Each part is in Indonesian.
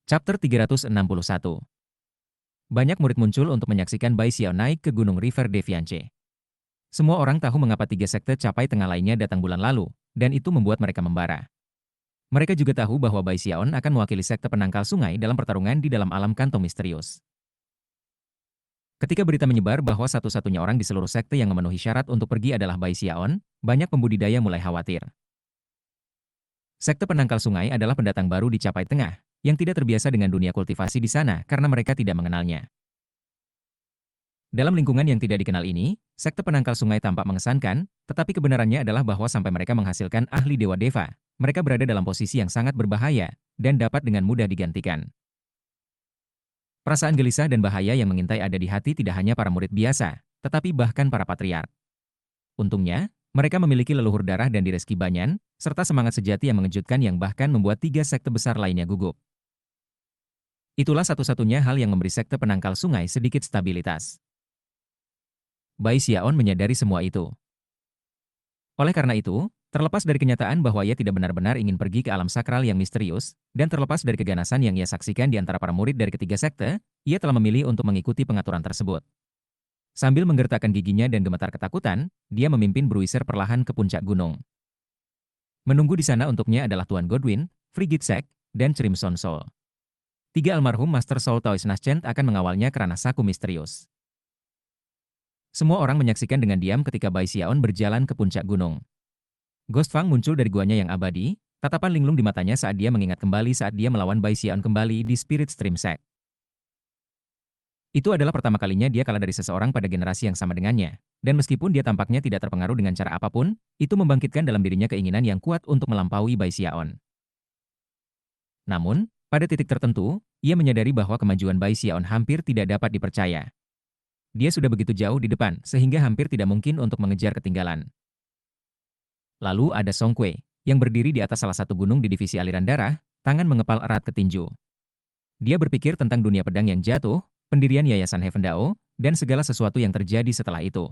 Chapter 361. Banyak murid muncul untuk menyaksikan Bai Xiao naik ke Gunung River Defiance. Semua orang tahu mengapa tiga sekte capai tengah lainnya datang bulan lalu, dan itu membuat mereka membara. Mereka juga tahu bahwa Bai Xiaon akan mewakili sekte penangkal sungai dalam pertarungan di dalam alam kantong misterius. Ketika berita menyebar bahwa satu-satunya orang di seluruh sekte yang memenuhi syarat untuk pergi adalah Bai Xiaon, banyak pembudidaya mulai khawatir. Sekte penangkal sungai adalah pendatang baru di Capai Tengah, yang tidak terbiasa dengan dunia kultivasi di sana karena mereka tidak mengenalnya. Dalam lingkungan yang tidak dikenal ini, sekte penangkal sungai tampak mengesankan, tetapi kebenarannya adalah bahwa sampai mereka menghasilkan ahli Dewa Deva, mereka berada dalam posisi yang sangat berbahaya, dan dapat dengan mudah digantikan. Perasaan gelisah dan bahaya yang mengintai ada di hati tidak hanya para murid biasa, tetapi bahkan para patriark. Untungnya, mereka memiliki leluhur darah dan direski banyan, serta semangat sejati yang mengejutkan yang bahkan membuat tiga sekte besar lainnya gugup. Itulah satu-satunya hal yang memberi sekte penangkal sungai sedikit stabilitas. Bai Xiaon menyadari semua itu. Oleh karena itu, terlepas dari kenyataan bahwa ia tidak benar-benar ingin pergi ke alam sakral yang misterius, dan terlepas dari keganasan yang ia saksikan di antara para murid dari ketiga sekte, ia telah memilih untuk mengikuti pengaturan tersebut. Sambil menggertakkan giginya dan gemetar ketakutan, dia memimpin Bruiser perlahan ke puncak gunung. Menunggu di sana untuknya adalah Tuan Godwin, Frigid Sek, dan Crimson Soul. Tiga almarhum Master Soul Taoist Naschent akan mengawalnya ke ranah saku misterius. Semua orang menyaksikan dengan diam ketika Bai Xiaon berjalan ke puncak gunung. Ghost Fang muncul dari guanya yang abadi, tatapan linglung di matanya saat dia mengingat kembali saat dia melawan Bai Xiaon kembali di Spirit Stream Sect. Itu adalah pertama kalinya dia kalah dari seseorang pada generasi yang sama dengannya, dan meskipun dia tampaknya tidak terpengaruh dengan cara apapun, itu membangkitkan dalam dirinya keinginan yang kuat untuk melampaui Bai Xiaon. Namun, pada titik tertentu, ia menyadari bahwa kemajuan Bai Xiaon hampir tidak dapat dipercaya. Dia sudah begitu jauh di depan, sehingga hampir tidak mungkin untuk mengejar ketinggalan. Lalu ada Song Kui, yang berdiri di atas salah satu gunung di divisi aliran darah, tangan mengepal erat ke tinju. Dia berpikir tentang dunia pedang yang jatuh, pendirian Yayasan Heaven Dao, dan segala sesuatu yang terjadi setelah itu.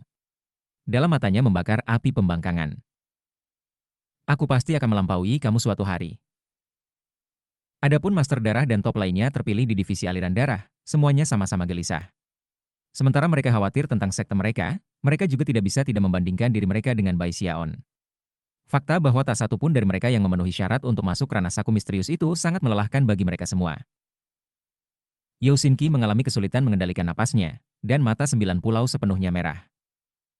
Dalam matanya membakar api pembangkangan. Aku pasti akan melampaui kamu suatu hari. Adapun Master Darah dan top lainnya terpilih di divisi aliran darah, semuanya sama-sama gelisah. Sementara mereka khawatir tentang sekte mereka, mereka juga tidak bisa tidak membandingkan diri mereka dengan Bai Xiaon. Fakta bahwa tak satu pun dari mereka yang memenuhi syarat untuk masuk ranah saku misterius itu sangat melelahkan bagi mereka semua. Yao Xinqi mengalami kesulitan mengendalikan napasnya, dan mata 9 pulau sepenuhnya merah.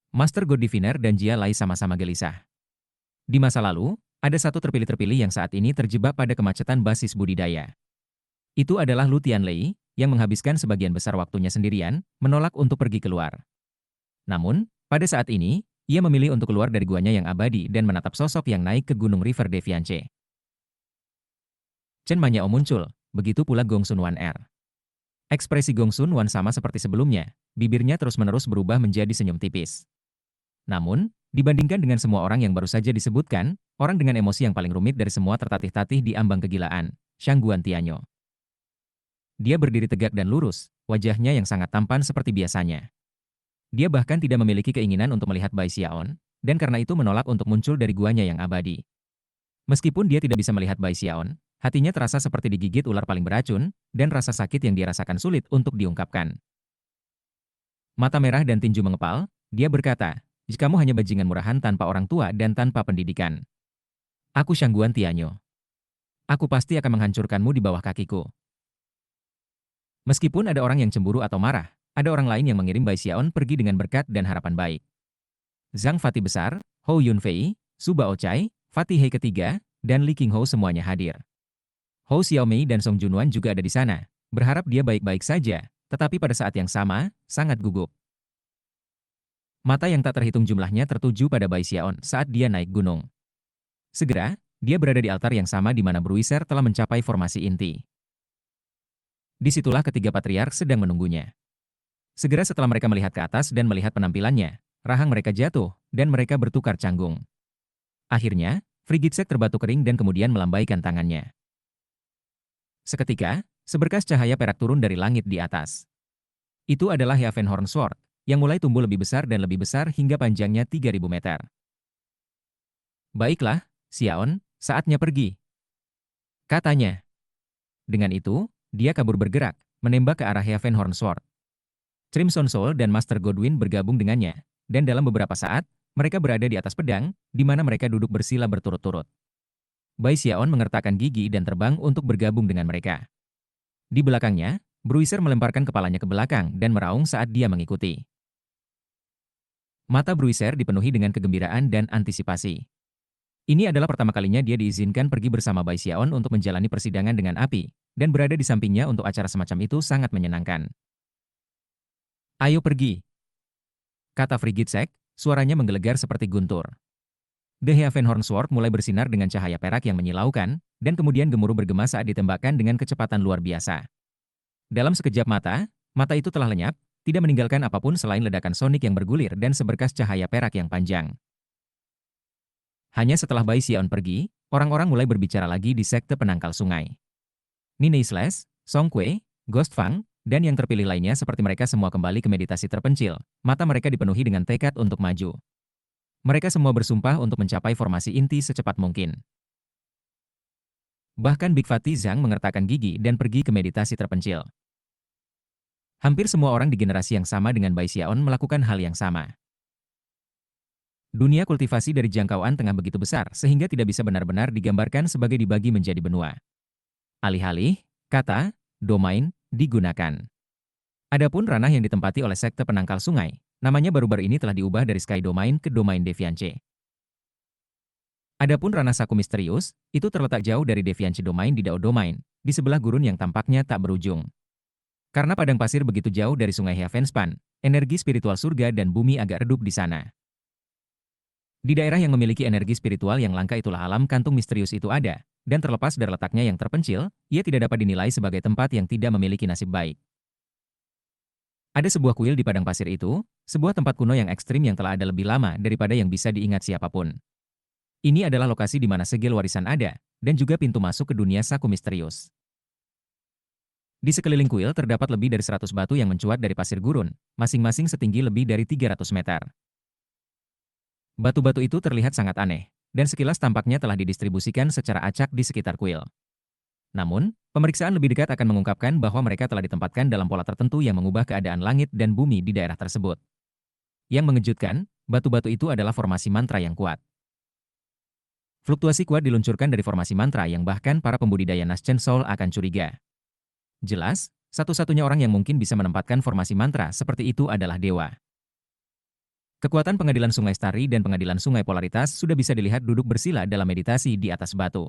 Master God Diviner dan Jia Lai sama-sama gelisah. Di masa lalu, ada satu terpilih-terpilih yang saat ini terjebak pada kemacetan basis budidaya. Itu adalah Lu Tianlei, yang menghabiskan sebagian besar waktunya sendirian, menolak untuk pergi keluar. Namun, pada saat ini, ia memilih untuk keluar dari guanya yang abadi dan menatap sosok yang naik ke Gunung River Defiance. Chen Manyao muncul, begitu pula Gong Sun Wan Er. Ekspresi Gong Sun Wan sama seperti sebelumnya, bibirnya terus-menerus berubah menjadi senyum tipis. Namun, dibandingkan dengan semua orang yang baru saja disebutkan, orang dengan emosi yang paling rumit dari semua tertatih-tatih di ambang kegilaan, Shangguan Tianyo. Dia berdiri tegak dan lurus, wajahnya yang sangat tampan seperti biasanya. Dia bahkan tidak memiliki keinginan untuk melihat Bai Xiaon, dan karena itu menolak untuk muncul dari guanya yang abadi. Meskipun dia tidak bisa melihat Bai Xiaon, hatinya terasa seperti digigit ular paling beracun, dan rasa sakit yang dia rasakan sulit untuk diungkapkan. Mata merah dan tinju mengepal, dia berkata, "Jika kamu hanya bajingan murahan tanpa orang tua dan tanpa pendidikan. Aku Shangguan Tianyo. Aku pasti akan menghancurkanmu di bawah kakiku." Meskipun ada orang yang cemburu atau marah, ada orang lain yang mengirim Bai Xiaon pergi dengan berkat dan harapan baik. Zhang Fatih Besar, Hou Yunfei, Su Baochai, Fatih Hei ketiga, dan Li Qinghou semuanya hadir. Hou Xiaomei dan Song Junwan juga ada di sana, berharap dia baik-baik saja, tetapi pada saat yang sama, sangat gugup. Mata yang tak terhitung jumlahnya tertuju pada Bai Xiaon saat dia naik gunung. Segera, dia berada di altar yang sama di mana Bruiser telah mencapai formasi inti. Disitulah ketiga patriark sedang menunggunya. Segera setelah mereka melihat ke atas dan melihat penampilannya, rahang mereka jatuh, dan mereka bertukar canggung. Akhirnya, Frigid Sek terbatu kering dan kemudian melambaikan tangannya. Seketika, seberkas cahaya perak turun dari langit di atas. Itu adalah Heavenhorn Sword, yang mulai tumbuh lebih besar dan lebih besar hingga panjangnya 3.000 meter. "Baiklah, Xiaon, saatnya pergi," katanya. Dengan itu, Dia kabur bergerak, menembak ke arah Heavenhorn Sword. Crimson Soul dan Master Godwin bergabung dengannya, dan dalam beberapa saat, mereka berada di atas pedang, di mana mereka duduk bersila berturut-turut. Bai Xiaon mengertakkan gigi dan terbang untuk bergabung dengan mereka. Di belakangnya, Bruiser melemparkan kepalanya ke belakang dan meraung saat dia mengikuti. Mata Bruiser dipenuhi dengan kegembiraan dan antisipasi. Ini adalah pertama kalinya dia diizinkan pergi bersama Bai Xiaon untuk menjalani persidangan dengan api, dan berada di sampingnya untuk acara semacam itu sangat menyenangkan. Ayo pergi, kata Frigid Sek, suaranya menggelegar seperti guntur. The Heavenhorn Sword mulai bersinar dengan cahaya perak yang menyilaukan, dan kemudian gemuruh bergema saat ditembakkan dengan kecepatan luar biasa. Dalam sekejap mata, mata itu telah lenyap, tidak meninggalkan apapun selain ledakan sonik yang bergulir dan seberkas cahaya perak yang panjang. Hanya setelah Bai Xiaon pergi, orang-orang mulai berbicara lagi di sekte penangkal sungai. Nine Slash, Song Kue, Ghost Fang, dan yang terpilih lainnya seperti mereka semua kembali ke meditasi terpencil, mata mereka dipenuhi dengan tekad untuk maju. Mereka semua bersumpah untuk mencapai formasi inti secepat mungkin. Bahkan Big Fatty Zhang mengertakkan gigi dan pergi ke meditasi terpencil. Hampir semua orang di generasi yang sama dengan Bai Xiaon melakukan hal yang sama. Dunia kultivasi dari jangkauan tengah begitu besar sehingga tidak bisa benar-benar digambarkan sebagai dibagi menjadi benua. Alih-alih, kata, domain, digunakan. Adapun ranah yang ditempati oleh sekte penangkal sungai, namanya baru-baru ini telah diubah dari Sky Domain ke Domain Deviance. Adapun ranah saku misterius, itu terletak jauh dari Deviance Domain di Dao Domain, di sebelah gurun yang tampaknya tak berujung. Karena padang pasir begitu jauh dari sungai Heavenspan, energi spiritual surga dan bumi agak redup di sana. Di daerah yang memiliki energi spiritual yang langka itulah alam kantung misterius itu ada, dan terlepas dari letaknya yang terpencil, ia tidak dapat dinilai sebagai tempat yang tidak memiliki nasib baik. Ada sebuah kuil di padang pasir itu, sebuah tempat kuno yang ekstrim yang telah ada lebih lama daripada yang bisa diingat siapapun. Ini adalah lokasi di mana segel warisan ada, dan juga pintu masuk ke dunia saku misterius. Di sekeliling kuil terdapat lebih dari 100 batu yang mencuat dari pasir gurun, masing-masing setinggi lebih dari 300 meter. Batu-batu itu terlihat sangat aneh, dan sekilas tampaknya telah didistribusikan secara acak di sekitar kuil. Namun, pemeriksaan lebih dekat akan mengungkapkan bahwa mereka telah ditempatkan dalam pola tertentu yang mengubah keadaan langit dan bumi di daerah tersebut. Yang mengejutkan, batu-batu itu adalah formasi mantra yang kuat. Fluktuasi kuat diluncurkan dari formasi mantra yang bahkan para pembudidaya Naschen Soul akan curiga. Jelas, satu-satunya orang yang mungkin bisa menempatkan formasi mantra seperti itu adalah dewa. Kekuatan pengadilan Sungai Starry dan pengadilan Sungai Polaritas sudah bisa dilihat duduk bersila dalam meditasi di atas batu.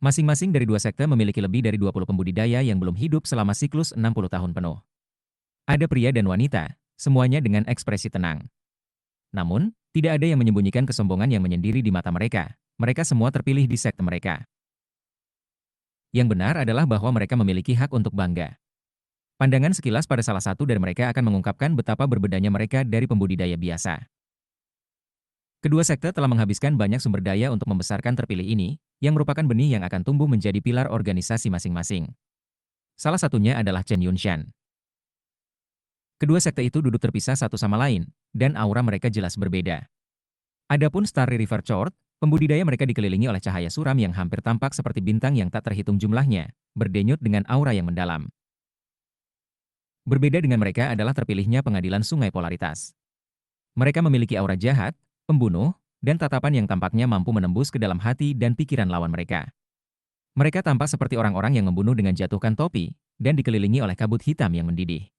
Masing-masing dari dua sekte memiliki lebih dari 20 pembudidaya yang belum hidup selama siklus 60 tahun penuh. Ada pria dan wanita, semuanya dengan ekspresi tenang. Namun, tidak ada yang menyembunyikan kesombongan yang menyendiri di mata mereka. Mereka semua terpilih di sekte mereka. Yang benar adalah bahwa mereka memiliki hak untuk bangga. Pandangan sekilas pada salah satu dari mereka akan mengungkapkan betapa berbedanya mereka dari pembudidaya biasa. Kedua sekte telah menghabiskan banyak sumber daya untuk membesarkan terpilih ini, yang merupakan benih yang akan tumbuh menjadi pilar organisasi masing-masing. Salah satunya adalah Chen Yunshan. Kedua sekte itu duduk terpisah satu sama lain, dan aura mereka jelas berbeda. Adapun Starry River Chord, pembudidaya mereka dikelilingi oleh cahaya suram yang hampir tampak seperti bintang yang tak terhitung jumlahnya, berdenyut dengan aura yang mendalam. Berbeda dengan mereka adalah terpilihnya pengadilan Sungai Polaritas. Mereka memiliki aura jahat, pembunuh, dan tatapan yang tampaknya mampu menembus ke dalam hati dan pikiran lawan mereka. Mereka tampak seperti orang-orang yang membunuh dengan jatuhkan topi, dan dikelilingi oleh kabut hitam yang mendidih.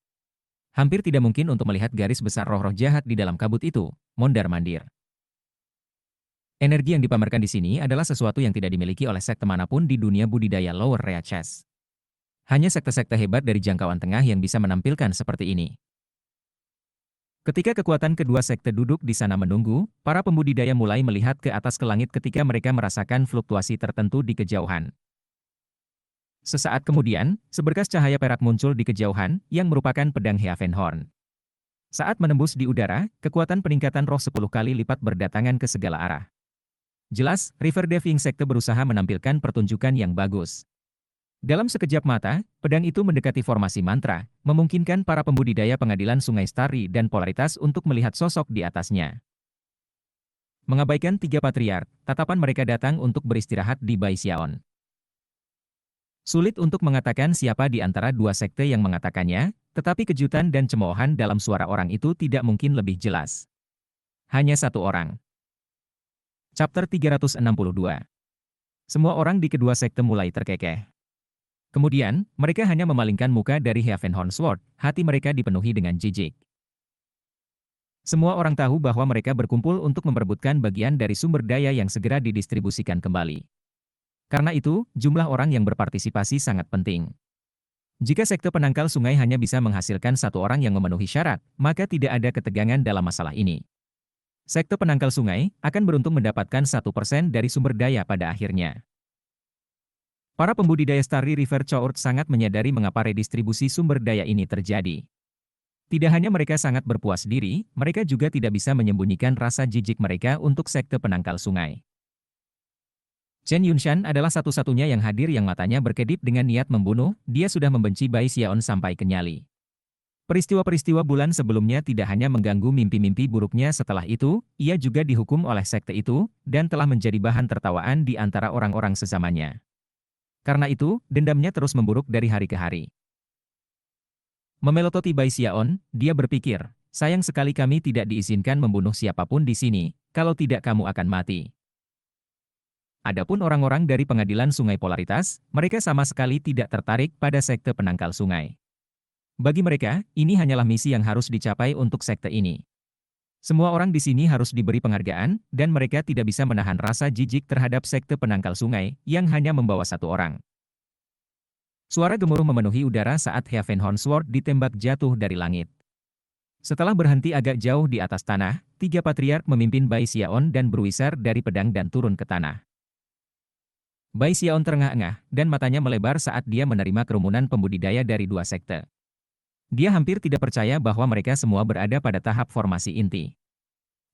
Hampir tidak mungkin untuk melihat garis besar roh-roh jahat di dalam kabut itu, mondar-mandir. Energi yang dipamerkan di sini adalah sesuatu yang tidak dimiliki oleh sekte manapun di dunia budidaya Lower Reaches. Hanya sekte-sekte hebat dari jangkauan tengah yang bisa menampilkan seperti ini. Ketika kekuatan kedua sekte duduk di sana menunggu, para pembudidaya mulai melihat ke atas ke langit ketika mereka merasakan fluktuasi tertentu di kejauhan. Sesaat kemudian, seberkas cahaya perak muncul di kejauhan, yang merupakan pedang Heavenhorn. Saat menembus di udara, kekuatan peningkatan roh 10 kali lipat berdatangan ke segala arah. Jelas, River Deving Sekte berusaha menampilkan pertunjukan yang bagus. Dalam sekejap mata, pedang itu mendekati formasi mantra, memungkinkan para pembudidaya pengadilan Sungai Starry dan Polaritas untuk melihat sosok di atasnya. Mengabaikan tiga patriark, tatapan mereka datang untuk beristirahat di Bai Xiaon. Sulit untuk mengatakan siapa di antara dua sekte yang mengatakannya, tetapi kejutan dan cemoohan dalam suara orang itu tidak mungkin lebih jelas. Hanya satu orang. Chapter 362. Semua orang di kedua sekte mulai terkekeh. Kemudian, mereka hanya memalingkan muka dari Heavenhorn Sword, hati mereka dipenuhi dengan jijik. Semua orang tahu bahwa mereka berkumpul untuk memperebutkan bagian dari sumber daya yang segera didistribusikan kembali. Karena itu, jumlah orang yang berpartisipasi sangat penting. Jika sekte penangkal sungai hanya bisa menghasilkan satu orang yang memenuhi syarat, maka tidak ada ketegangan dalam masalah ini. Sekte penangkal sungai akan beruntung mendapatkan 1% dari sumber daya pada akhirnya. Para pembudidaya Starry River Chourt sangat menyadari mengapa redistribusi sumber daya ini terjadi. Tidak hanya mereka sangat berpuas diri, mereka juga tidak bisa menyembunyikan rasa jijik mereka untuk sekte penangkal sungai. Chen Yunshan adalah satu-satunya yang hadir yang matanya berkedip dengan niat membunuh, dia sudah membenci Bai Xiaon sampai ke nyali. Peristiwa-peristiwa bulan sebelumnya tidak hanya mengganggu mimpi-mimpi buruknya setelah itu, ia juga dihukum oleh sekte itu, dan telah menjadi bahan tertawaan di antara orang-orang sezamannya. Karena itu, dendamnya terus memburuk dari hari ke hari. Memelototi Bai Xiaon, dia berpikir, sayang sekali kami tidak diizinkan membunuh siapapun di sini, kalau tidak kamu akan mati. Adapun orang-orang dari pengadilan sungai polaritas, mereka sama sekali tidak tertarik pada sekte penangkal sungai. Bagi mereka, ini hanyalah misi yang harus dicapai untuk sekte ini. Semua orang di sini harus diberi penghargaan, dan mereka tidak bisa menahan rasa jijik terhadap sekte penangkal sungai, yang hanya membawa satu orang. Suara gemuruh memenuhi udara saat Heavenhorn Sword ditembak jatuh dari langit. Setelah berhenti agak jauh di atas tanah, tiga patriark memimpin Bai Xiaon dan Bruiser dari pedang dan turun ke tanah. Bai Xiaon terengah-engah, dan matanya melebar saat dia menerima kerumunan pembudidaya dari dua sekte. Dia hampir tidak percaya bahwa mereka semua berada pada tahap formasi inti.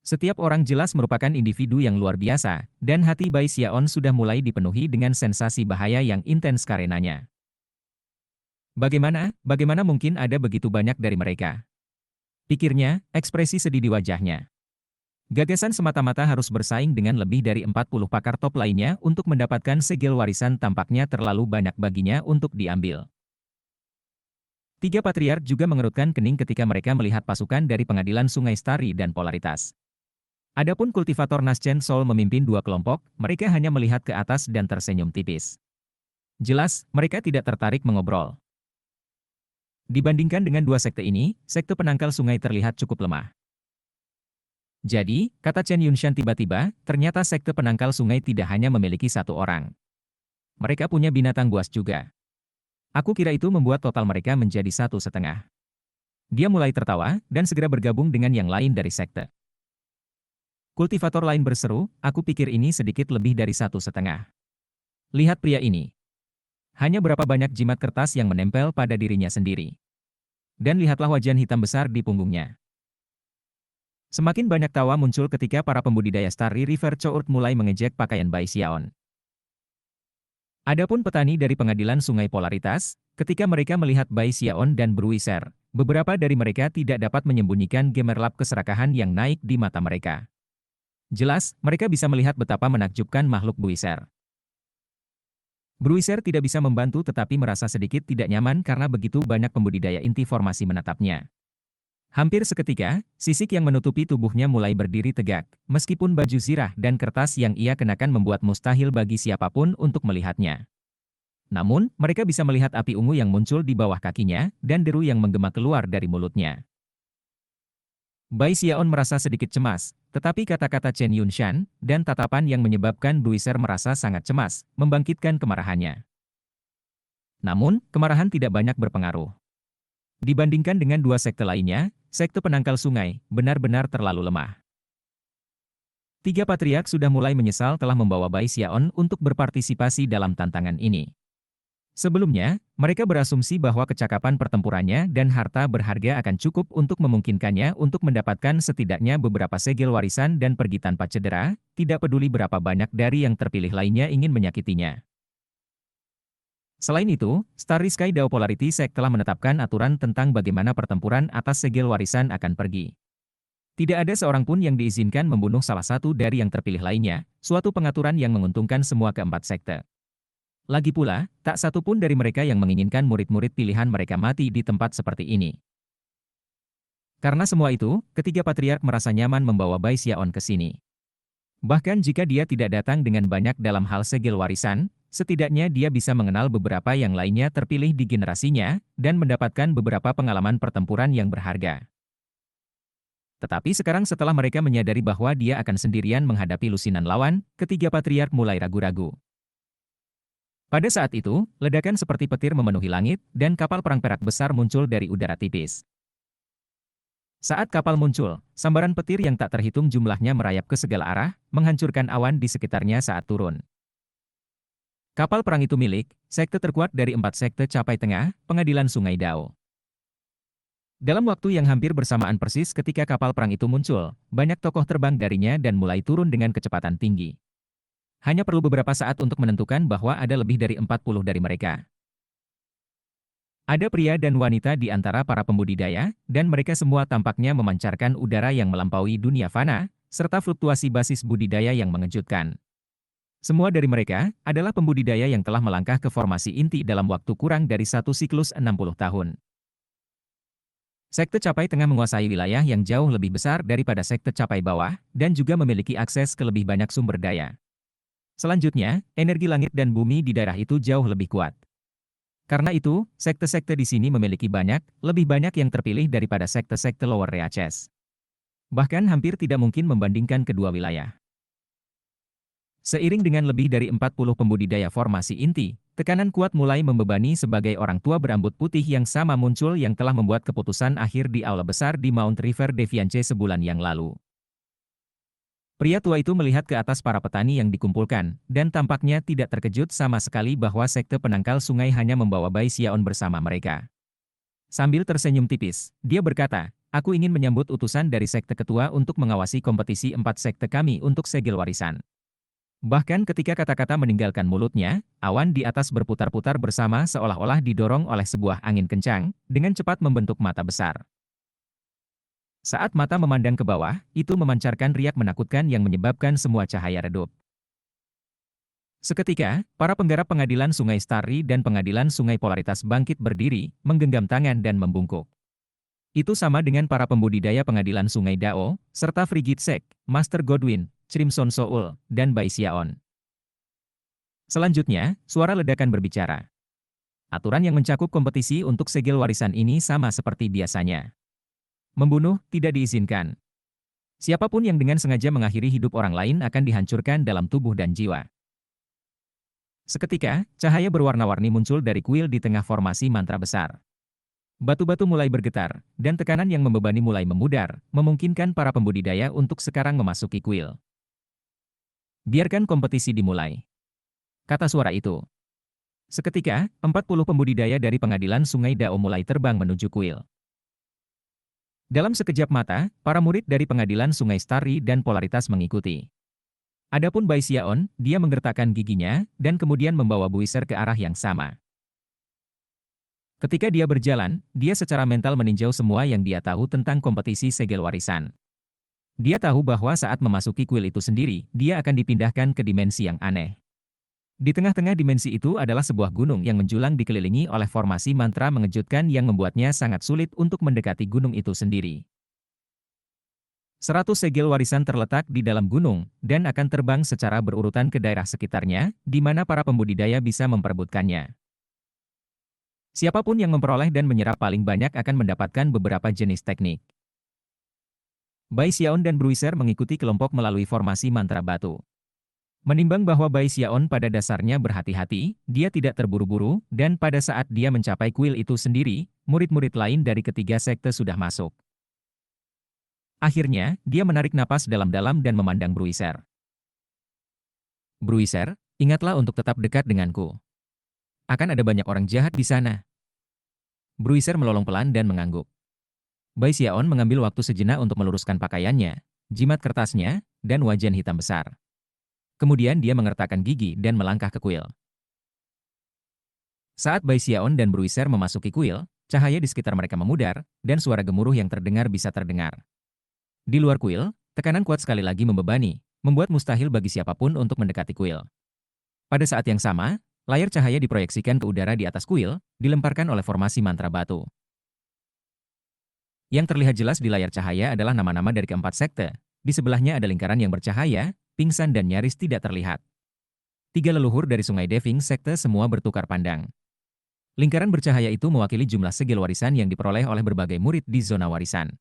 Setiap orang jelas merupakan individu yang luar biasa, dan hati Bai Xiaon sudah mulai dipenuhi dengan sensasi bahaya yang intens karenanya. Bagaimana mungkin ada begitu banyak dari mereka? Pikirnya, ekspresi sedih di wajahnya. Gagasan semata-mata harus bersaing dengan lebih dari 40 pakar top lainnya untuk mendapatkan segel warisan tampaknya terlalu banyak baginya untuk diambil. Tiga patriark juga mengerutkan kening ketika mereka melihat pasukan dari pengadilan Sungai Starry dan Polaritas. Adapun kultivator Naschen Soul memimpin dua kelompok, mereka hanya melihat ke atas dan tersenyum tipis. Jelas, mereka tidak tertarik mengobrol. Dibandingkan dengan dua sekte ini, sekte penangkal sungai terlihat cukup lemah. Jadi, kata Chen Yunshan tiba-tiba, ternyata sekte penangkal sungai tidak hanya memiliki satu orang. Mereka punya binatang buas juga. Aku kira itu membuat total mereka menjadi 1,5. Dia mulai tertawa, dan segera bergabung dengan yang lain dari sekte. Kultivator lain berseru, aku pikir ini sedikit lebih dari 1,5. Lihat pria ini. Hanya berapa banyak jimat kertas yang menempel pada dirinya sendiri. Dan lihatlah wajan hitam besar di punggungnya. Semakin banyak tawa muncul ketika para pembudidaya Starry River Chourt mulai mengejek pakaian Bai Xiaon. Adapun petani dari pengadilan Sungai Polaritas, ketika mereka melihat Bai Xiaon dan Bruiser, beberapa dari mereka tidak dapat menyembunyikan gemerlap keserakahan yang naik di mata mereka. Jelas, mereka bisa melihat betapa menakjubkan makhluk Bruiser. Bruiser tidak bisa membantu tetapi merasa sedikit tidak nyaman karena begitu banyak pembudidaya inti formasi menatapnya. Hampir seketika, sisik yang menutupi tubuhnya mulai berdiri tegak, meskipun baju zirah dan kertas yang ia kenakan membuat mustahil bagi siapapun untuk melihatnya. Namun, mereka bisa melihat api ungu yang muncul di bawah kakinya, dan deru yang menggema keluar dari mulutnya. Bai Xiaon merasa sedikit cemas, tetapi kata-kata Chen Yunshan, dan tatapan yang menyebabkan Bruiser merasa sangat cemas, membangkitkan kemarahannya. Namun, kemarahan tidak banyak berpengaruh. Dibandingkan dengan dua sekte lainnya, sekte penangkal sungai benar-benar terlalu lemah. Tiga patriark sudah mulai menyesal telah membawa Bai Xiaon untuk berpartisipasi dalam tantangan ini. Sebelumnya, mereka berasumsi bahwa kecakapan pertempurannya dan harta berharga akan cukup untuk memungkinkannya untuk mendapatkan setidaknya beberapa segel warisan dan pergi tanpa cedera, tidak peduli berapa banyak dari yang terpilih lainnya ingin menyakitinya. Selain itu, Starry Sky Dao Polarity Sect telah menetapkan aturan tentang bagaimana pertempuran atas segel warisan akan pergi. Tidak ada seorang pun yang diizinkan membunuh salah satu dari yang terpilih lainnya, suatu pengaturan yang menguntungkan semua keempat sekte. Lagi pula, tak satu pun dari mereka yang menginginkan murid-murid pilihan mereka mati di tempat seperti ini. Karena semua itu, ketiga patriark merasa nyaman membawa Bai Xiaon ke sini. Bahkan jika dia tidak datang dengan banyak dalam hal segel warisan, setidaknya dia bisa mengenal beberapa yang lainnya terpilih di generasinya, dan mendapatkan beberapa pengalaman pertempuran yang berharga. Tetapi sekarang setelah mereka menyadari bahwa dia akan sendirian menghadapi lusinan lawan, ketiga patriark mulai ragu-ragu. Pada saat itu, ledakan seperti petir memenuhi langit, dan kapal perang perak besar muncul dari udara tipis. Saat kapal muncul, sambaran petir yang tak terhitung jumlahnya merayap ke segala arah, menghancurkan awan di sekitarnya saat turun. Kapal perang itu milik sekte terkuat dari 4 sekte Capai Tengah, Pengadilan Sungai Dao. Dalam waktu yang hampir bersamaan persis ketika kapal perang itu muncul, banyak tokoh terbang darinya dan mulai turun dengan kecepatan tinggi. Hanya perlu beberapa saat untuk menentukan bahwa ada lebih dari 40 dari mereka. Ada pria dan wanita di antara para pembudidaya, dan mereka semua tampaknya memancarkan udara yang melampaui dunia fana, serta fluktuasi basis budidaya yang mengejutkan. Semua dari mereka adalah pembudidaya yang telah melangkah ke formasi inti dalam waktu kurang dari satu siklus 60 tahun. Sekte Capai Tengah menguasai wilayah yang jauh lebih besar daripada Sekte Capai Bawah, dan juga memiliki akses ke lebih banyak sumber daya. Selanjutnya, energi langit dan bumi di daerah itu jauh lebih kuat. Karena itu, sekte-sekte di sini memiliki lebih banyak yang terpilih daripada sekte-sekte Lower Reaches. Bahkan hampir tidak mungkin membandingkan kedua wilayah. Seiring dengan lebih dari 40 pembudidaya formasi inti, tekanan kuat mulai membebani sebagai orang tua berambut putih yang sama muncul yang telah membuat keputusan akhir di aula besar di Mount River Defiance sebulan yang lalu. Pria tua itu melihat ke atas para petani yang dikumpulkan, dan tampaknya tidak terkejut sama sekali bahwa sekte penangkal sungai hanya membawa Bai Xiaon bersama mereka. Sambil tersenyum tipis, dia berkata, "Aku ingin menyambut utusan dari sekte ketua untuk mengawasi kompetisi 4 sekte kami untuk segel warisan." Bahkan ketika kata-kata meninggalkan mulutnya, awan di atas berputar-putar bersama seolah-olah didorong oleh sebuah angin kencang, dengan cepat membentuk mata besar. Saat mata memandang ke bawah, itu memancarkan riak menakutkan yang menyebabkan semua cahaya redup. Seketika, para penggarap pengadilan Sungai Starry dan pengadilan Sungai Polaritas bangkit berdiri, menggenggam tangan dan membungkuk. Itu sama dengan para pembudidaya pengadilan Sungai Dao, serta Frigid Sek, Master Godwin, Crimson Soul, dan Bai Xiaon. Selanjutnya, suara ledakan berbicara. Aturan yang mencakup kompetisi untuk segel warisan ini sama seperti biasanya. Membunuh tidak diizinkan. Siapapun yang dengan sengaja mengakhiri hidup orang lain akan dihancurkan dalam tubuh dan jiwa. Seketika, cahaya berwarna-warni muncul dari kuil di tengah formasi mantra besar. Batu-batu mulai bergetar, dan tekanan yang membebani mulai memudar, memungkinkan para pembudidaya untuk sekarang memasuki kuil. Biarkan kompetisi dimulai, kata suara itu. Seketika, 40 pembudidaya dari pengadilan Sungai Dao mulai terbang menuju kuil. Dalam sekejap mata, para murid dari pengadilan Sungai Starry dan Polaritas mengikuti. Adapun Bai Xiaon, dia menggertakkan giginya, dan kemudian membawa Buiser ke arah yang sama. Ketika dia berjalan, dia secara mental meninjau semua yang dia tahu tentang kompetisi segel warisan. Dia tahu bahwa saat memasuki kuil itu sendiri, dia akan dipindahkan ke dimensi yang aneh. Di tengah-tengah dimensi itu adalah sebuah gunung yang menjulang dikelilingi oleh formasi mantra mengejutkan yang membuatnya sangat sulit untuk mendekati gunung itu sendiri. 100 segel warisan terletak di dalam gunung, dan akan terbang secara berurutan ke daerah sekitarnya, di mana para pembudidaya bisa memperebutkannya. Siapapun yang memperoleh dan menyerap paling banyak akan mendapatkan beberapa jenis teknik. Bai Xiaon dan Bruiser mengikuti kelompok melalui formasi mantra batu. Menimbang bahwa Bai Xiaon pada dasarnya berhati-hati, dia tidak terburu-buru, dan pada saat dia mencapai kuil itu sendiri, murid-murid lain dari ketiga sekte sudah masuk. Akhirnya, dia menarik napas dalam-dalam dan memandang Bruiser. "Bruiser, ingatlah untuk tetap dekat denganku. Akan ada banyak orang jahat di sana." Bruiser melolong pelan dan mengangguk. Bai Xiaon mengambil waktu sejenak untuk meluruskan pakaiannya, jimat kertasnya, dan wajan hitam besar. Kemudian dia mengertakkan gigi dan melangkah ke kuil. Saat Bai Xiaon dan Bruiser memasuki kuil, cahaya di sekitar mereka memudar, dan suara gemuruh yang terdengar bisa terdengar. Di luar kuil, tekanan kuat sekali lagi membebani, membuat mustahil bagi siapapun untuk mendekati kuil. Pada saat yang sama, Layar cahaya diproyeksikan ke udara di atas kuil, dilemparkan oleh formasi mantra batu. Yang terlihat jelas di layar cahaya adalah nama-nama dari keempat sekte. Di sebelahnya ada lingkaran yang bercahaya, pingsan dan nyaris tidak terlihat. Tiga leluhur dari Sungai Deving sekte semua bertukar pandang. Lingkaran bercahaya itu mewakili jumlah segel warisan yang diperoleh oleh berbagai murid di zona warisan.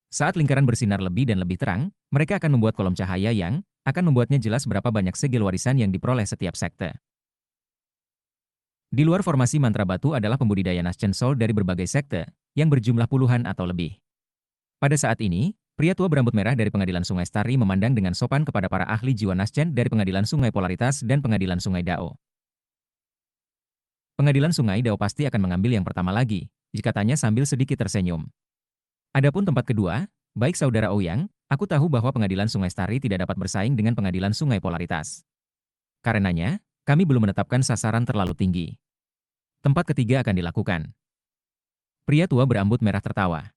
Saat lingkaran bersinar lebih dan lebih terang, mereka akan membuat kolom cahaya yang akan membuatnya jelas berapa banyak segel warisan yang diperoleh setiap sekte. Di luar formasi mantra batu adalah pembudidaya Nascent Soul dari berbagai sekte, yang berjumlah puluhan atau lebih. Pada saat ini, pria tua berambut merah dari Pengadilan Sungai Starry memandang dengan sopan kepada para ahli jiwa Nascent dari Pengadilan Sungai Polaritas dan Pengadilan Sungai Dao. Pengadilan Sungai Dao pasti akan mengambil yang pertama lagi, jika tanya sambil sedikit tersenyum. Adapun tempat kedua, baik saudara Ouyang, aku tahu bahwa Pengadilan Sungai Starry tidak dapat bersaing dengan Pengadilan Sungai Polaritas. Karenanya, kami belum menetapkan sasaran terlalu tinggi. Tempat ketiga akan dilakukan. Pria tua berambut merah tertawa.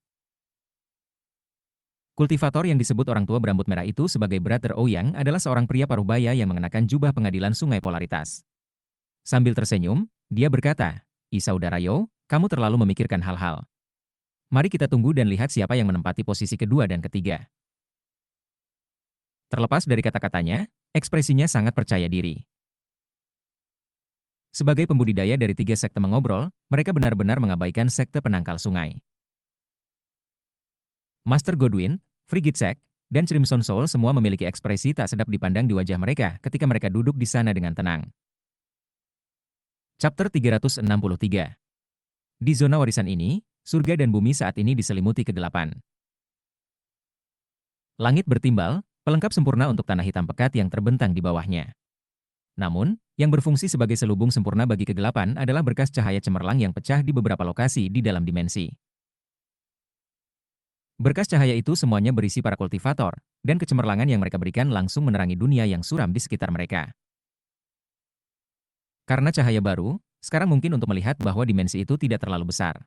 Kultivator yang disebut orang tua berambut merah itu sebagai Brother Ouyang adalah seorang pria parubaya yang mengenakan jubah Pengadilan Sungai Polaritas. Sambil tersenyum, dia berkata, saudara Yo, kamu terlalu memikirkan hal-hal. Mari kita tunggu dan lihat siapa yang menempati posisi kedua dan ketiga. Terlepas dari kata-katanya, ekspresinya sangat percaya diri. Sebagai pembudidaya dari tiga sekte mengobrol, mereka benar-benar mengabaikan sekte penangkal sungai. Master Godwin, Frigid Sect, dan Crimson Soul semua memiliki ekspresi tak sedap dipandang di wajah mereka ketika mereka duduk di sana dengan tenang. Chapter 363. Di zona warisan ini, surga dan bumi saat ini diselimuti kegelapan. Langit bertimbal, pelengkap sempurna untuk tanah hitam pekat yang terbentang di bawahnya. Namun, yang berfungsi sebagai selubung sempurna bagi kegelapan adalah berkas cahaya cemerlang yang pecah di beberapa lokasi di dalam dimensi. Berkas cahaya itu semuanya berisi para kultivator, dan kecemerlangan yang mereka berikan langsung menerangi dunia yang suram di sekitar mereka. Karena cahaya baru, sekarang mungkin untuk melihat bahwa dimensi itu tidak terlalu besar.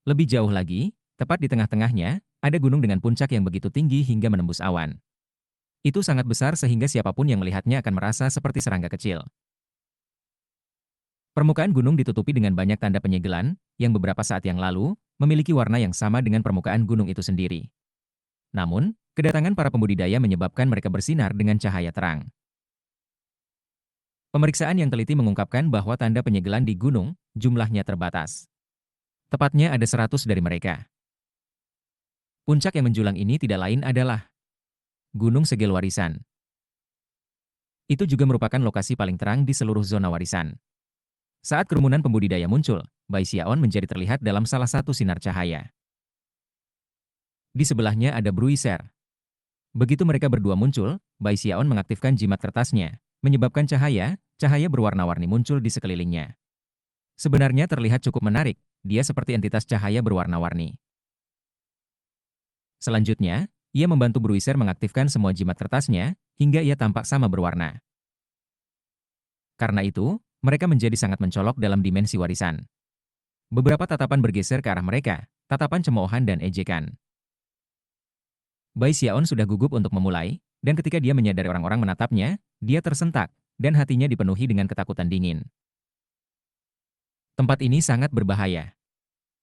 Lebih jauh lagi, tepat di tengah-tengahnya, ada gunung dengan puncak yang begitu tinggi hingga menembus awan. Itu sangat besar sehingga siapapun yang melihatnya akan merasa seperti serangga kecil. Permukaan gunung ditutupi dengan banyak tanda penyegelan, yang beberapa saat yang lalu, memiliki warna yang sama dengan permukaan gunung itu sendiri. Namun, kedatangan para pembudidaya menyebabkan mereka bersinar dengan cahaya terang. Pemeriksaan yang teliti mengungkapkan bahwa tanda penyegelan di gunung, jumlahnya terbatas. Tepatnya ada 100 dari mereka. Puncak yang menjulang ini tidak lain adalah Gunung Segel Warisan. Itu juga merupakan lokasi paling terang di seluruh zona warisan. Saat kerumunan pembudidaya muncul, Bai Xiaon menjadi terlihat dalam salah satu sinar cahaya. Di sebelahnya ada Bruiser. Begitu mereka berdua muncul, Bai Xiaon mengaktifkan jimat kertasnya, menyebabkan cahaya berwarna-warni muncul di sekelilingnya. Sebenarnya terlihat cukup menarik, dia seperti entitas cahaya berwarna-warni. Selanjutnya, ia membantu Bruiser mengaktifkan semua jimat kertasnya, hingga ia tampak sama berwarna. Karena itu, mereka menjadi sangat mencolok dalam dimensi warisan. Beberapa tatapan bergeser ke arah mereka, tatapan cemoohan dan ejekan. Bai Xiaon sudah gugup untuk memulai, dan ketika dia menyadari orang-orang menatapnya, dia tersentak, dan hatinya dipenuhi dengan ketakutan dingin. Tempat ini sangat berbahaya.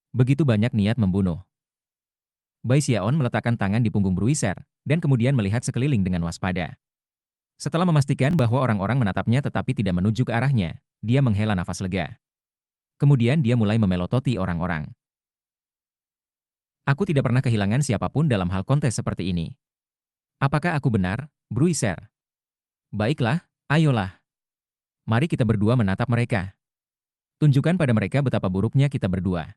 Begitu banyak niat membunuh. Bai Xiaon meletakkan tangan di punggung Bruiser, dan kemudian melihat sekeliling dengan waspada. Setelah memastikan bahwa orang-orang menatapnya tetapi tidak menuju ke arahnya, dia menghela nafas lega. Kemudian dia mulai memelototi orang-orang. Aku tidak pernah kehilangan siapapun dalam hal kontes seperti ini. Apakah aku benar, Bruiser? Baiklah, ayolah. Mari kita berdua menatap mereka. Tunjukkan pada mereka betapa buruknya kita berdua.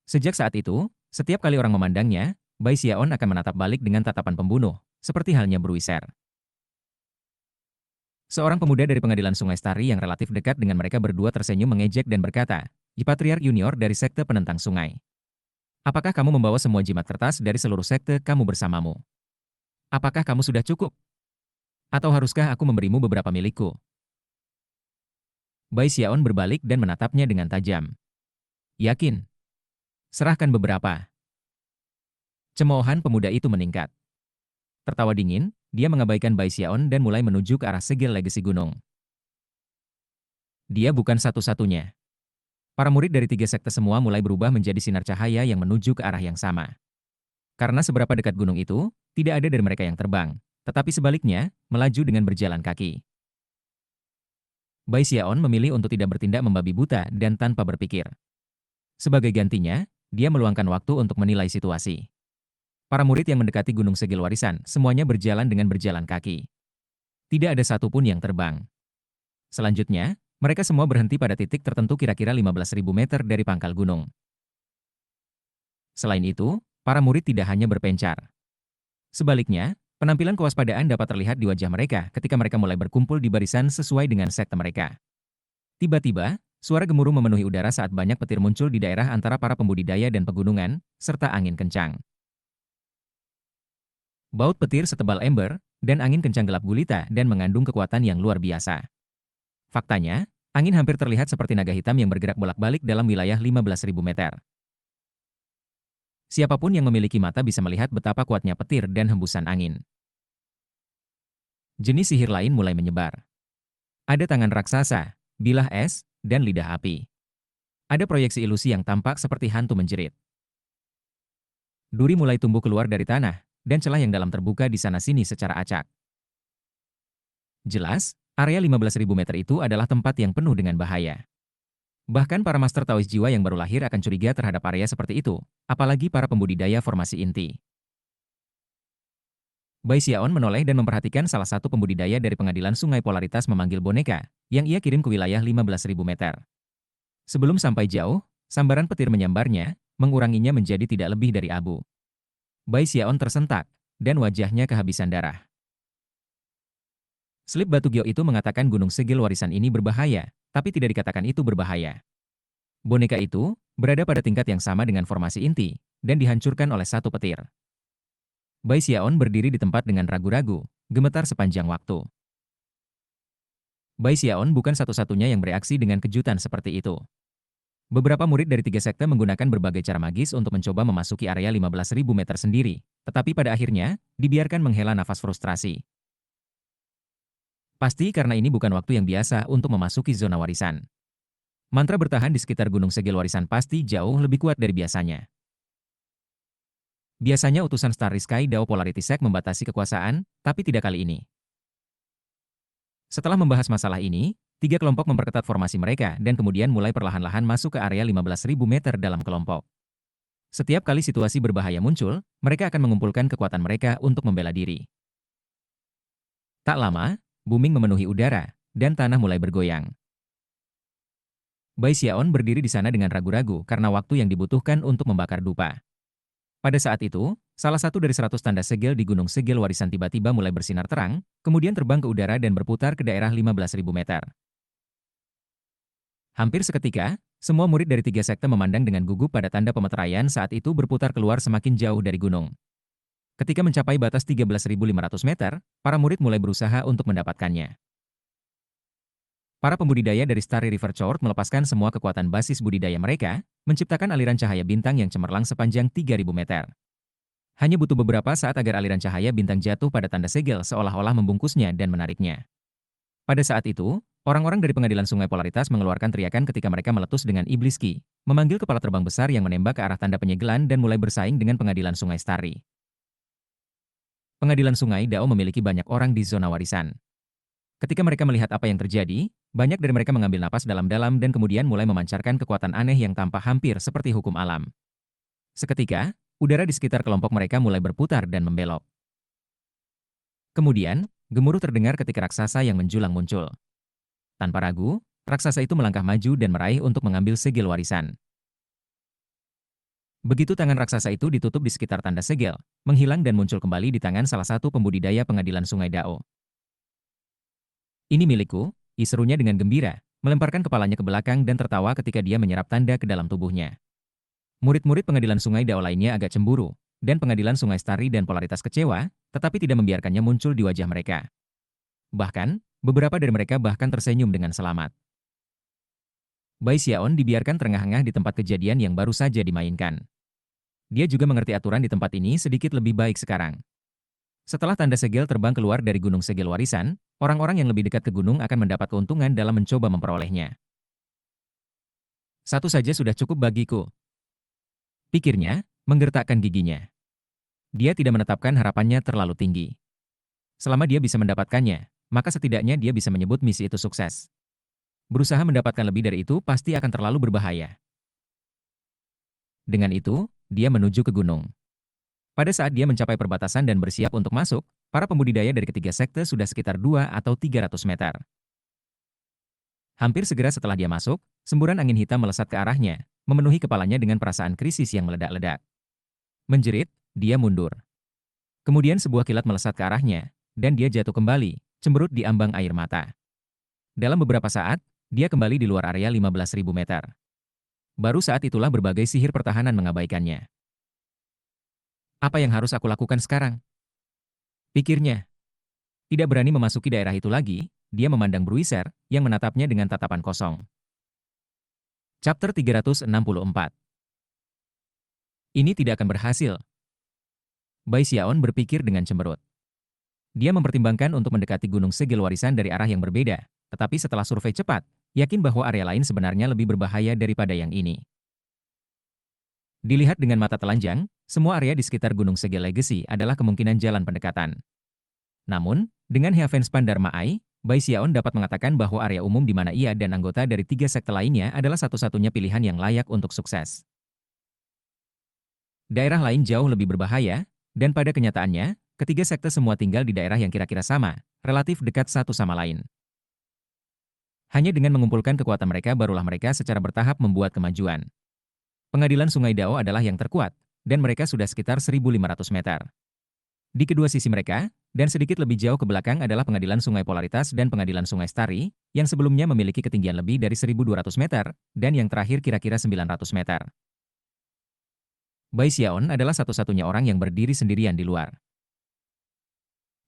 Sejak saat itu, setiap kali orang memandangnya, Bai Xiaon akan menatap balik dengan tatapan pembunuh, seperti halnya Bruiser. Seorang pemuda dari Pengadilan Sungai Starry yang relatif dekat dengan mereka berdua tersenyum mengejek dan berkata, Patriark Junior dari Sekte Penentang Sungai. Apakah kamu membawa semua jimat kertas dari seluruh sekte kamu bersamamu? Apakah kamu sudah cukup? Atau haruskah aku memberimu beberapa milikku? Bai Xiaon berbalik dan menatapnya dengan tajam. Yakin? Serahkan beberapa. Cemoohan pemuda itu meningkat. Tertawa dingin, dia mengabaikan Bai Xiaon dan mulai menuju ke arah segel legasi gunung. Dia bukan satu-satunya. Para murid dari tiga sekte semua mulai berubah menjadi sinar cahaya yang menuju ke arah yang sama. Karena seberapa dekat gunung itu, tidak ada dari mereka yang terbang. Tetapi sebaliknya, melaju dengan berjalan kaki. Bai Xiaon memilih untuk tidak bertindak membabi buta dan tanpa berpikir. Sebagai gantinya, dia meluangkan waktu untuk menilai situasi. Para murid yang mendekati Gunung Segil Warisan semuanya berjalan dengan berjalan kaki. Tidak ada satupun yang terbang. Selanjutnya, mereka semua berhenti pada titik tertentu kira-kira 15.000 meter dari pangkal gunung. Selain itu, para murid tidak hanya berpencar. Sebaliknya, penampilan kewaspadaan dapat terlihat di wajah mereka ketika mereka mulai berkumpul di barisan sesuai dengan sekte mereka. Tiba-tiba, suara gemuruh memenuhi udara saat banyak petir muncul di daerah antara para pembudidaya dan pegunungan, serta angin kencang. Baut petir setebal ember, dan angin kencang gelap gulita dan mengandung kekuatan yang luar biasa. Faktanya, angin hampir terlihat seperti naga hitam yang bergerak bolak-balik dalam wilayah 15.000 meter. Siapapun yang memiliki mata bisa melihat betapa kuatnya petir dan hembusan angin. Jenis sihir lain mulai menyebar. Ada tangan raksasa, bilah es, dan lidah api. Ada proyeksi ilusi yang tampak seperti hantu menjerit. Duri mulai tumbuh keluar dari tanah, dan celah yang dalam terbuka di sana-sini secara acak. Jelas, area 15.000 meter itu adalah tempat yang penuh dengan bahaya. Bahkan para master Taois jiwa yang baru lahir akan curiga terhadap area seperti itu, apalagi para pembudidaya formasi inti. Bai Xiaon menoleh dan memperhatikan salah satu pembudidaya dari pengadilan sungai polaritas memanggil boneka, yang ia kirim ke wilayah 15.000 meter. Sebelum sampai jauh, sambaran petir menyambarnya, menguranginya menjadi tidak lebih dari abu. Bai Xiaon tersentak, dan wajahnya kehabisan darah. Slip batu Gyo itu mengatakan Gunung Segil Warisan ini berbahaya, tapi tidak dikatakan itu berbahaya. Boneka itu berada pada tingkat yang sama dengan formasi inti, dan dihancurkan oleh satu petir. Bai Xiaon berdiri di tempat dengan ragu-ragu, gemetar sepanjang waktu. Bai Xiaon bukan satu-satunya yang bereaksi dengan kejutan seperti itu. Beberapa murid dari tiga sekte menggunakan berbagai cara magis untuk mencoba memasuki area 15.000 meter sendiri, tetapi pada akhirnya, dibiarkan menghela nafas frustrasi. Pasti karena ini bukan waktu yang biasa untuk memasuki zona warisan. Mantra bertahan di sekitar Gunung Segil Warisan pasti jauh lebih kuat dari biasanya. Biasanya utusan Starry Sky Dao Polarity Sect membatasi kekuasaan, tapi tidak kali ini. Setelah membahas masalah ini, tiga kelompok memperketat formasi mereka dan kemudian mulai perlahan-lahan masuk ke area 15.000 meter dalam kelompok. Setiap kali situasi berbahaya muncul, mereka akan mengumpulkan kekuatan mereka untuk membela diri. Tak lama, booming memenuhi udara, dan tanah mulai bergoyang. Bai Xiaon berdiri di sana dengan ragu-ragu karena waktu yang dibutuhkan untuk membakar dupa. Pada saat itu, salah satu dari 100 tanda segel di Gunung Segel Warisan tiba-tiba mulai bersinar terang, kemudian terbang ke udara dan berputar ke daerah 15.000 meter. Hampir seketika, semua murid dari tiga sekte memandang dengan gugup pada tanda pemeteraian saat itu berputar keluar semakin jauh dari gunung. Ketika mencapai batas 13.500 meter, para murid mulai berusaha untuk mendapatkannya. Para pembudidaya dari Starry River Chord melepaskan semua kekuatan basis budidaya mereka, menciptakan aliran cahaya bintang yang cemerlang sepanjang 3.000 meter. Hanya butuh beberapa saat agar aliran cahaya bintang jatuh pada tanda segel seolah-olah membungkusnya dan menariknya. Pada saat itu, orang-orang dari pengadilan sungai polaritas mengeluarkan teriakan ketika mereka meletus dengan iblis Ki, memanggil kepala terbang besar yang menembak ke arah tanda penyegelan dan mulai bersaing dengan pengadilan sungai Starry. Pengadilan sungai Dao memiliki banyak orang di zona warisan. Ketika mereka melihat apa yang terjadi, banyak dari mereka mengambil napas dalam-dalam dan kemudian mulai memancarkan kekuatan aneh yang tampak hampir seperti hukum alam. Seketika, udara di sekitar kelompok mereka mulai berputar dan membelok. Kemudian, gemuruh terdengar ketika raksasa yang menjulang muncul. Tanpa ragu, raksasa itu melangkah maju dan meraih untuk mengambil segel warisan. Begitu tangan raksasa itu ditutup di sekitar tanda segel, menghilang dan muncul kembali di tangan salah satu pembudidaya pengadilan sungai Dao. Ini milikku, serunya dengan gembira, melemparkan kepalanya ke belakang dan tertawa ketika dia menyerap tanda ke dalam tubuhnya. Murid-murid pengadilan sungai Dao lainnya agak cemburu, dan pengadilan sungai Starry dan polaritas kecewa, tetapi tidak membiarkannya muncul di wajah mereka. Bahkan, beberapa dari mereka bahkan tersenyum dengan selamat. Bai Xiaon dibiarkan terengah-engah di tempat kejadian yang baru saja dimainkan. Dia juga mengerti aturan di tempat ini sedikit lebih baik sekarang. Setelah tanda segel terbang keluar dari gunung segel warisan, orang-orang yang lebih dekat ke gunung akan mendapat keuntungan dalam mencoba memperolehnya. Satu saja sudah cukup bagiku, pikirnya, menggertakkan giginya. Dia tidak menetapkan harapannya terlalu tinggi. Selama dia bisa mendapatkannya, maka setidaknya dia bisa menyebut misi itu sukses. Berusaha mendapatkan lebih dari itu pasti akan terlalu berbahaya. Dengan itu, dia menuju ke gunung. Pada saat dia mencapai perbatasan dan bersiap untuk masuk, para pembudidaya dari ketiga sekte sudah sekitar 2 atau 300 meter. Hampir segera setelah dia masuk, semburan angin hitam melesat ke arahnya, memenuhi kepalanya dengan perasaan krisis yang meledak-ledak. Menjerit, dia mundur. Kemudian sebuah kilat melesat ke arahnya, dan dia jatuh kembali, cemberut di ambang air mata. Dalam beberapa saat, dia kembali di luar area 15.000 meter. Baru saat itulah berbagai sihir pertahanan mengabaikannya. Apa yang harus aku lakukan sekarang? Pikirnya. Tidak berani memasuki daerah itu lagi, dia memandang Bruiser, yang menatapnya dengan tatapan kosong. Chapter 364. Ini tidak akan berhasil. Bai Xiaon berpikir dengan cemberut. Dia mempertimbangkan untuk mendekati Gunung Segel Warisan dari arah yang berbeda, tetapi setelah survei cepat, yakin bahwa area lain sebenarnya lebih berbahaya daripada yang ini. Dilihat dengan mata telanjang, semua area di sekitar Gunung Segel Legacy adalah kemungkinan jalan pendekatan. Namun, dengan Heavenspan Dharma Eye, Bai Xiaon dapat mengatakan bahwa area umum di mana ia dan anggota dari 3 sekte lainnya adalah satu-satunya pilihan yang layak untuk sukses. Daerah lain jauh lebih berbahaya, dan pada kenyataannya, ketiga sekte semua tinggal di daerah yang kira-kira sama, relatif dekat satu sama lain. Hanya dengan mengumpulkan kekuatan mereka barulah mereka secara bertahap membuat kemajuan. Pengadilan Sungai Dao adalah yang terkuat, dan mereka sudah sekitar 1.500 meter. Di kedua sisi mereka, dan sedikit lebih jauh ke belakang adalah Pengadilan Sungai Polaritas dan Pengadilan Sungai Starry, yang sebelumnya memiliki ketinggian lebih dari 1.200 meter, dan yang terakhir kira-kira 900 meter. Bai Xiaon adalah satu-satunya orang yang berdiri sendirian di luar.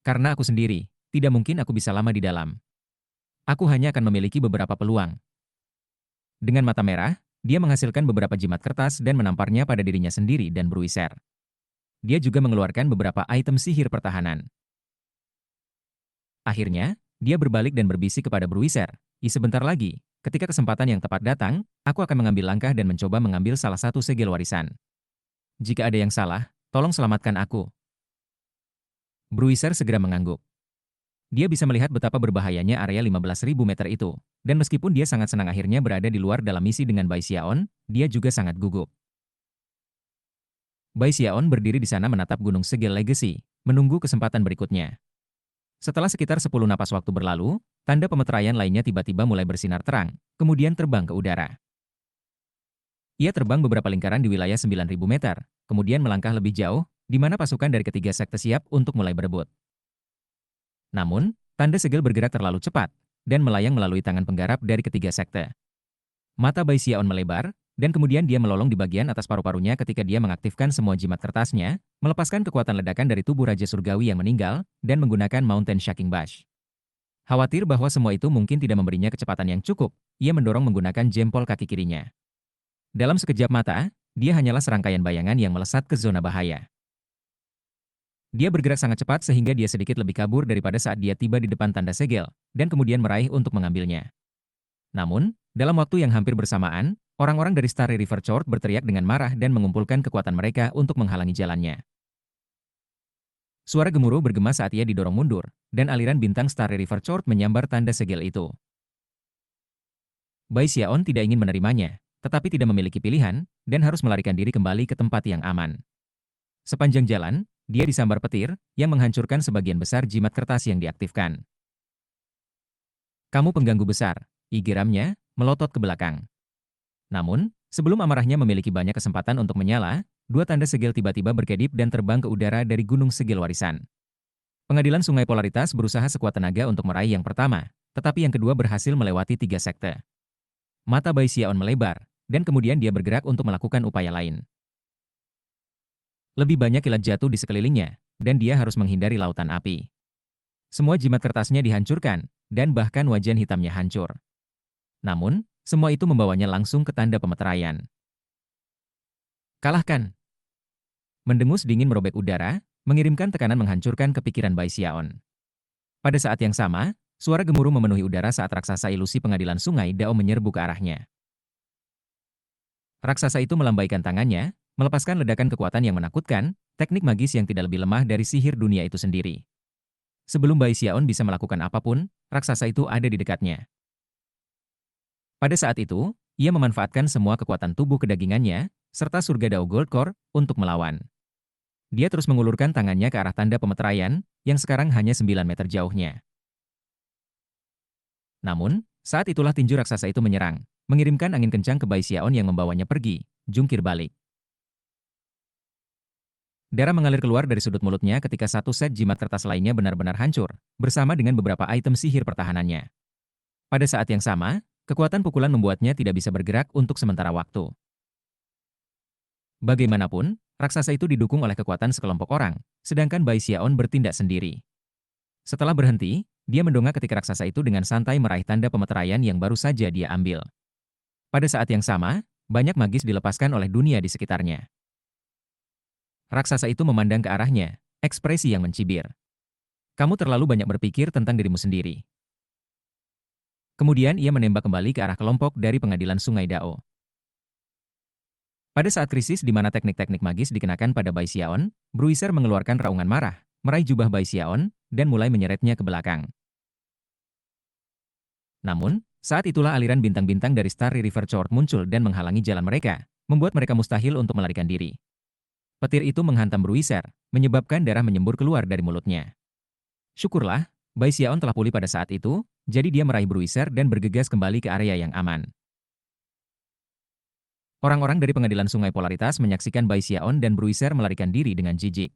Karena aku sendiri, tidak mungkin aku bisa lama di dalam. Aku hanya akan memiliki beberapa peluang. Dengan mata merah, dia menghasilkan beberapa jimat kertas dan menamparnya pada dirinya sendiri dan Bruiser. Dia juga mengeluarkan beberapa item sihir pertahanan. Akhirnya, dia berbalik dan berbisik kepada Bruiser, sebentar lagi, ketika kesempatan yang tepat datang, aku akan mengambil langkah dan mencoba mengambil salah satu segel warisan. Jika ada yang salah, tolong selamatkan aku." Bruiser segera mengangguk. Dia bisa melihat betapa berbahayanya area 15.000 meter itu, dan meskipun dia sangat senang akhirnya berada di luar dalam misi dengan Bai Xiaon, dia juga sangat gugup. Bai Xiaon berdiri di sana menatap Gunung Segel Legacy, menunggu kesempatan berikutnya. Setelah sekitar 10 napas waktu berlalu, tanda pemeteraian lainnya tiba-tiba mulai bersinar terang, kemudian terbang ke udara. Ia terbang beberapa lingkaran di wilayah 9.000 meter, kemudian melangkah lebih jauh, di mana pasukan dari ketiga sekte siap untuk mulai berebut. Namun, tanda segel bergerak terlalu cepat, dan melayang melalui tangan penggarap dari ketiga sekte. Mata Bai Xiaon melebar, dan kemudian dia melolong di bagian atas paru-parunya ketika dia mengaktifkan semua jimat kertasnya, melepaskan kekuatan ledakan dari tubuh Raja Surgawi yang meninggal, dan menggunakan Mountain Shaking Bash. Khawatir bahwa semua itu mungkin tidak memberinya kecepatan yang cukup, ia mendorong menggunakan jempol kaki kirinya. Dalam sekejap mata, dia hanyalah serangkaian bayangan yang melesat ke zona bahaya. Dia bergerak sangat cepat sehingga dia sedikit lebih kabur daripada saat dia tiba di depan tanda segel, dan kemudian meraih untuk mengambilnya. Namun, dalam waktu yang hampir bersamaan, orang-orang dari Starry River Chord berteriak dengan marah dan mengumpulkan kekuatan mereka untuk menghalangi jalannya. Suara gemuruh bergema saat ia didorong mundur, dan aliran bintang Starry River Chord menyambar tanda segel itu. Bai Xiaon tidak ingin menerimanya, tetapi tidak memiliki pilihan, dan harus melarikan diri kembali ke tempat yang aman. Sepanjang jalan, dia disambar petir, yang menghancurkan sebagian besar jimat kertas yang diaktifkan. "Kamu pengganggu besar," geramnya, melotot ke belakang. Namun, sebelum amarahnya memiliki banyak kesempatan untuk menyala, dua tanda segel tiba-tiba berkedip dan terbang ke udara dari Gunung Segel Warisan. Pengadilan Sungai Polaritas berusaha sekuat tenaga untuk meraih yang pertama, tetapi yang kedua berhasil melewati tiga sekte. Mata Bai Xiaon melebar, dan kemudian dia bergerak untuk melakukan upaya lain. Lebih banyak kilat jatuh di sekelilingnya, dan dia harus menghindari lautan api. Semua jimat kertasnya dihancurkan, dan bahkan wajan hitamnya hancur. Namun, semua itu membawanya langsung ke tanda pemeteraian. "Kalahkan!" Mendengus dingin merobek udara, mengirimkan tekanan menghancurkan kepikiran Bai Xiaon. Pada saat yang sama, suara gemuruh memenuhi udara saat raksasa ilusi pengadilan sungai Dao menyerbu ke arahnya. Raksasa itu melambaikan tangannya, melepaskan ledakan kekuatan yang menakutkan, teknik magis yang tidak lebih lemah dari sihir dunia itu sendiri. Sebelum Bai Xiaon bisa melakukan apapun, raksasa itu ada di dekatnya. Pada saat itu, ia memanfaatkan semua kekuatan tubuh kedagingannya, serta surga Dao Gold Core, untuk melawan. Dia terus mengulurkan tangannya ke arah tanda pemeteraian, yang sekarang hanya 9 meter jauhnya. Namun, saat itulah tinju raksasa itu menyerang, mengirimkan angin kencang ke Bai Xiaon yang membawanya pergi, jungkir balik. Darah mengalir keluar dari sudut mulutnya ketika satu set jimat kertas lainnya benar-benar hancur, bersama dengan beberapa item sihir pertahanannya. Pada saat yang sama, kekuatan pukulan membuatnya tidak bisa bergerak untuk sementara waktu. Bagaimanapun, raksasa itu didukung oleh kekuatan sekelompok orang, sedangkan Bai Xiaon bertindak sendiri. Setelah berhenti, dia mendongak ketika raksasa itu dengan santai meraih tanda pemeteraian yang baru saja dia ambil. Pada saat yang sama, banyak magis dilepaskan oleh dunia di sekitarnya. Raksasa itu memandang ke arahnya, ekspresi yang mencibir. Kamu terlalu banyak berpikir tentang dirimu sendiri. Kemudian ia menembak kembali ke arah kelompok dari pengadilan Sungai Dao. Pada saat krisis di mana teknik-teknik magis dikenakan pada Bai Xiaon, Bruiser mengeluarkan raungan marah, meraih jubah Bai Xiaon, dan mulai menyeretnya ke belakang. Namun, saat itulah aliran bintang-bintang dari Starry River Chord muncul dan menghalangi jalan mereka, membuat mereka mustahil untuk melarikan diri. Petir itu menghantam Bruiser, menyebabkan darah menyembur keluar dari mulutnya. Syukurlah, Bai Xiaon telah pulih pada saat itu, jadi dia meraih Bruiser dan bergegas kembali ke area yang aman. Orang-orang dari pengadilan Sungai Polaritas menyaksikan Bai Xiaon dan Bruiser melarikan diri dengan jijik.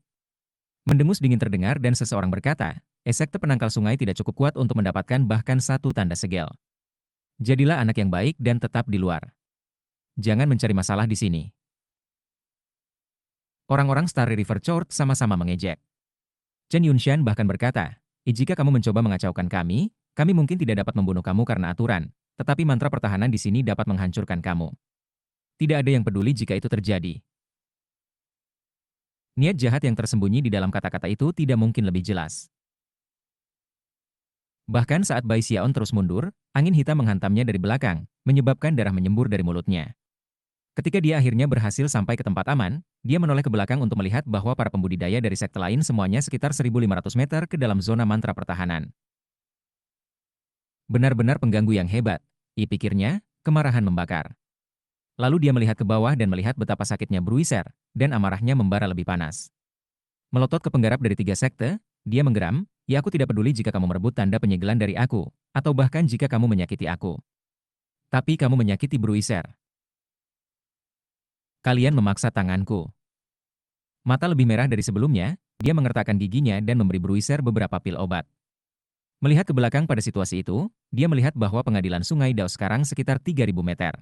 Mendengus dingin terdengar dan seseorang berkata, sekte penangkal sungai tidak cukup kuat untuk mendapatkan bahkan satu tanda segel. Jadilah anak yang baik dan tetap di luar. Jangan mencari masalah di sini. Orang-orang Starry River Chord sama-sama mengejek. Chen Yunshan bahkan berkata, jika kamu mencoba mengacaukan kami mungkin tidak dapat membunuh kamu karena aturan, tetapi mantra pertahanan di sini dapat menghancurkan kamu. Tidak ada yang peduli jika itu terjadi. Niat jahat yang tersembunyi di dalam kata-kata itu tidak mungkin lebih jelas. Bahkan saat Bai Xiaon terus mundur, angin hitam menghantamnya dari belakang, menyebabkan darah menyembur dari mulutnya. Ketika dia akhirnya berhasil sampai ke tempat aman, dia menoleh ke belakang untuk melihat bahwa para pembudidaya dari sekte lain semuanya sekitar 1.500 meter ke dalam zona mantra pertahanan. Benar-benar pengganggu yang hebat, pikirnya, kemarahan membakar. Lalu dia melihat ke bawah dan melihat betapa sakitnya Bruiser, dan amarahnya membara lebih panas. Melotot ke penggarap dari 3 sekte, dia menggeram, aku tidak peduli jika kamu merebut tanda penyegelan dari aku, atau bahkan jika kamu menyakiti aku. Tapi kamu menyakiti Bruiser. Kalian memaksa tanganku. Mata lebih merah dari sebelumnya, dia mengertakkan giginya dan memberi Bruiser beberapa pil obat. Melihat ke belakang pada situasi itu, dia melihat bahwa pengadilan Sungai Dao sekarang sekitar 3.000 meter.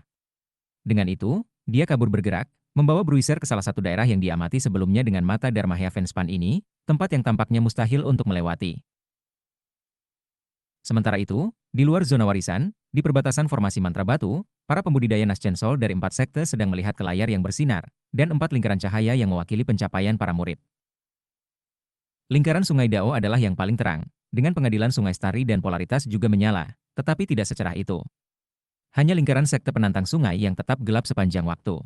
Dengan itu, dia kabur bergerak, membawa Bruiser ke salah satu daerah yang diamati sebelumnya dengan mata Dharma Heavenspan ini, tempat yang tampaknya mustahil untuk melewati. Sementara itu, di luar zona warisan, di perbatasan formasi mantra batu, para pembudidaya Naschen Soul dari 4 sekte sedang melihat ke layar yang bersinar, dan 4 lingkaran cahaya yang mewakili pencapaian para murid. Lingkaran Sungai Dao adalah yang paling terang, dengan pengadilan Sungai Starry dan Polaritas juga menyala, tetapi tidak secerah itu. Hanya lingkaran sekte penantang sungai yang tetap gelap sepanjang waktu.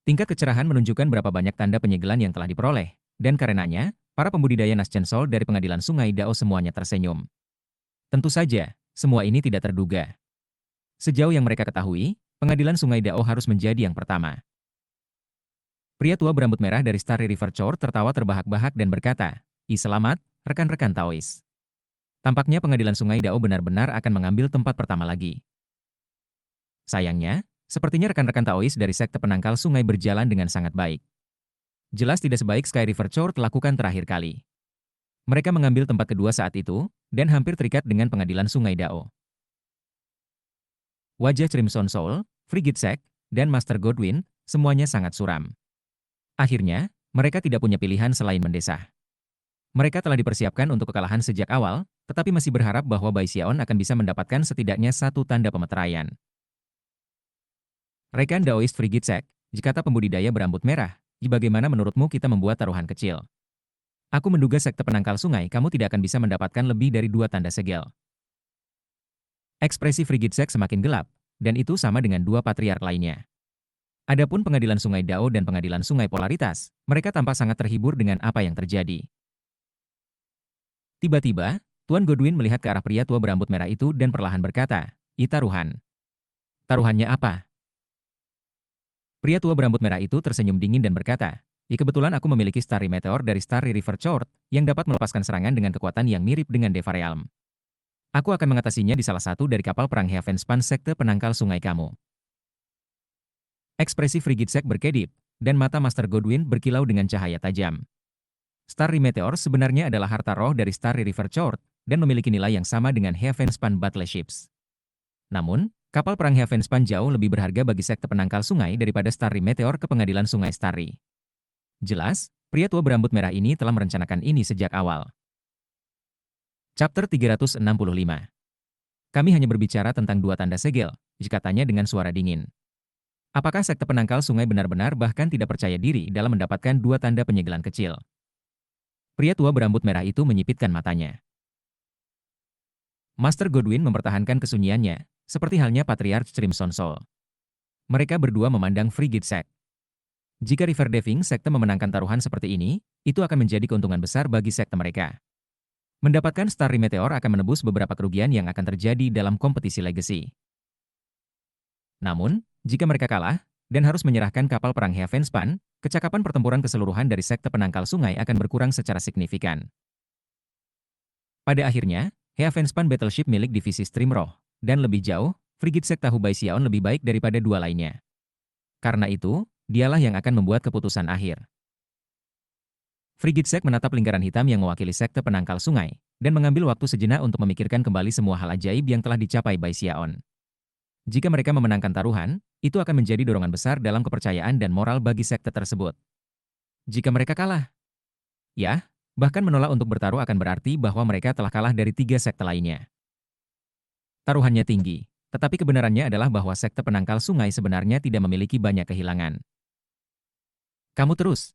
Tingkat kecerahan menunjukkan berapa banyak tanda penyegelan yang telah diperoleh, dan karenanya, para pembudidaya Naschen Soul dari pengadilan Sungai Dao semuanya tersenyum. Tentu saja, semua ini tidak terduga. Sejauh yang mereka ketahui, pengadilan Sungai Dao harus menjadi yang pertama. Pria tua berambut merah dari Starry River Chord tertawa terbahak-bahak dan berkata, selamat, rekan-rekan Taois. Tampaknya pengadilan Sungai Dao benar-benar akan mengambil tempat pertama lagi. Sayangnya, sepertinya rekan-rekan Taois dari sekte penangkal sungai berjalan dengan sangat baik. Jelas tidak sebaik Sky River Chord lakukan terakhir kali. Mereka mengambil tempat kedua saat itu, dan hampir terikat dengan pengadilan Sungai Dao. Wajah Crimson Soul, Frigid Sek, dan Master Godwin, semuanya sangat suram. Akhirnya, mereka tidak punya pilihan selain mendesah. Mereka telah dipersiapkan untuk kekalahan sejak awal, tetapi masih berharap bahwa Bai Xiaon akan bisa mendapatkan setidaknya satu tanda pemeteraian. Rekan Daoist Frigid Sek, jikata pembudidaya berambut merah, Bagaimana menurutmu kita membuat taruhan kecil? Aku menduga sekte penangkal sungai kamu tidak akan bisa mendapatkan lebih dari 2 tanda segel. Ekspresi Frigidsek semakin gelap, dan itu sama dengan 2 patriark lainnya. Adapun pengadilan sungai Dao dan pengadilan sungai Polaritas, mereka tampak sangat terhibur dengan apa yang terjadi. Tiba-tiba, Tuan Godwin melihat ke arah pria tua berambut merah itu dan perlahan berkata, "Taruhan." "Taruhannya apa?" Pria tua berambut merah itu tersenyum dingin dan berkata, Kebetulan aku memiliki Starry Meteor dari Starry River Chord yang dapat melepaskan serangan dengan kekuatan yang mirip dengan Deva Realm. Aku akan mengatasinya di salah satu dari kapal perang Heavenspan sekte penangkal sungai kamu." Ekspresi Frigidsek berkedip, dan mata Master Godwin berkilau dengan cahaya tajam. Starry Meteor sebenarnya adalah harta roh dari Starry River Chord dan memiliki nilai yang sama dengan Heavenspan Battleships. Namun, kapal perang Heavenspan jauh lebih berharga bagi sekte penangkal sungai daripada Starry Meteor ke pengadilan sungai Starry. Jelas, pria tua berambut merah ini telah merencanakan ini sejak awal. Chapter 365. Kami hanya berbicara tentang 2 tanda segel, katanya dengan suara dingin. Apakah sekte penangkal sungai benar-benar bahkan tidak percaya diri dalam mendapatkan 2 tanda penyegelan kecil? Pria tua berambut merah itu menyipitkan matanya. Master Godwin mempertahankan kesunyiannya, seperti halnya Patriarch Crimson Soul. Mereka berdua memandang Frigidsek. Jika River Deving sekte memenangkan taruhan seperti ini, itu akan menjadi keuntungan besar bagi sekte mereka. Mendapatkan Starry Meteor akan menebus beberapa kerugian yang akan terjadi dalam kompetisi legacy. Namun, jika mereka kalah, dan harus menyerahkan kapal perang Heavenspan, kecakapan pertempuran keseluruhan dari sekte penangkal sungai akan berkurang secara signifikan. Pada akhirnya, Heavenspan Battleship milik divisi Streamroh, dan lebih jauh, Frigidsek tahu Baixiaon lebih baik daripada 2 lainnya. Karena itu, dialah yang akan membuat keputusan akhir. Frigidsek menatap lingkaran hitam yang mewakili sekte penangkal sungai, dan mengambil waktu sejenak untuk memikirkan kembali semua hal ajaib yang telah dicapai Baixiaon. Jika mereka memenangkan taruhan, itu akan menjadi dorongan besar dalam kepercayaan dan moral bagi sekte tersebut. Jika mereka kalah, bahkan menolak untuk bertaruh akan berarti bahwa mereka telah kalah dari 3 sekte lainnya. Taruhannya tinggi, tetapi kebenarannya adalah bahwa sekte penangkal sungai sebenarnya tidak memiliki banyak kehilangan. "Kamu terus,"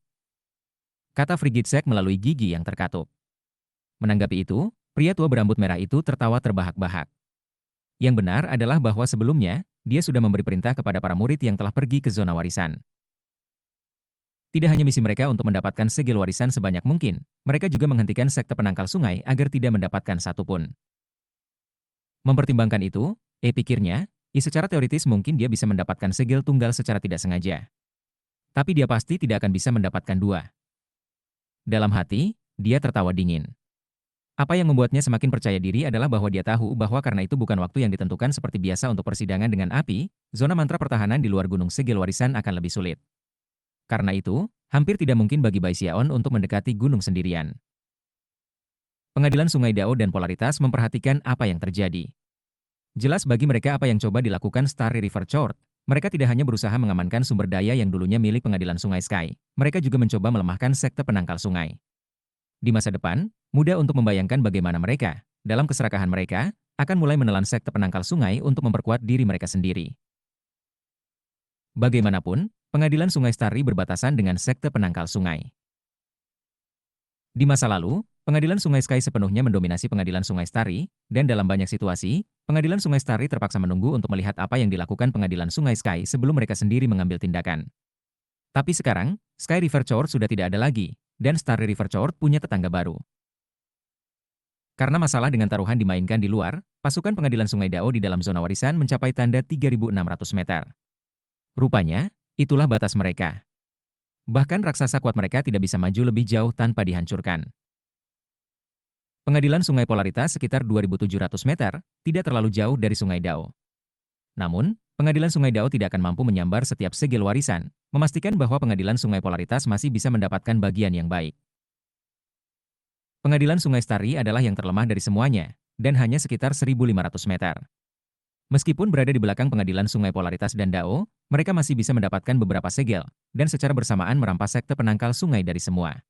kata Frigidsek melalui gigi yang terkatup. Menanggapi itu, pria tua berambut merah itu tertawa terbahak-bahak. Yang benar adalah bahwa sebelumnya, dia sudah memberi perintah kepada para murid yang telah pergi ke zona warisan. Tidak hanya misi mereka untuk mendapatkan segel warisan sebanyak mungkin, mereka juga menghentikan sekte penangkal sungai agar tidak mendapatkan satupun. Mempertimbangkan itu, pikirnya, secara teoritis mungkin dia bisa mendapatkan segel tunggal secara tidak sengaja. Tapi dia pasti tidak akan bisa mendapatkan 2. Dalam hati, dia tertawa dingin. Apa yang membuatnya semakin percaya diri adalah bahwa dia tahu bahwa karena itu bukan waktu yang ditentukan seperti biasa untuk persidangan dengan api, zona mantra pertahanan di luar gunung segel warisan akan lebih sulit. Karena itu, hampir tidak mungkin bagi Baixiaon untuk mendekati gunung sendirian. Pengadilan Sungai Dao dan Polaritas memperhatikan apa yang terjadi. Jelas bagi mereka apa yang coba dilakukan Starry River Chord. Mereka tidak hanya berusaha mengamankan sumber daya yang dulunya milik pengadilan Sungai Sky, mereka juga mencoba melemahkan sekte penangkal sungai. Di masa depan, mudah untuk membayangkan bagaimana mereka, dalam keserakahan mereka, akan mulai menelan sekte penangkal sungai untuk memperkuat diri mereka sendiri. Bagaimanapun, pengadilan Sungai Starry berbatasan dengan sekte penangkal sungai. Di masa lalu, pengadilan Sungai Sky sepenuhnya mendominasi pengadilan Sungai Starry, dan dalam banyak situasi, pengadilan Sungai Starry terpaksa menunggu untuk melihat apa yang dilakukan pengadilan Sungai Sky sebelum mereka sendiri mengambil tindakan. Tapi sekarang, Sky River Chord sudah tidak ada lagi, dan Starry River Chord punya tetangga baru. Karena masalah dengan taruhan dimainkan di luar, pasukan pengadilan Sungai Dao di dalam zona warisan mencapai tanda 3.600 meter. Rupanya, itulah batas mereka. Bahkan raksasa kuat mereka tidak bisa maju lebih jauh tanpa dihancurkan. Pengadilan Sungai Polaritas sekitar 2.700 meter, tidak terlalu jauh dari Sungai Dao. Namun, pengadilan Sungai Dao tidak akan mampu menyambar setiap segel warisan, memastikan bahwa pengadilan Sungai Polaritas masih bisa mendapatkan bagian yang baik. Pengadilan Sungai Starry adalah yang terlemah dari semuanya, dan hanya sekitar 1.500 meter. Meskipun berada di belakang pengadilan Sungai Polaritas dan Dao, mereka masih bisa mendapatkan beberapa segel, dan secara bersamaan merampas sekte penangkal sungai dari semua.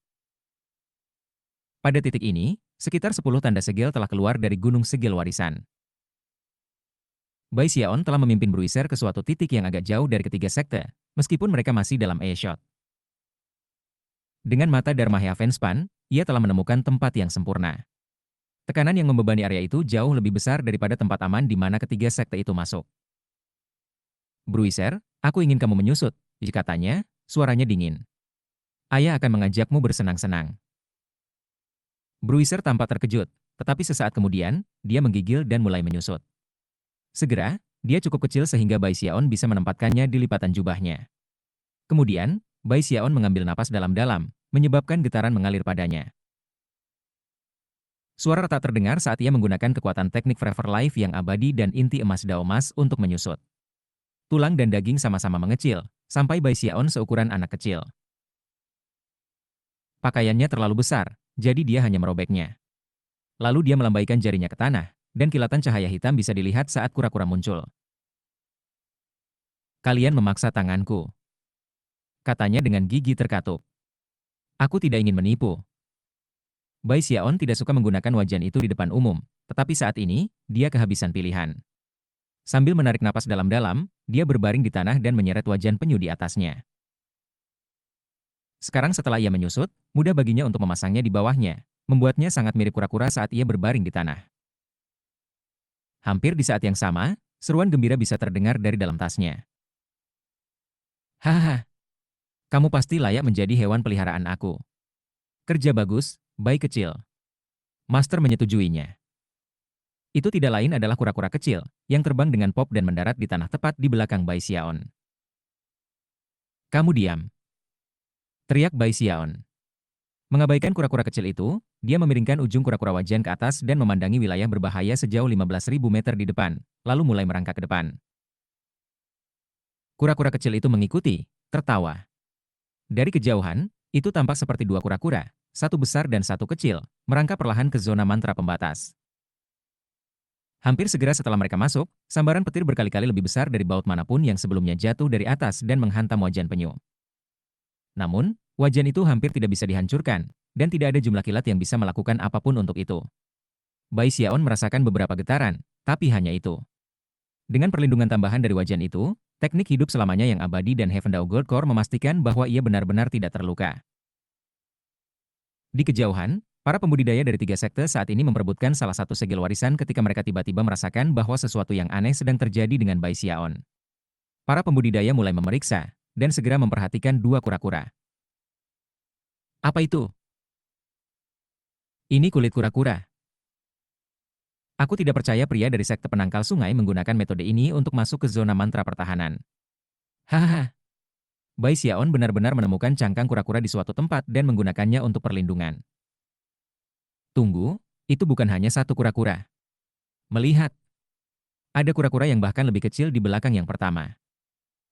Pada titik ini, sekitar 10 tanda segel telah keluar dari gunung segel warisan. Baixiaon telah memimpin Bruiser ke suatu titik yang agak jauh dari ketiga sekte, meskipun mereka masih dalam earshot. Dengan mata Dharma Heavenspan, ia telah menemukan tempat yang sempurna. Tekanan yang membebani area itu jauh lebih besar daripada tempat aman di mana ketiga sekte itu masuk. Bruiser, aku ingin kamu menyusut, katanya, suaranya dingin. Ayah akan mengajakmu bersenang-senang. Bruiser tampak terkejut, tetapi sesaat kemudian, dia menggigil dan mulai menyusut. Segera, dia cukup kecil sehingga Bai Xiaon bisa menempatkannya di lipatan jubahnya. Kemudian, Bai Xiaon mengambil napas dalam-dalam, menyebabkan getaran mengalir padanya. Suara retak terdengar saat ia menggunakan kekuatan teknik Forever Life yang abadi dan inti emas Dao Mas untuk menyusut. Tulang dan daging sama-sama mengecil, sampai Bai Xiaon seukuran anak kecil. Pakaiannya terlalu besar, jadi dia hanya merobeknya. Lalu dia melambaikan jarinya ke tanah, dan kilatan cahaya hitam bisa dilihat saat kura-kura muncul. Kalian memaksa tanganku, katanya dengan gigi terkatup. Aku tidak ingin menipu. Bai Xiaon tidak suka menggunakan wajan itu di depan umum, tetapi saat ini, dia kehabisan pilihan. Sambil menarik napas dalam-dalam, dia berbaring di tanah dan menyeret wajan penyu di atasnya. Sekarang setelah ia menyusut, mudah baginya untuk memasangnya di bawahnya, membuatnya sangat mirip kura-kura saat ia berbaring di tanah. Hampir di saat yang sama, seruan gembira bisa terdengar dari dalam tasnya. Hahaha, kamu pasti layak menjadi hewan peliharaan aku. Kerja bagus, Bai kecil. Master menyetujuinya. Itu tidak lain adalah kura-kura kecil, yang terbang dengan pop dan mendarat di tanah tepat di belakang Bai Xiaon. Kamu diam, teriak Bai Xiaon. Mengabaikan kura-kura kecil itu, dia memiringkan ujung kura-kura wajan ke atas dan memandangi wilayah berbahaya sejauh 15.000 meter di depan, lalu mulai merangkak ke depan. Kura-kura kecil itu mengikuti, tertawa. Dari kejauhan, itu tampak seperti dua kura-kura, satu besar dan satu kecil, merangkak perlahan ke zona mantra pembatas. Hampir segera setelah mereka masuk, sambaran petir berkali-kali lebih besar dari baut manapun yang sebelumnya jatuh dari atas dan menghantam wajan penyu. Namun, wajan itu hampir tidak bisa dihancurkan, dan tidak ada jumlah kilat yang bisa melakukan apapun untuk itu. Bai Xiaon merasakan beberapa getaran, tapi hanya itu. Dengan perlindungan tambahan dari wajan itu, teknik hidup selamanya yang abadi dan Heaven Dao Gold Core memastikan bahwa ia benar-benar tidak terluka. Di kejauhan, para pembudidaya dari tiga sekte saat ini memperebutkan salah satu segel warisan ketika mereka tiba-tiba merasakan bahwa sesuatu yang aneh sedang terjadi dengan Bai Xiaon. Para pembudidaya mulai memeriksa, dan segera memperhatikan dua kura-kura. Apa itu? Ini kulit kura-kura. Aku tidak percaya pria dari sekte penangkal sungai menggunakan metode ini untuk masuk ke zona mantra pertahanan. Hahaha. Bai Xiaon benar-benar menemukan cangkang kura-kura di suatu tempat dan menggunakannya untuk perlindungan. Tunggu, itu bukan hanya satu kura-kura. Melihat, ada kura-kura yang bahkan lebih kecil di belakang yang pertama.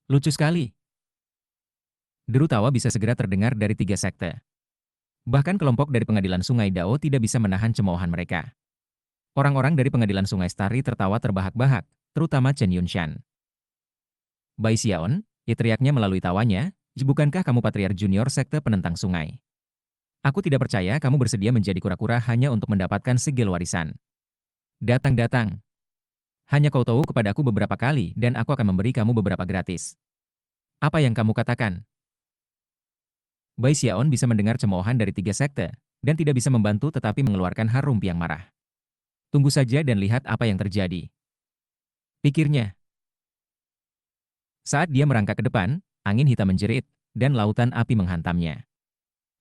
Lucu sekali. Deru tawa bisa segera terdengar dari tiga sekte. Bahkan kelompok dari pengadilan Sungai Dao tidak bisa menahan cemoohan mereka. Orang-orang dari pengadilan Sungai Starry tertawa terbahak-bahak, terutama Chen Yunshan. Bai Xiaon, teriaknya melalui tawanya, bukankah kamu patriark junior sekte penentang sungai? Aku tidak percaya kamu bersedia menjadi kura-kura hanya untuk mendapatkan segel warisan. Datang-datang. Hanya kau tahu kepadaku beberapa kali dan aku akan memberi kamu beberapa gratis. Apa yang kamu katakan? Bai Xiaon bisa mendengar cemoohan dari tiga sekte, dan tidak bisa membantu tetapi mengeluarkan harum yang marah. Tunggu saja dan lihat apa yang terjadi. Pikirnya. Saat dia merangkak ke depan, angin hitam menjerit, dan lautan api menghantamnya.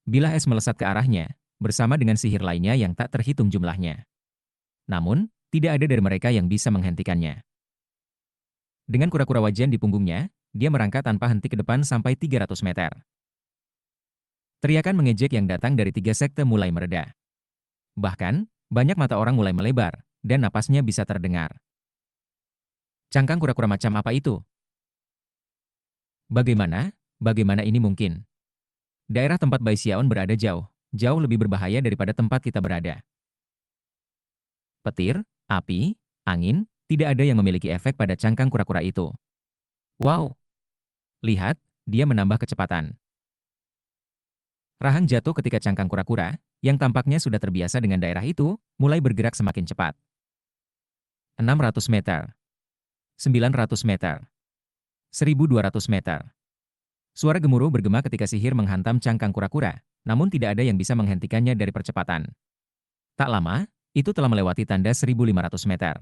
Bilah es melesat ke arahnya, bersama dengan sihir lainnya yang tak terhitung jumlahnya. Namun, tidak ada dari mereka yang bisa menghentikannya. Dengan kura-kura wajan di punggungnya, dia merangkak tanpa henti ke depan sampai 300 meter. Teriakan mengejek yang datang dari tiga sekte mulai mereda. Bahkan, banyak mata orang mulai melebar, dan napasnya bisa terdengar. Cangkang kura-kura macam apa itu? Bagaimana? Bagaimana ini mungkin? Daerah tempat Bai Xiaon berada jauh lebih berbahaya daripada tempat kita berada. Petir, api, angin, tidak ada yang memiliki efek pada cangkang kura-kura itu. Wow! Lihat, dia menambah kecepatan. Rahang jatuh ketika cangkang kura-kura, yang tampaknya sudah terbiasa dengan daerah itu, mulai bergerak semakin cepat. 600 meter. 900 meter. 1.200 meter. Suara gemuruh bergema ketika sihir menghantam cangkang kura-kura, namun tidak ada yang bisa menghentikannya dari percepatan. Tak lama, itu telah melewati tanda 1.500 meter.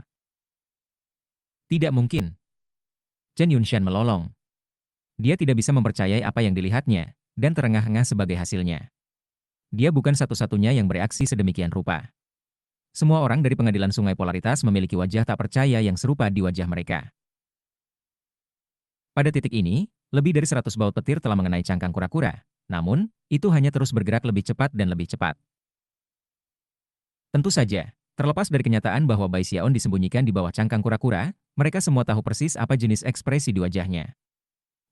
Tidak mungkin. Chen Yunshan melolong. Dia tidak bisa mempercayai apa yang dilihatnya, dan terengah-engah sebagai hasilnya. Dia bukan satu-satunya yang bereaksi sedemikian rupa. Semua orang dari pengadilan Sungai Polaritas memiliki wajah tak percaya yang serupa di wajah mereka. Pada titik ini, lebih dari 100 baut petir telah mengenai cangkang kura-kura. Namun, itu hanya terus bergerak lebih cepat dan lebih cepat. Tentu saja, terlepas dari kenyataan bahwa Bai Xiaon disembunyikan di bawah cangkang kura-kura, mereka semua tahu persis apa jenis ekspresi di wajahnya.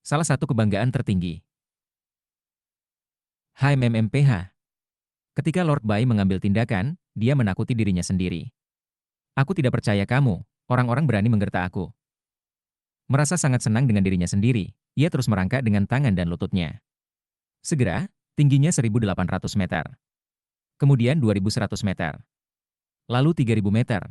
Salah satu kebanggaan tertinggi. Hai MMPH. Ketika Lord Bai mengambil tindakan, dia menakuti dirinya sendiri. Aku tidak percaya kamu, orang-orang berani menggertak aku. Merasa sangat senang dengan dirinya sendiri, ia terus merangkak dengan tangan dan lututnya. Segera, tingginya 1.800 meter. Kemudian 2.100 meter. Lalu 3.000 meter.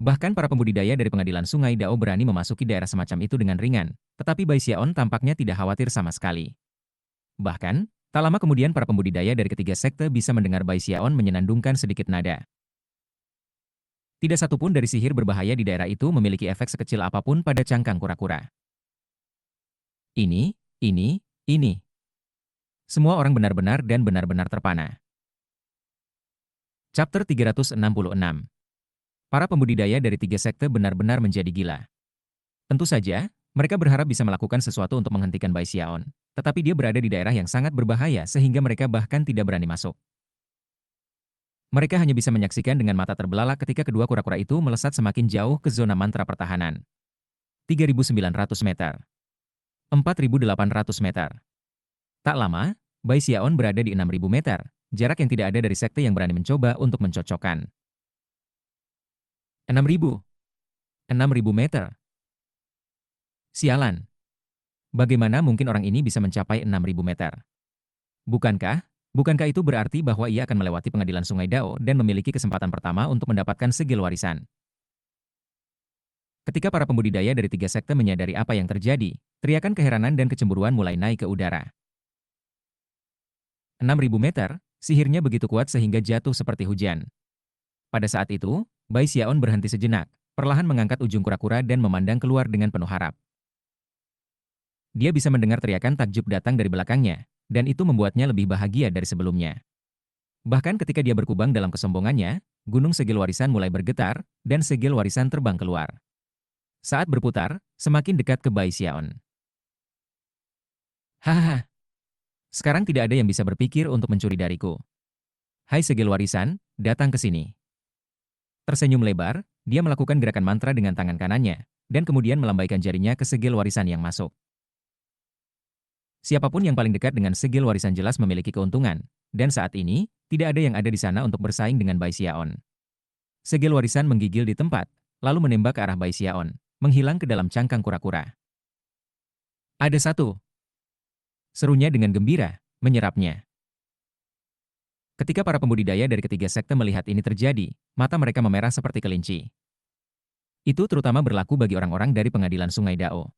Bahkan para pembudidaya dari pengadilan Sungai Dao berani memasuki daerah semacam itu dengan ringan, tetapi Bai Xiaon tampaknya tidak khawatir sama sekali. Bahkan, tak lama kemudian para pembudidaya dari ketiga sekte bisa mendengar Bai Xiaon menyenandungkan sedikit nada. Tidak satupun dari sihir berbahaya di daerah itu memiliki efek sekecil apapun pada cangkang kura-kura. Ini. Semua orang benar-benar dan benar-benar terpana. Chapter 366. Para pembudidaya dari tiga sekte benar-benar menjadi gila. Tentu saja, mereka berharap bisa melakukan sesuatu untuk menghentikan Bai Xiaon, tetapi dia berada di daerah yang sangat berbahaya sehingga mereka bahkan tidak berani masuk. Mereka hanya bisa menyaksikan dengan mata terbelalak ketika kedua kura-kura itu melesat semakin jauh ke zona mantra pertahanan. 3.900 meter. 4.800 meter. Tak lama, Bai Xiaon berada di 6.000 meter, jarak yang tidak ada dari sekte yang berani mencoba untuk mencocokkan. 6.000. 6.000 meter. Sialan. Bagaimana mungkin orang ini bisa mencapai 6.000 meter? Bukankah? Bukankah itu berarti bahwa ia akan melewati pengadilan Sungai Dao dan memiliki kesempatan pertama untuk mendapatkan segel warisan? Ketika para pembudidaya dari tiga sekte menyadari apa yang terjadi, teriakan keheranan dan kecemburuan mulai naik ke udara. 6.000 meter, sihirnya begitu kuat sehingga jatuh seperti hujan. Pada saat itu, Bai Xiaon berhenti sejenak, perlahan mengangkat ujung kura-kura dan memandang keluar dengan penuh harap. Dia bisa mendengar teriakan takjub datang dari belakangnya, dan itu membuatnya lebih bahagia dari sebelumnya. Bahkan ketika dia berkubang dalam kesombongannya, gunung segel warisan mulai bergetar, dan segel warisan terbang keluar. Saat berputar, semakin dekat ke Bai Xiaon. Hahaha. Sekarang tidak ada yang bisa berpikir untuk mencuri dariku. Hai segel warisan, datang ke sini. Tersenyum lebar, dia melakukan gerakan mantra dengan tangan kanannya, dan kemudian melambaikan jarinya ke segel warisan yang masuk. Siapapun yang paling dekat dengan segel warisan jelas memiliki keuntungan, dan saat ini, tidak ada yang ada di sana untuk bersaing dengan Bai Xiaon. Segel warisan menggigil di tempat, lalu menembak ke arah Bai Xiaon, menghilang ke dalam cangkang kura-kura. Ada satu. Serunya dengan gembira, menyerapnya. Ketika para pembudidaya dari ketiga sekte melihat ini terjadi, mata mereka memerah seperti kelinci. Itu terutama berlaku bagi orang-orang dari pengadilan Sungai Dao.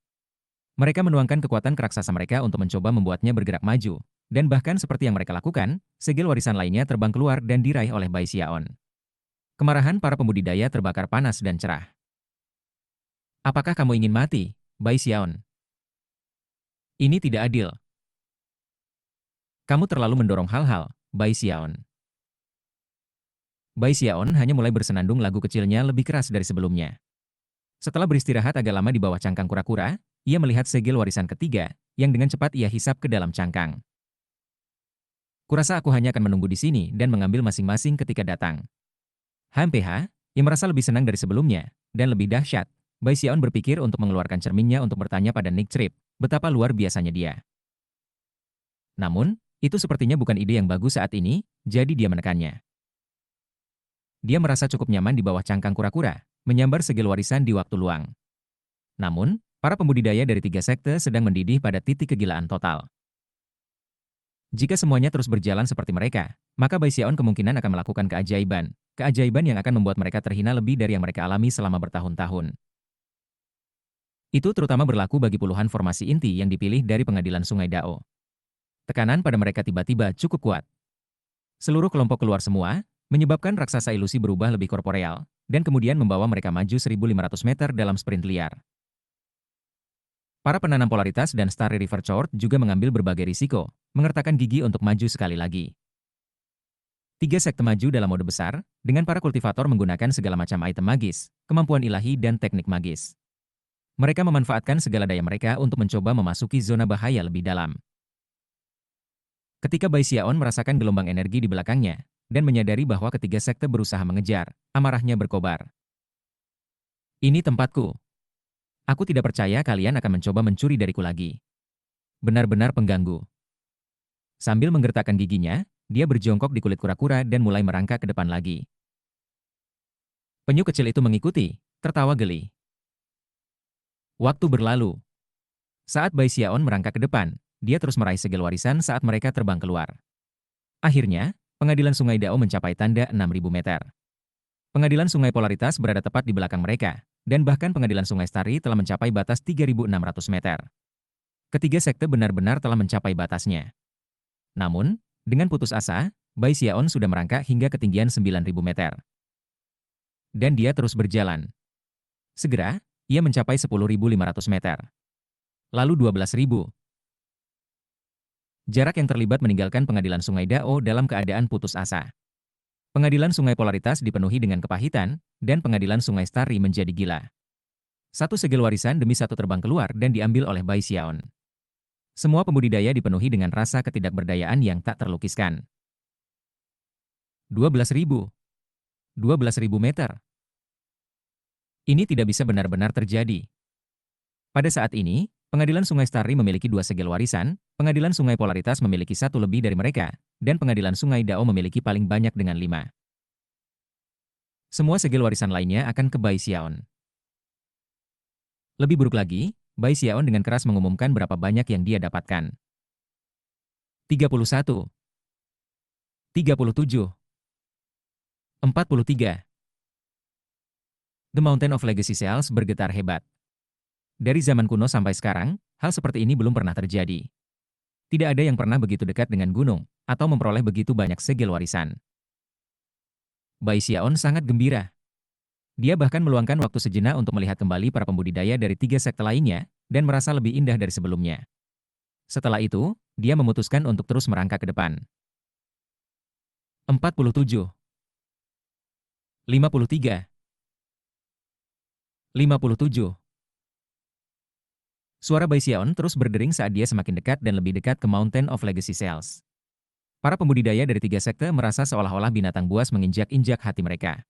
Mereka menuangkan kekuatan keraksasa mereka untuk mencoba membuatnya bergerak maju, dan bahkan seperti yang mereka lakukan, segel warisan lainnya terbang keluar dan diraih oleh Bai Xiaon. Kemarahan para pembudidaya terbakar panas dan cerah. Apakah kamu ingin mati, Bai Xiaon? Ini tidak adil. Kamu terlalu mendorong hal-hal, Bai Xiaon. Bai Xiaon hanya mulai bersenandung lagu kecilnya lebih keras dari sebelumnya. Setelah beristirahat agak lama di bawah cangkang kura-kura, ia melihat segel warisan ketiga, yang dengan cepat ia hisap ke dalam cangkang. Kurasa aku hanya akan menunggu di sini dan mengambil masing-masing ketika datang. HMPH, yang merasa lebih senang dari sebelumnya, dan lebih dahsyat, Bai Xiaon berpikir untuk mengeluarkan cerminnya untuk bertanya pada Nick Trip, betapa luar biasanya dia. Namun, itu sepertinya bukan ide yang bagus saat ini, jadi dia menekannya. Dia merasa cukup nyaman di bawah cangkang kura-kura, menyambar segel warisan di waktu luang. Namun, para pembudidaya dari tiga sekte sedang mendidih pada titik kegilaan total. Jika semuanya terus berjalan seperti mereka, maka Bai Xiaon kemungkinan akan melakukan keajaiban yang akan membuat mereka terhina lebih dari yang mereka alami selama bertahun-tahun. Itu terutama berlaku bagi puluhan formasi inti yang dipilih dari pengadilan Sungai Dao. Tekanan pada mereka tiba-tiba cukup kuat. Seluruh kelompok keluar semua, menyebabkan raksasa ilusi berubah lebih korporeal, dan kemudian membawa mereka maju 1.500 meter dalam sprint liar. Para penanam polaritas dan Starry River Chord juga mengambil berbagai risiko, mengertakkan gigi untuk maju sekali lagi. 3 sekte maju dalam mode besar, dengan para kultivator menggunakan segala macam item magis, kemampuan ilahi dan teknik magis. Mereka memanfaatkan segala daya mereka untuk mencoba memasuki zona bahaya lebih dalam. Ketika Bai Xiaon merasakan gelombang energi di belakangnya, dan menyadari bahwa ketiga sekte berusaha mengejar, amarahnya berkobar. Ini tempatku. Aku tidak percaya kalian akan mencoba mencuri dariku lagi. Benar-benar pengganggu. Sambil menggertakkan giginya, dia berjongkok di kulit kura-kura dan mulai merangkak ke depan lagi. Penyu kecil itu mengikuti, tertawa geli. Waktu berlalu. Saat Bai Xiaon merangkak ke depan, dia terus meraih segel warisan saat mereka terbang keluar. Akhirnya, pengadilan Sungai Dao mencapai tanda 6.000 meter. Pengadilan Sungai Polaritas berada tepat di belakang mereka, dan bahkan pengadilan Sungai Starry telah mencapai batas 3.600 meter. Ketiga sekte benar-benar telah mencapai batasnya. Namun, dengan putus asa, Bai Xiaon sudah merangkak hingga ketinggian 9.000 meter. Dan dia terus berjalan. Segera, ia mencapai 10.500 meter. Lalu 12.000. Jarak yang terlibat meninggalkan pengadilan Sungai Dao dalam keadaan putus asa. Pengadilan Sungai Polaritas dipenuhi dengan kepahitan, dan pengadilan Sungai Starry menjadi gila. Satu segel warisan demi satu terbang keluar dan diambil oleh Bai Xiaon. Semua pembudidaya dipenuhi dengan rasa ketidakberdayaan yang tak terlukiskan. 12.000. 12.000 meter. Ini tidak bisa benar-benar terjadi. Pada saat ini, pengadilan Sungai Starry memiliki 2 segel warisan, pengadilan Sungai Polaritas memiliki 1 lebih dari mereka, dan pengadilan Sungai Dao memiliki paling banyak dengan 5. Semua segel warisan lainnya akan ke Bai Xiaon. Lebih buruk lagi, Bai Xiaon dengan keras mengumumkan berapa banyak yang dia dapatkan. 31. 37. 43. The Mountain of Legacy Cells bergetar hebat. Dari zaman kuno sampai sekarang, hal seperti ini belum pernah terjadi. Tidak ada yang pernah begitu dekat dengan gunung, atau memperoleh begitu banyak segel warisan. Bai Xiaon sangat gembira. Dia bahkan meluangkan waktu sejenak untuk melihat kembali para pembudidaya dari 3 sekte lainnya, dan merasa lebih indah dari sebelumnya. Setelah itu, dia memutuskan untuk terus merangkak ke depan. 47. 53. 57. Suara Bai Xiaon terus berdering saat dia semakin dekat dan lebih dekat ke Mountain of Legacy Cells. Para pembudidaya dari 3 sekte merasa seolah-olah binatang buas menginjak-injak hati mereka.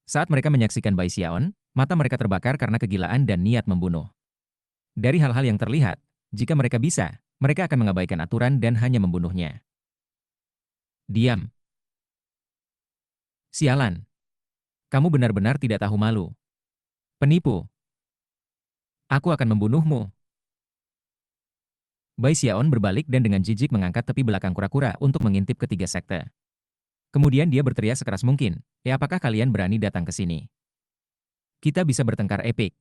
Saat mereka menyaksikan Bai Xiaon, mata mereka terbakar karena kegilaan dan niat membunuh. Dari hal-hal yang terlihat, jika mereka bisa, mereka akan mengabaikan aturan dan hanya membunuhnya. Diam. Sialan. Kamu benar-benar tidak tahu malu. Penipu. Aku akan membunuhmu. Bai Xiaon berbalik dan dengan jijik mengangkat tepi belakang kura-kura untuk mengintip ketiga sekte. Kemudian dia berteriak sekeras mungkin, apakah kalian berani datang ke sini? Kita bisa bertengkar epik.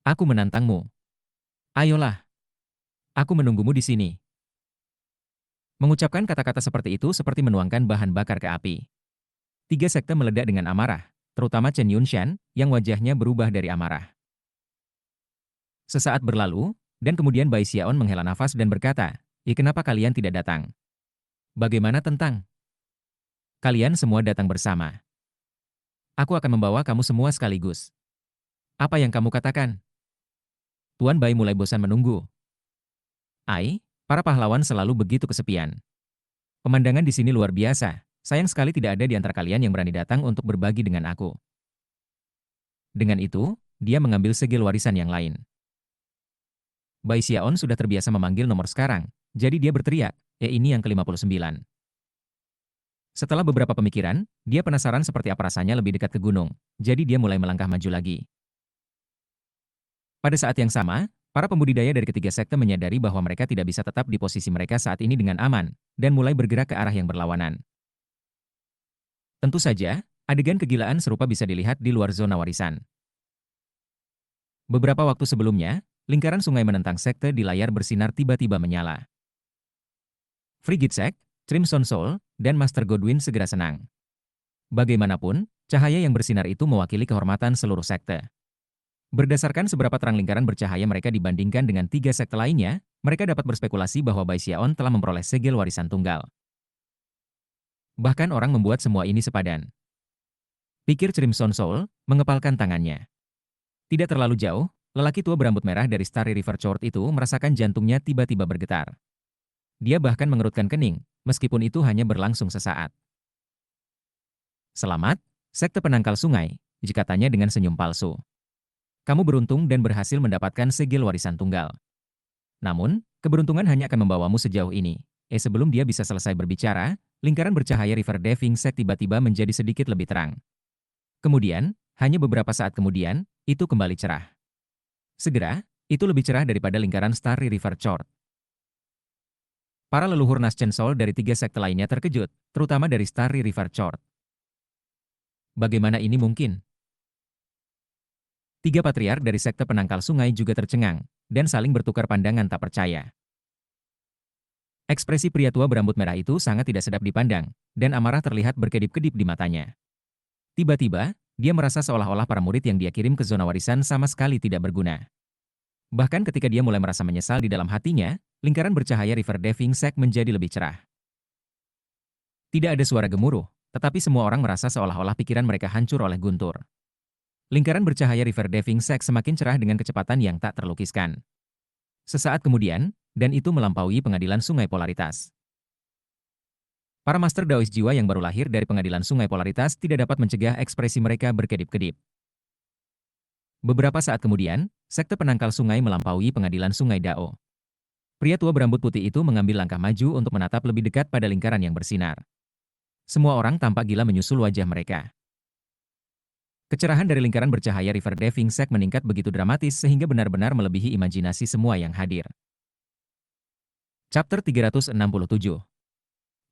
Aku menantangmu. Ayolah. Aku menunggumu di sini. Mengucapkan kata-kata seperti itu seperti menuangkan bahan bakar ke api. 3 sekte meledak dengan amarah, terutama Chen Yunshan, yang wajahnya berubah dari amarah. Sesaat berlalu, dan kemudian Bai Xiaon menghela nafas dan berkata, kenapa kalian tidak datang? Bagaimana tentang? Kalian semua datang bersama. Aku akan membawa kamu semua sekaligus. Apa yang kamu katakan? Tuan Bai mulai bosan menunggu. Para pahlawan selalu begitu kesepian. Pemandangan di sini luar biasa. Sayang sekali tidak ada di antara kalian yang berani datang untuk berbagi dengan aku. Dengan itu, dia mengambil segel warisan yang lain. Bai Xiaon sudah terbiasa memanggil nomor sekarang, jadi dia berteriak, ini yang ke-59. Setelah beberapa pemikiran, dia penasaran seperti apa rasanya lebih dekat ke gunung, jadi dia mulai melangkah maju lagi. Pada saat yang sama, para pembudidaya dari ketiga sekte menyadari bahwa mereka tidak bisa tetap di posisi mereka saat ini dengan aman, dan mulai bergerak ke arah yang berlawanan. Tentu saja, adegan kegilaan serupa bisa dilihat di luar zona warisan. Beberapa waktu sebelumnya, lingkaran sungai menentang sekte di layar bersinar tiba-tiba menyala. Frigid Sek, Crimson Soul, dan Master Godwin segera senang. Bagaimanapun, cahaya yang bersinar itu mewakili kehormatan seluruh sekte. Berdasarkan seberapa terang lingkaran bercahaya mereka dibandingkan dengan 3 sekte lainnya, mereka dapat berspekulasi bahwa Bai Xiaon telah memperoleh segel warisan tunggal. Bahkan orang membuat semua ini sepadan. Pikir Crimson Soul, mengepalkan tangannya. Tidak terlalu jauh, lelaki tua berambut merah dari Starry River Chord itu merasakan jantungnya tiba-tiba bergetar. Dia bahkan mengerutkan kening, meskipun itu hanya berlangsung sesaat. Selamat, sekte penangkal sungai, katanya dengan senyum palsu. Kamu beruntung dan berhasil mendapatkan segel warisan tunggal. Namun, keberuntungan hanya akan membawamu sejauh ini. Sebelum dia bisa selesai berbicara, lingkaran bercahaya River Deving Sek tiba-tiba menjadi sedikit lebih terang. Kemudian, hanya beberapa saat kemudian, itu kembali cerah. Segera, itu lebih cerah daripada lingkaran Starry River Chord. Para leluhur Naschen Soul dari 3 sekte lainnya terkejut, terutama dari Starry River Chord. Bagaimana ini mungkin? 3 patriark dari sekte penangkal sungai juga tercengang, dan saling bertukar pandangan tak percaya. Ekspresi pria tua berambut merah itu sangat tidak sedap dipandang, dan amarah terlihat berkedip-kedip di matanya. Tiba-tiba, dia merasa seolah-olah para murid yang dia kirim ke zona warisan sama sekali tidak berguna. Bahkan ketika dia mulai merasa menyesal di dalam hatinya, lingkaran bercahaya River Deving Sek menjadi lebih cerah. Tidak ada suara gemuruh, tetapi semua orang merasa seolah-olah pikiran mereka hancur oleh guntur. Lingkaran bercahaya River Deving Sek semakin cerah dengan kecepatan yang tak terlukiskan. Sesaat kemudian, dan itu melampaui pengadilan sungai polaritas. Para Master Daois jiwa yang baru lahir dari pengadilan sungai polaritas tidak dapat mencegah ekspresi mereka berkedip-kedip. Beberapa saat kemudian, sekte penangkal sungai melampaui pengadilan sungai Dao. Pria tua berambut putih itu mengambil langkah maju untuk menatap lebih dekat pada lingkaran yang bersinar. Semua orang tampak gila menyusul wajah mereka. Kecerahan dari lingkaran bercahaya River Deving Sek meningkat begitu dramatis sehingga benar-benar melebihi imajinasi semua yang hadir. Chapter 367.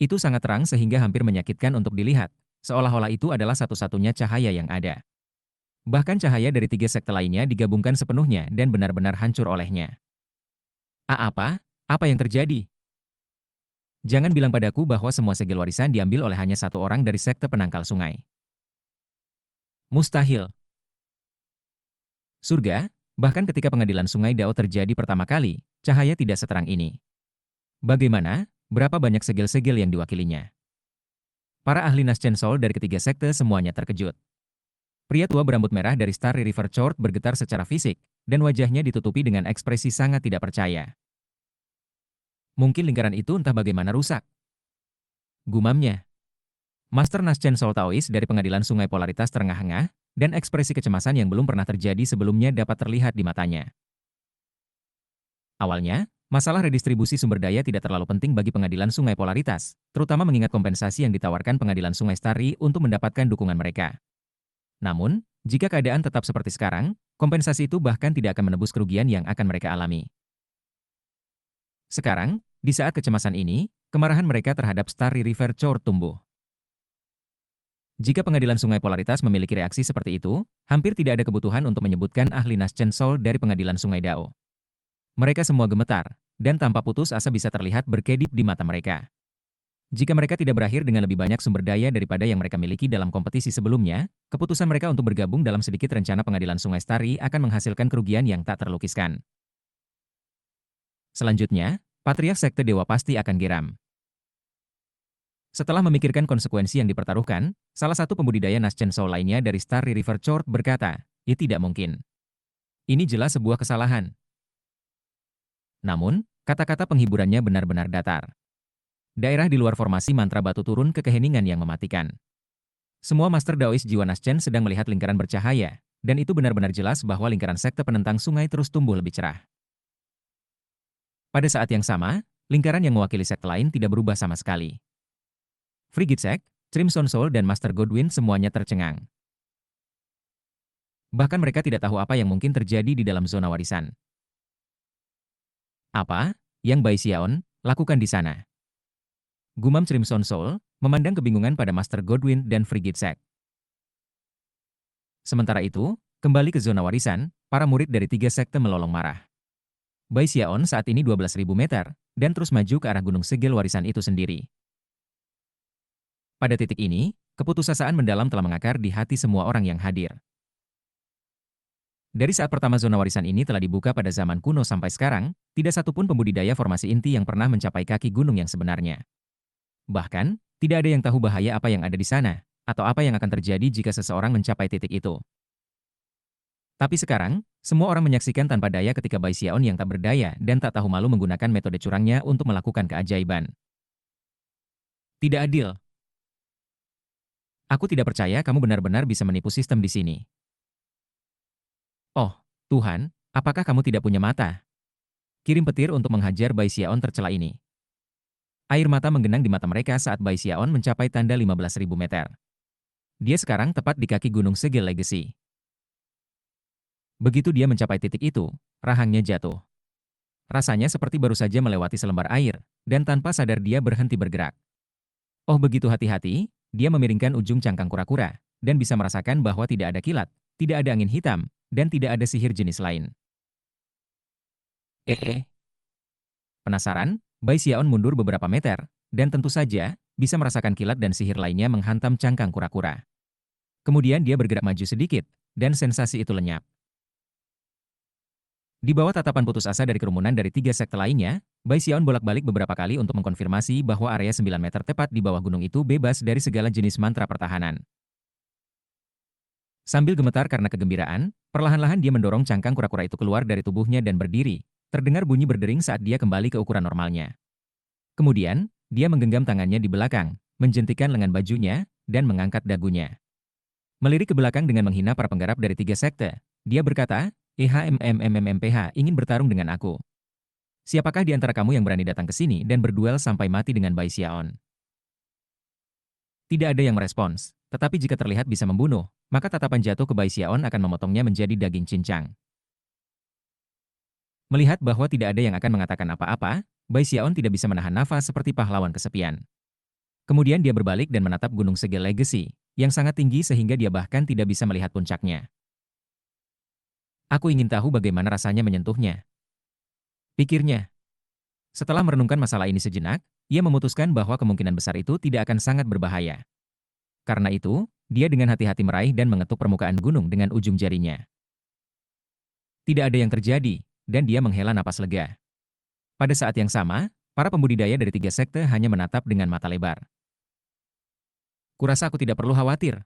Itu sangat terang sehingga hampir menyakitkan untuk dilihat, seolah-olah itu adalah satu-satunya cahaya yang ada. Bahkan cahaya dari 3 sekte lainnya digabungkan sepenuhnya dan benar-benar hancur olehnya. Apa? Apa yang terjadi? Jangan bilang padaku bahwa semua segel warisan diambil oleh hanya satu orang dari sekte penangkal sungai. Mustahil. Surga, bahkan ketika pengadilan sungai Dao terjadi pertama kali, cahaya tidak seterang ini. Bagaimana? Berapa banyak segel-segel yang diwakilinya? Para ahli Naschen Soul dari ketiga sekte semuanya terkejut. Pria tua berambut merah dari Starry River Chord bergetar secara fisik, dan wajahnya ditutupi dengan ekspresi sangat tidak percaya. Mungkin lingkaran itu entah bagaimana rusak. Gumamnya. Master Naschen Soul Taois dari pengadilan sungai polaritas terengah-engah, dan ekspresi kecemasan yang belum pernah terjadi sebelumnya dapat terlihat di matanya. Awalnya, masalah redistribusi sumber daya tidak terlalu penting bagi pengadilan sungai polaritas, terutama mengingat kompensasi yang ditawarkan pengadilan sungai Starry untuk mendapatkan dukungan mereka. Namun, jika keadaan tetap seperti sekarang, kompensasi itu bahkan tidak akan menebus kerugian yang akan mereka alami. Sekarang, di saat kecemasan ini, kemarahan mereka terhadap Starry River Chord tumbuh. Jika pengadilan sungai polaritas memiliki reaksi seperti itu, hampir tidak ada kebutuhan untuk menyebutkan ahli Naschen Soul dari pengadilan sungai Dao. Mereka semua gemetar, dan tanpa putus asa bisa terlihat berkedip di mata mereka. Jika mereka tidak berakhir dengan lebih banyak sumber daya daripada yang mereka miliki dalam kompetisi sebelumnya, keputusan mereka untuk bergabung dalam sedikit rencana pengadilan sungai Starry akan menghasilkan kerugian yang tak terlukiskan. Selanjutnya, Patriark Sekte Dewa pasti akan geram. Setelah memikirkan konsekuensi yang dipertaruhkan, salah satu pembudidaya Naschen Soul lainnya dari Starry River Chord berkata, tidak mungkin. Ini jelas sebuah kesalahan. Namun, kata-kata penghiburannya benar-benar datar. Daerah di luar formasi mantra batu turun ke keheningan yang mematikan. Semua Master Daois jiwa Naschen sedang melihat lingkaran bercahaya, dan itu benar-benar jelas bahwa lingkaran sekte penentang sungai terus tumbuh lebih cerah. Pada saat yang sama, lingkaran yang mewakili sekte lain tidak berubah sama sekali. Frigid Sek, Crimson Soul dan Master Godwin semuanya tercengang. Bahkan mereka tidak tahu apa yang mungkin terjadi di dalam zona warisan. Apa yang Bai Xiaon lakukan di sana? Gumam Crimson Soul, memandang kebingungan pada Master Godwin dan Frigid Sek. Sementara itu, kembali ke zona warisan, para murid dari 3 sekte melolong marah. Bai Xiaon saat ini 12.000 meter, dan terus maju ke arah gunung segel warisan itu sendiri. Pada titik ini, keputusasaan mendalam telah mengakar di hati semua orang yang hadir. Dari saat pertama zona warisan ini telah dibuka pada zaman kuno sampai sekarang, tidak satupun pembudidaya formasi inti yang pernah mencapai kaki gunung yang sebenarnya. Bahkan, tidak ada yang tahu bahaya apa yang ada di sana, atau apa yang akan terjadi jika seseorang mencapai titik itu. Tapi sekarang, semua orang menyaksikan tanpa daya ketika Bai Xiaon yang tak berdaya dan tak tahu malu menggunakan metode curangnya untuk melakukan keajaiban. Tidak adil. Aku tidak percaya kamu benar-benar bisa menipu sistem di sini. Oh, Tuhan, apakah kamu tidak punya mata? Kirim petir untuk menghajar Bai Xiaon tercela ini. Air mata menggenang di mata mereka saat Bai Xiaon mencapai tanda 15.000 meter. Dia sekarang tepat di kaki Gunung Segel Legacy. Begitu dia mencapai titik itu, rahangnya jatuh. Rasanya seperti baru saja melewati selembar air, dan tanpa sadar dia berhenti bergerak. Oh begitu hati-hati, dia memiringkan ujung cangkang kura-kura, dan bisa merasakan bahwa tidak ada kilat, tidak ada angin hitam, dan tidak ada sihir jenis lain. Penasaran? Bai Xiaon mundur beberapa meter, dan tentu saja, bisa merasakan kilat dan sihir lainnya menghantam cangkang kura-kura. Kemudian dia bergerak maju sedikit, dan sensasi itu lenyap. Di bawah tatapan putus asa dari kerumunan dari 3 sekte lainnya, Bai Xiaon bolak-balik beberapa kali untuk mengkonfirmasi bahwa area 9 meter tepat di bawah gunung itu bebas dari segala jenis mantra pertahanan. Sambil gemetar karena kegembiraan, perlahan-lahan dia mendorong cangkang kura-kura itu keluar dari tubuhnya dan berdiri. Terdengar bunyi berdering saat dia kembali ke ukuran normalnya. Kemudian, dia menggenggam tangannya di belakang, menjentikan lengan bajunya, dan mengangkat dagunya. Melirik ke belakang dengan menghina para penggarap dari 3 sekte, dia berkata, "EHMMMMPH ingin bertarung dengan aku. Siapakah di antara kamu yang berani datang ke sini dan berduel sampai mati dengan Bai Xiaon?" Tidak ada yang merespons, tetapi jika terlihat bisa membunuh, maka tatapan jatuh ke Bai Xiaon akan memotongnya menjadi daging cincang. Melihat bahwa tidak ada yang akan mengatakan apa-apa, Bai Xiaon tidak bisa menahan nafas seperti pahlawan kesepian. Kemudian dia berbalik dan menatap Gunung Segel Legacy, yang sangat tinggi sehingga dia bahkan tidak bisa melihat puncaknya. Aku ingin tahu bagaimana rasanya menyentuhnya, pikirnya. Setelah merenungkan masalah ini sejenak, ia memutuskan bahwa kemungkinan besar itu tidak akan sangat berbahaya. Karena itu, dia dengan hati-hati meraih dan mengetuk permukaan gunung dengan ujung jarinya. Tidak ada yang terjadi, dan dia menghela napas lega. Pada saat yang sama, para pembudidaya dari 3 sekte hanya menatap dengan mata lebar. Kurasa aku tidak perlu khawatir.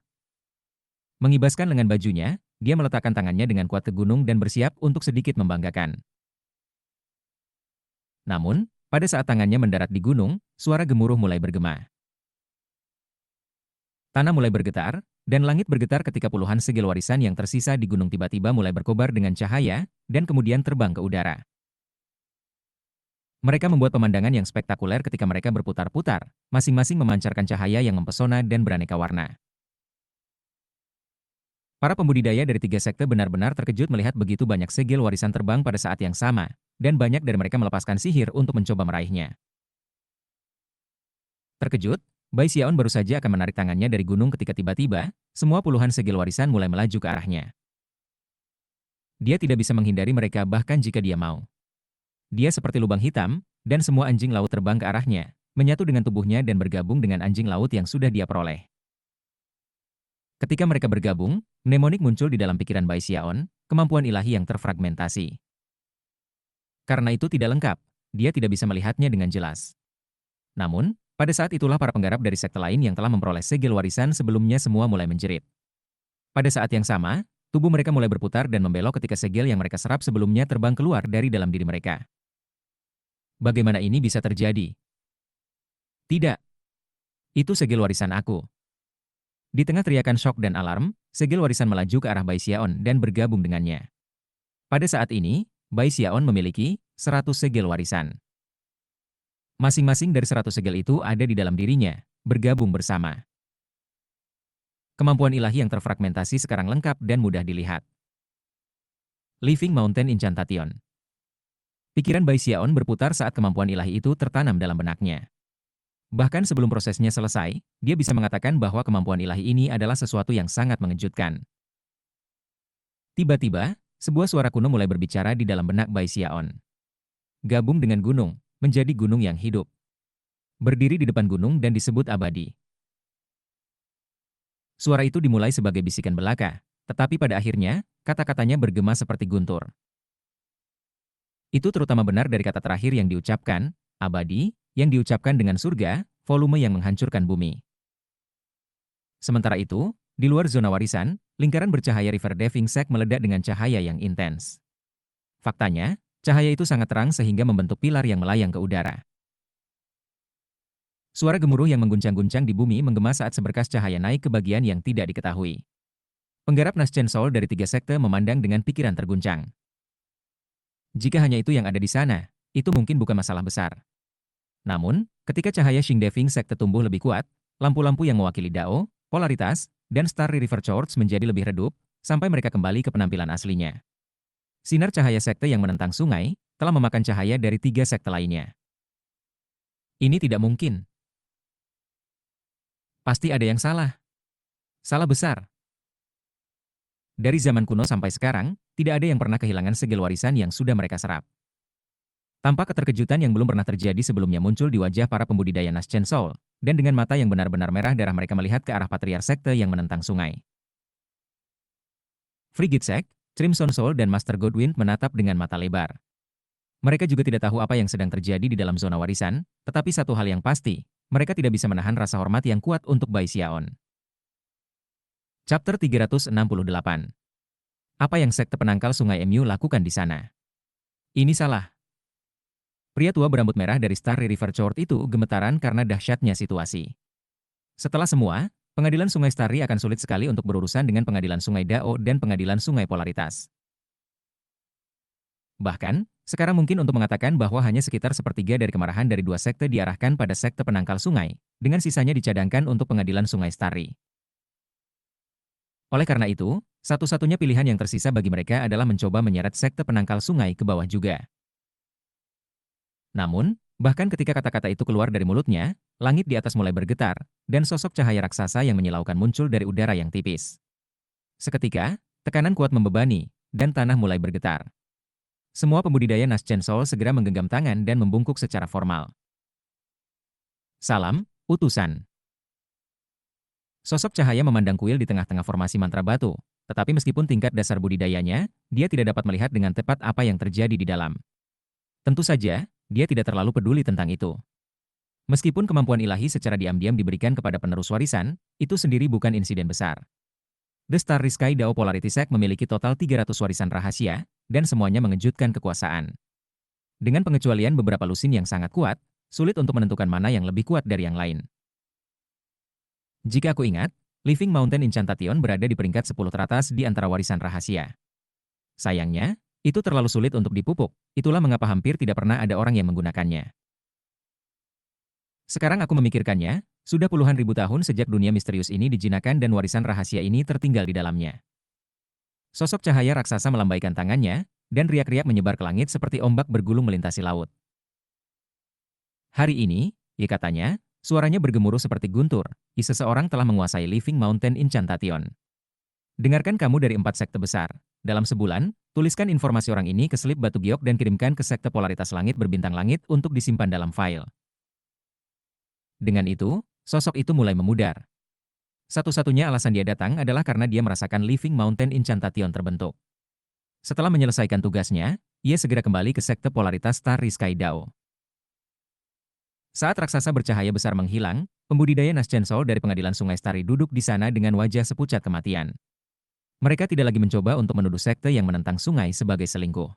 Mengibaskan lengan bajunya, dia meletakkan tangannya dengan kuat ke gunung dan bersiap untuk sedikit membanggakan. Namun, pada saat tangannya mendarat di gunung, suara gemuruh mulai bergema. Tanah mulai bergetar, dan langit bergetar ketika puluhan segel warisan yang tersisa di gunung tiba-tiba mulai berkobar dengan cahaya, dan kemudian terbang ke udara. Mereka membuat pemandangan yang spektakuler ketika mereka berputar-putar, masing-masing memancarkan cahaya yang mempesona dan beraneka warna. Para pembudidaya dari 3 sekte benar-benar terkejut melihat begitu banyak segel warisan terbang pada saat yang sama, dan banyak dari mereka melepaskan sihir untuk mencoba meraihnya. Terkejut, Bai Xiaon baru saja akan menarik tangannya dari gunung ketika tiba-tiba, semua puluhan segel warisan mulai melaju ke arahnya. Dia tidak bisa menghindari mereka bahkan jika dia mau. Dia seperti lubang hitam, dan semua anjing laut terbang ke arahnya, menyatu dengan tubuhnya dan bergabung dengan anjing laut yang sudah dia peroleh. Ketika mereka bergabung, mnemonik muncul di dalam pikiran Bai Xiaon, kemampuan ilahi yang terfragmentasi. Karena itu tidak lengkap, dia tidak bisa melihatnya dengan jelas. Namun, pada saat itulah para penggarap dari sekte lain yang telah memperoleh segel warisan sebelumnya semua mulai menjerit. Pada saat yang sama, tubuh mereka mulai berputar dan membelok ketika segel yang mereka serap sebelumnya terbang keluar dari dalam diri mereka. Bagaimana ini bisa terjadi? Tidak. Itu segel warisan aku. Di tengah teriakan syok dan alarm, segel warisan melaju ke arah Bai Xiaon dan bergabung dengannya. Pada saat ini, Bai Xiaon memiliki 100 segel warisan. Masing-masing dari 100 segel itu ada di dalam dirinya, bergabung bersama. Kemampuan ilahi yang terfragmentasi sekarang lengkap dan mudah dilihat. Living Mountain Incantation. Pikiran Bai Xiaon berputar saat kemampuan ilahi itu tertanam dalam benaknya. Bahkan sebelum prosesnya selesai, dia bisa mengatakan bahwa kemampuan ilahi ini adalah sesuatu yang sangat mengejutkan. Tiba-tiba, sebuah suara kuno mulai berbicara di dalam benak Bai Xiaon. Gabung dengan gunung, menjadi gunung yang hidup. Berdiri di depan gunung dan disebut abadi. Suara itu dimulai sebagai bisikan belaka, tetapi pada akhirnya, kata-katanya bergema seperti guntur. Itu terutama benar dari kata terakhir yang diucapkan, abadi, yang diucapkan dengan surga, volume yang menghancurkan bumi. Sementara itu, di luar zona warisan, lingkaran bercahaya River Deving Sack meledak dengan cahaya yang intens. Faktanya, cahaya itu sangat terang sehingga membentuk pilar yang melayang ke udara. Suara gemuruh yang mengguncang-guncang di bumi menggema saat seberkas cahaya naik ke bagian yang tidak diketahui. Penggarap Naschen Soul dari 3 sekte memandang dengan pikiran terguncang. Jika hanya itu yang ada di sana, itu mungkin bukan masalah besar. Namun, ketika cahaya Xing Deving sekte tumbuh lebih kuat, lampu-lampu yang mewakili Dao, polaritas, dan Starry River Chords menjadi lebih redup, sampai mereka kembali ke penampilan aslinya. Sinar cahaya sekte yang menentang sungai, telah memakan cahaya dari 3 sekte lainnya. Ini tidak mungkin. Pasti ada yang salah. Salah besar. Dari zaman kuno sampai sekarang, tidak ada yang pernah kehilangan segel warisan yang sudah mereka serap. Tampak keterkejutan yang belum pernah terjadi sebelumnya muncul di wajah para pembudidaya Naschen Soul, dan dengan mata yang benar-benar merah darah mereka melihat ke arah patriar sekte yang menentang sungai. Frigid Sack, Crimson Soul dan Master Godwind menatap dengan mata lebar. Mereka juga tidak tahu apa yang sedang terjadi di dalam zona warisan, tetapi satu hal yang pasti, mereka tidak bisa menahan rasa hormat yang kuat untuk Bai Xiaon. Chapter 368. Apa yang sekte penangkal sungai Mu lakukan di sana? Ini salah. Pria tua berambut merah dari Starry River Chord itu gemetaran karena dahsyatnya situasi. Setelah semua, pengadilan Sungai Starry akan sulit sekali untuk berurusan dengan pengadilan Sungai Dao dan pengadilan Sungai Polaritas. Bahkan, sekarang mungkin untuk mengatakan bahwa hanya sekitar sepertiga dari kemarahan dari 2 sekte diarahkan pada sekte penangkal sungai, dengan sisanya dicadangkan untuk pengadilan Sungai Starry. Oleh karena itu, satu-satunya pilihan yang tersisa bagi mereka adalah mencoba menyeret sekte penangkal sungai ke bawah juga. Namun, bahkan ketika kata-kata itu keluar dari mulutnya, langit di atas mulai bergetar, dan sosok cahaya raksasa yang menyilaukan muncul dari udara yang tipis. Seketika, tekanan kuat membebani, dan tanah mulai bergetar. Semua pembudidaya Naschen Soul segera menggenggam tangan dan membungkuk secara formal. Salam, utusan. Sosok cahaya memandang kuil di tengah-tengah formasi mantra batu, tetapi meskipun tingkat dasar budidayanya, dia tidak dapat melihat dengan tepat apa yang terjadi di dalam. Tentu saja, dia tidak terlalu peduli tentang itu. Meskipun kemampuan ilahi secara diam-diam diberikan kepada penerus warisan, itu sendiri bukan insiden besar. The Starry Sky Dao Polarity Sack memiliki total 300 warisan rahasia, dan semuanya mengejutkan kekuasaan. Dengan pengecualian beberapa lusin yang sangat kuat, sulit untuk menentukan mana yang lebih kuat dari yang lain. Jika aku ingat, Living Mountain Incantation berada di peringkat 10 teratas di antara warisan rahasia. Sayangnya, itu terlalu sulit untuk dipupuk, itulah mengapa hampir tidak pernah ada orang yang menggunakannya. Sekarang aku memikirkannya, sudah puluhan ribu tahun sejak dunia misterius ini dijinakan dan warisan rahasia ini tertinggal di dalamnya. Sosok cahaya raksasa melambaikan tangannya, dan riak-riak menyebar ke langit seperti ombak bergulung melintasi laut. Hari ini, katanya, suaranya bergemuruh seperti guntur, seseorang telah menguasai Living Mountain Incantation. Dengarkan kamu dari 4 sekte besar. Dalam sebulan, tuliskan informasi orang ini ke selip batu giok dan kirimkan ke sekte polaritas langit berbintang langit untuk disimpan dalam file. Dengan itu, sosok itu mulai memudar. Satu-satunya alasan dia datang adalah karena dia merasakan Living Mountain Incantation terbentuk. Setelah menyelesaikan tugasnya, ia segera kembali ke sekte polaritas Starry Sky Dao. Saat raksasa bercahaya besar menghilang, pembudidaya Naschen Soul dari pengadilan Sungai Starry duduk di sana dengan wajah sepucat kematian. Mereka tidak lagi mencoba untuk menuduh sekte yang menentang sungai sebagai selingkuh.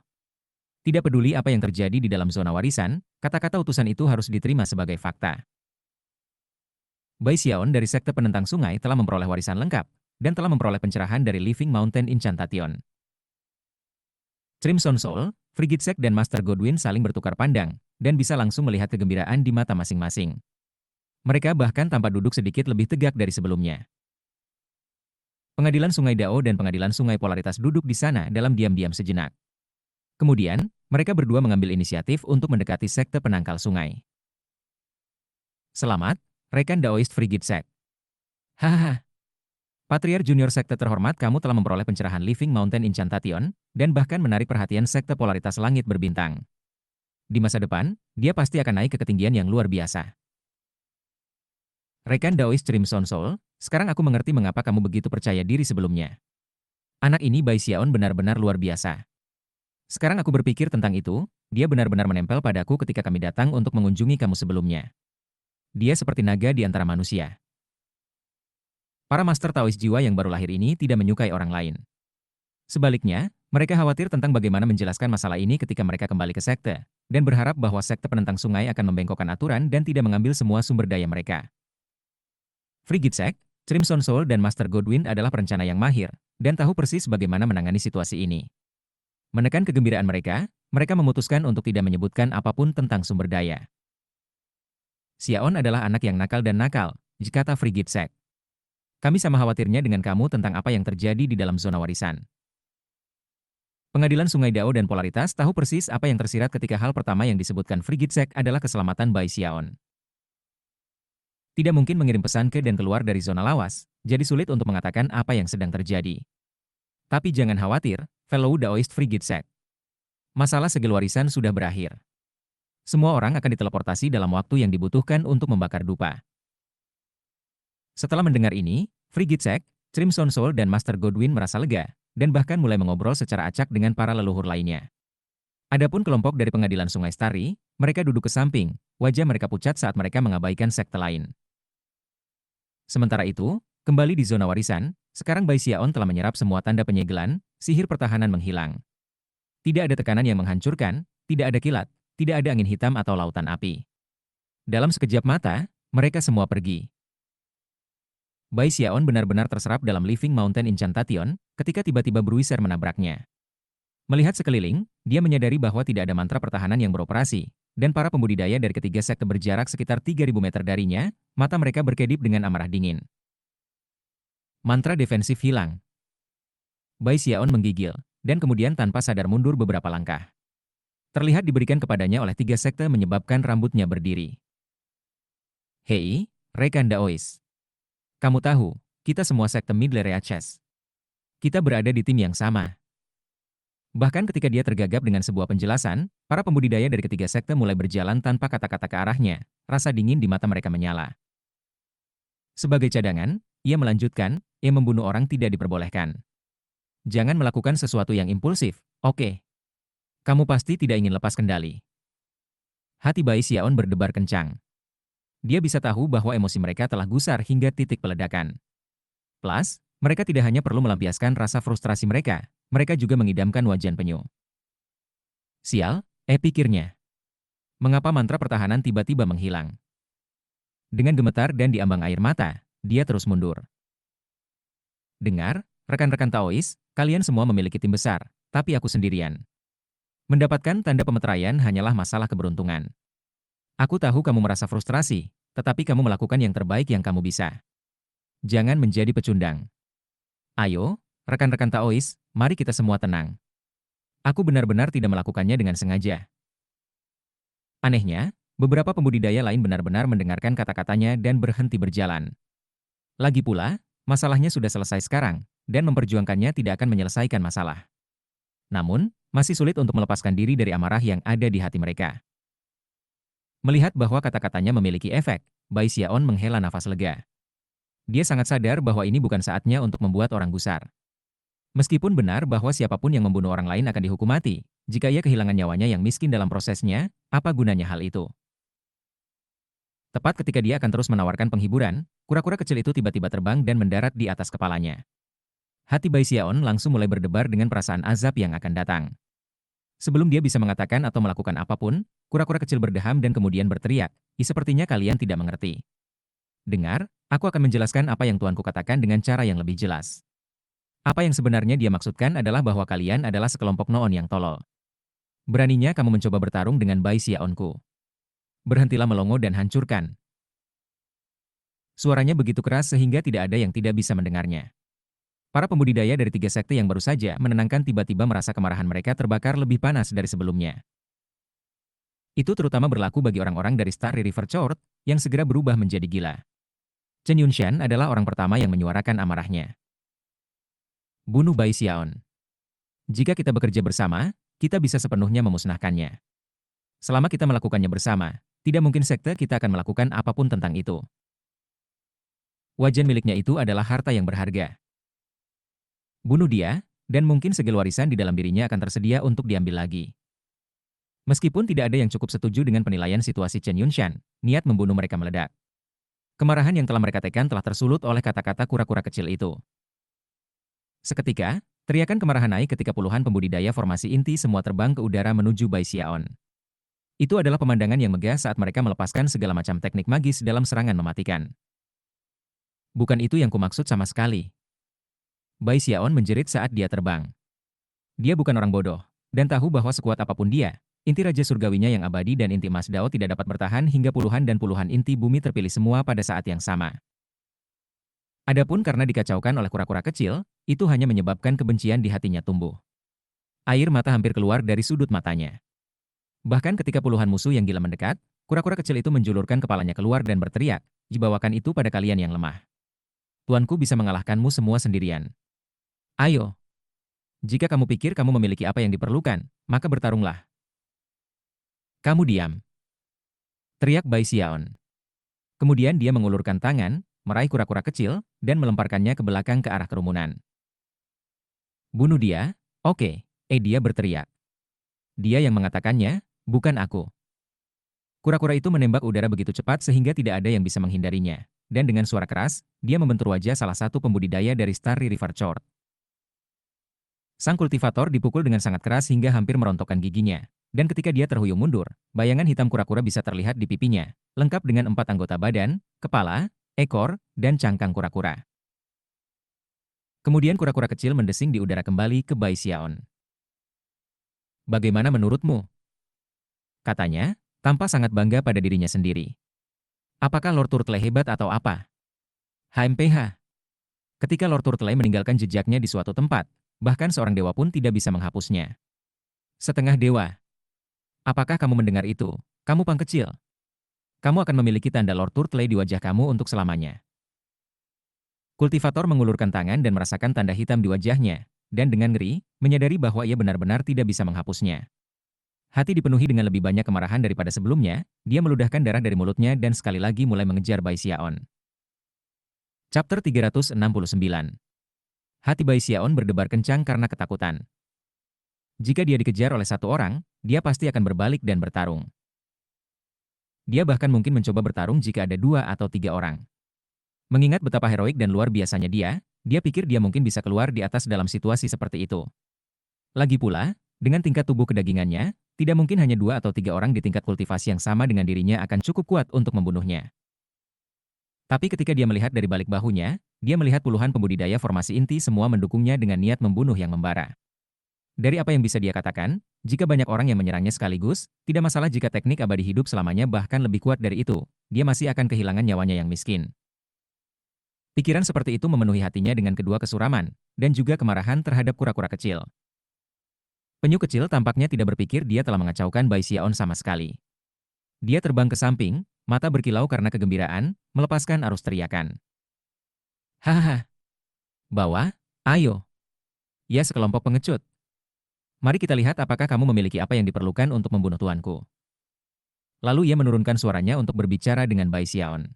Tidak peduli apa yang terjadi di dalam zona warisan, kata-kata utusan itu harus diterima sebagai fakta. Bai Xiaon dari sekte penentang sungai telah memperoleh warisan lengkap, dan telah memperoleh pencerahan dari Living Mountain Incantation. Crimson Soul, Frigid Sack dan Master Godwin saling bertukar pandang, dan bisa langsung melihat kegembiraan di mata masing-masing. Mereka bahkan tampak duduk sedikit lebih tegak dari sebelumnya. Pengadilan Sungai Dao dan Pengadilan Sungai Polaritas duduk di sana dalam diam-diam sejenak. Kemudian, mereka berdua mengambil inisiatif untuk mendekati sekte penangkal sungai. Selamat, rekan Daoist Frigid Sack. Hahaha. Patriar Junior Sekte terhormat, kamu telah memperoleh pencerahan Living Mountain Incantation, dan bahkan menarik perhatian sekte polaritas langit berbintang. Di masa depan, dia pasti akan naik ke ketinggian yang luar biasa. Rekan Daois Crimson Soul, sekarang aku mengerti mengapa kamu begitu percaya diri sebelumnya. Anak ini Bai Xiaon benar-benar luar biasa. Sekarang aku berpikir tentang itu, dia benar-benar menempel padaku ketika kami datang untuk mengunjungi kamu sebelumnya. Dia seperti naga di antara manusia. Para master Taois jiwa yang baru lahir ini tidak menyukai orang lain. Sebaliknya, mereka khawatir tentang bagaimana menjelaskan masalah ini ketika mereka kembali ke sekte, dan berharap bahwa sekte penentang sungai akan membengkokkan aturan dan tidak mengambil semua sumber daya mereka. Frigid Sect, Crimson Soul dan Master Godwin adalah perencana yang mahir, dan tahu persis bagaimana menangani situasi ini. Menekan kegembiraan mereka, mereka memutuskan untuk tidak menyebutkan apapun tentang sumber daya. Xiaon adalah anak yang nakal dan nakal, kata Frigid Sect. Kami sama khawatirnya dengan kamu tentang apa yang terjadi di dalam zona warisan. Pengadilan Sungai Dao dan Polaritas tahu persis apa yang tersirat ketika hal pertama yang disebutkan Frigid Sect adalah keselamatan Bai Xiaon. Tidak mungkin mengirim pesan ke dan keluar dari zona lawas, jadi sulit untuk mengatakan apa yang sedang terjadi. Tapi jangan khawatir, fellow Daoist Frigid Sect. Masalah segel warisan sudah berakhir. Semua orang akan diteleportasi dalam waktu yang dibutuhkan untuk membakar dupa. Setelah mendengar ini, Frigid Sect, Crimson Soul dan Master Godwin merasa lega, dan bahkan mulai mengobrol secara acak dengan para leluhur lainnya. Adapun kelompok dari pengadilan Sungai Starry, mereka duduk ke samping, wajah mereka pucat saat mereka mengabaikan sekte lain. Sementara itu, kembali di zona warisan, sekarang Bai Xiaon telah menyerap semua tanda penyegelan, sihir pertahanan menghilang. Tidak ada tekanan yang menghancurkan, tidak ada kilat, tidak ada angin hitam atau lautan api. Dalam sekejap mata, mereka semua pergi. Bai Xiaon benar-benar terserap dalam Living Mountain Incantation ketika tiba-tiba Bruiser menabraknya. Melihat sekeliling, dia menyadari bahwa tidak ada mantra pertahanan yang beroperasi, dan para pembudidaya dari ketiga sekte berjarak sekitar 3.000 meter darinya, mata mereka berkedip dengan amarah dingin. Mantra defensif hilang. Bai Xiaon menggigil, dan kemudian tanpa sadar mundur beberapa langkah. Terlihat diberikan kepadanya oleh tiga sekte menyebabkan rambutnya berdiri. Hei, rekan Daois. Kamu tahu, kita semua sekte Midlarea Chess. Kita berada di tim yang sama. Bahkan ketika dia tergagap dengan sebuah penjelasan, para pembudidaya dari ketiga sekte mulai berjalan tanpa kata-kata ke arahnya, rasa dingin di mata mereka menyala. Sebagai cadangan, ia melanjutkan, membunuh orang tidak diperbolehkan. Jangan melakukan sesuatu yang impulsif, oke? Kamu pasti tidak ingin lepas kendali. Hati Bai Xiaon berdebar kencang. Dia bisa tahu bahwa emosi mereka telah gusar hingga titik peledakan. Plus, mereka tidak hanya perlu melampiaskan rasa frustrasi mereka juga mengidamkan wajan penyu. Sial, pikirnya. Mengapa mantra pertahanan tiba-tiba menghilang? Dengan gemetar dan diambang air mata, dia terus mundur. Dengar, rekan-rekan Taois, kalian semua memiliki tim besar, tapi aku sendirian. Mendapatkan tanda pemeteraian hanyalah masalah keberuntungan. Aku tahu kamu merasa frustrasi, tetapi kamu melakukan yang terbaik yang kamu bisa. Jangan menjadi pecundang. Ayo, rekan-rekan Taois, mari kita semua tenang. Aku benar-benar tidak melakukannya dengan sengaja. Anehnya, beberapa pembudidaya lain benar-benar mendengarkan kata-katanya dan berhenti berjalan. Lagi pula, masalahnya sudah selesai sekarang, dan memperjuangkannya tidak akan menyelesaikan masalah. Namun, masih sulit untuk melepaskan diri dari amarah yang ada di hati mereka. Melihat bahwa kata-katanya memiliki efek, Bai Xiaon menghela nafas lega. Dia sangat sadar bahwa ini bukan saatnya untuk membuat orang gusar. Meskipun benar bahwa siapapun yang membunuh orang lain akan dihukum mati, jika ia kehilangan nyawanya yang miskin dalam prosesnya, apa gunanya hal itu? Tepat ketika dia akan terus menawarkan penghiburan, kura-kura kecil itu tiba-tiba terbang dan mendarat di atas kepalanya. Hati Bai Xiaon langsung mulai berdebar dengan perasaan azab yang akan datang. Sebelum dia bisa mengatakan atau melakukan apapun, kura-kura kecil berdeham dan kemudian berteriak, sepertinya kalian tidak mengerti. Dengar, aku akan menjelaskan apa yang tuanku katakan dengan cara yang lebih jelas. Apa yang sebenarnya dia maksudkan adalah bahwa kalian adalah sekelompok noon yang tolol. Beraninya kamu mencoba bertarung dengan Bai Xiaonku. Berhentilah melongo dan hancurkan. Suaranya begitu keras sehingga tidak ada yang tidak bisa mendengarnya. Para pembudidaya dari tiga sekte yang baru saja menenangkan tiba-tiba merasa kemarahan mereka terbakar lebih panas dari sebelumnya. Itu terutama berlaku bagi orang-orang dari Starry River Court yang segera berubah menjadi gila. Chen Yunshan adalah orang pertama yang menyuarakan amarahnya. Bunuh Bai Xiaon. Jika kita bekerja bersama, kita bisa sepenuhnya memusnahkannya. Selama kita melakukannya bersama, tidak mungkin sekte kita akan melakukan apapun tentang itu. Wajan miliknya itu adalah harta yang berharga. Bunuh dia, dan mungkin segel warisan di dalam dirinya akan tersedia untuk diambil lagi. Meskipun tidak ada yang cukup setuju dengan penilaian situasi Chen Yunshan, niat membunuh mereka meledak. Kemarahan yang telah mereka tekan telah tersulut oleh kata-kata kura-kura kecil itu. Seketika, teriakan kemarahan naik ketika puluhan pembudidaya formasi inti semua terbang ke udara menuju Bai Xiaon. Itu adalah pemandangan yang megah saat mereka melepaskan segala macam teknik magis dalam serangan mematikan. Bukan itu yang kumaksud sama sekali. Bai Xiaon menjerit saat dia terbang. Dia bukan orang bodoh, dan tahu bahwa sekuat apapun dia, inti Raja Surgawinya yang abadi dan inti Mas Dao tidak dapat bertahan hingga puluhan dan puluhan inti bumi terpilih semua pada saat yang sama. Adapun karena dikacaukan oleh kura-kura kecil, itu hanya menyebabkan kebencian di hatinya tumbuh. Air mata hampir keluar dari sudut matanya. Bahkan ketika puluhan musuh yang gila mendekat, kura-kura kecil itu menjulurkan kepalanya keluar dan berteriak, "Jibawakan itu pada kalian yang lemah. Tuanku bisa mengalahkanmu semua sendirian. Ayo. Jika kamu pikir kamu memiliki apa yang diperlukan, maka bertarunglah." "Kamu diam," teriak Bai Xiaon. Kemudian dia mengulurkan tangan, meraih kura-kura kecil, dan melemparkannya ke belakang ke arah kerumunan. "Bunuh dia? Oke." Dia berteriak. Dia yang mengatakannya, bukan aku. Kura-kura itu menembak udara begitu cepat sehingga tidak ada yang bisa menghindarinya. Dan dengan suara keras, dia membentur wajah salah satu pembudidaya dari Starry River Chord. Sang kultivator dipukul dengan sangat keras hingga hampir merontokkan giginya. Dan ketika dia terhuyung mundur, bayangan hitam kura-kura bisa terlihat di pipinya, lengkap dengan 4 anggota badan, kepala, ekor, dan cangkang kura-kura. Kemudian kura-kura kecil mendesing di udara kembali ke Bai Xiaon. "Bagaimana menurutmu?" katanya, tanpa sangat bangga pada dirinya sendiri. "Apakah Lord Turtle hebat atau apa?" HMPH. Ketika Lord Turtle meninggalkan jejaknya di suatu tempat, bahkan seorang dewa pun tidak bisa menghapusnya. Setengah dewa. Apakah kamu mendengar itu? Kamu pang kecil. Kamu akan memiliki tanda Lord Turtle di wajah kamu untuk selamanya. Kultivator mengulurkan tangan dan merasakan tanda hitam di wajahnya, dan dengan ngeri, menyadari bahwa ia benar-benar tidak bisa menghapusnya. Hati dipenuhi dengan lebih banyak kemarahan daripada sebelumnya, dia meludahkan darah dari mulutnya dan sekali lagi mulai mengejar Bai Xiaon. Chapter 369. Hati Bai Xiaon berdebar kencang karena ketakutan. Jika dia dikejar oleh satu orang, dia pasti akan berbalik dan bertarung. Dia bahkan mungkin mencoba bertarung jika ada 2 atau 3 orang. Mengingat betapa heroik dan luar biasanya dia pikir dia mungkin bisa keluar di atas dalam situasi seperti itu. Lagi pula, dengan tingkat tubuh kedagingannya, tidak mungkin hanya 2 atau 3 orang di tingkat kultivasi yang sama dengan dirinya akan cukup kuat untuk membunuhnya. Tapi ketika dia melihat dari balik bahunya, dia melihat puluhan pembudidaya formasi inti semua mendukungnya dengan niat membunuh yang membara. Dari apa yang bisa dia katakan, jika banyak orang yang menyerangnya sekaligus, tidak masalah jika teknik abadi hidup selamanya bahkan lebih kuat dari itu, dia masih akan kehilangan nyawanya yang miskin. Pikiran seperti itu memenuhi hatinya dengan kedua kesuraman, dan juga kemarahan terhadap kura-kura kecil. Penyu kecil tampaknya tidak berpikir dia telah mengacaukan Bai Xiaon sama sekali. Dia terbang ke samping, mata berkilau karena kegembiraan, melepaskan arus teriakan. "Hahaha. Bawa, ayo. Ya sekelompok pengecut. Mari kita lihat apakah kamu memiliki apa yang diperlukan untuk membunuh tuanku." Lalu ia menurunkan suaranya untuk berbicara dengan Bai Xiaon.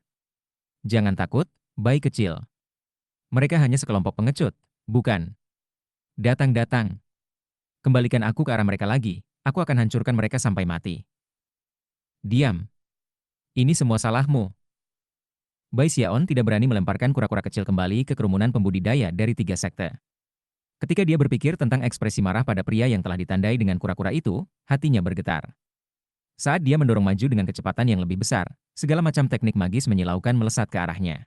"Jangan takut, Bai kecil. Mereka hanya sekelompok pengecut, bukan? Datang-datang. Kembalikan aku ke arah mereka lagi, aku akan hancurkan mereka sampai mati." "Diam. Ini semua salahmu." Bai Xiaon tidak berani melemparkan kura-kura kecil kembali ke kerumunan pembudidaya dari 3 sekte. Ketika dia berpikir tentang ekspresi marah pada pria yang telah ditandai dengan kura-kura itu, hatinya bergetar. Saat dia mendorong maju dengan kecepatan yang lebih besar, segala macam teknik magis menyilaukan melesat ke arahnya.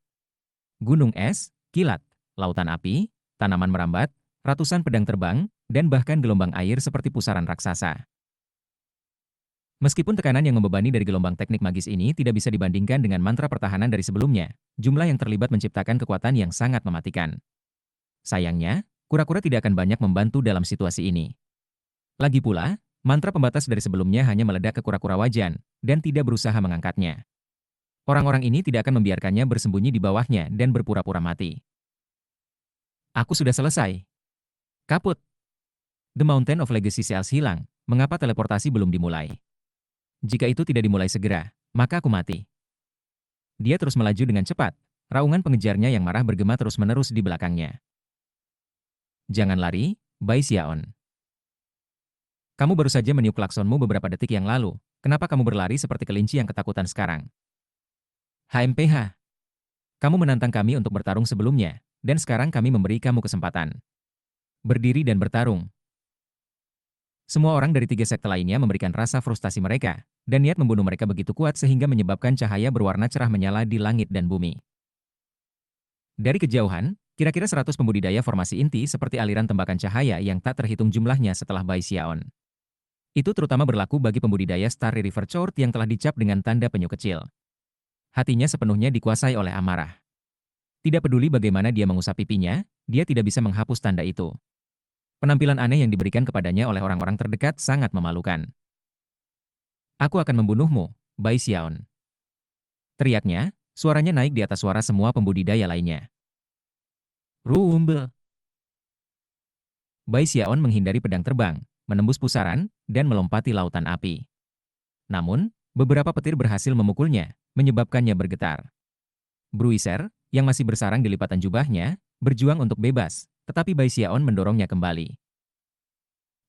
Gunung es, kilat, lautan api, tanaman merambat, ratusan pedang terbang, dan bahkan gelombang air seperti pusaran raksasa. Meskipun tekanan yang membebani dari gelombang teknik magis ini tidak bisa dibandingkan dengan mantra pertahanan dari sebelumnya, jumlah yang terlibat menciptakan kekuatan yang sangat mematikan. Sayangnya, kura-kura tidak akan banyak membantu dalam situasi ini. Lagi pula, mantra pembatas dari sebelumnya hanya meledak ke kura-kura wajan, dan tidak berusaha mengangkatnya. Orang-orang ini tidak akan membiarkannya bersembunyi di bawahnya dan berpura-pura mati. "Aku sudah selesai." Kaput. The Mountain of Legacy Cells hilang, mengapa teleportasi belum dimulai? Jika itu tidak dimulai segera, maka aku mati. Dia terus melaju dengan cepat. Raungan pengejarnya yang marah bergema terus-menerus di belakangnya. Jangan lari, Bai Xiaon. Kamu baru saja meniup klaksonmu beberapa detik yang lalu. Kenapa kamu berlari seperti kelinci yang ketakutan sekarang? HMPH. Kamu menantang kami untuk bertarung sebelumnya, dan sekarang kami memberi kamu kesempatan. Berdiri dan bertarung. Semua orang dari 3 sekte lainnya memberikan rasa frustasi mereka, dan niat membunuh mereka begitu kuat sehingga menyebabkan cahaya berwarna cerah menyala di langit dan bumi. Dari kejauhan, kira-kira 100 pembudidaya formasi inti seperti aliran tembakan cahaya yang tak terhitung jumlahnya setelah Bai Xiaon. Itu terutama berlaku bagi pembudidaya Starry River Chord yang telah dicap dengan tanda penyu kecil. Hatinya sepenuhnya dikuasai oleh amarah. Tidak peduli bagaimana dia mengusap pipinya, dia tidak bisa menghapus tanda itu. Penampilan aneh yang diberikan kepadanya oleh orang-orang terdekat sangat memalukan. Aku akan membunuhmu, Bai Xiaon. Teriaknya, suaranya naik di atas suara semua pembudidaya lainnya. Rumble. Bai Xiaon menghindari pedang terbang, menembus pusaran, dan melompati lautan api. Namun, beberapa petir berhasil memukulnya, menyebabkannya bergetar. Bruiser, yang masih bersarang di lipatan jubahnya, berjuang untuk bebas, tetapi Bai Xiaon mendorongnya kembali.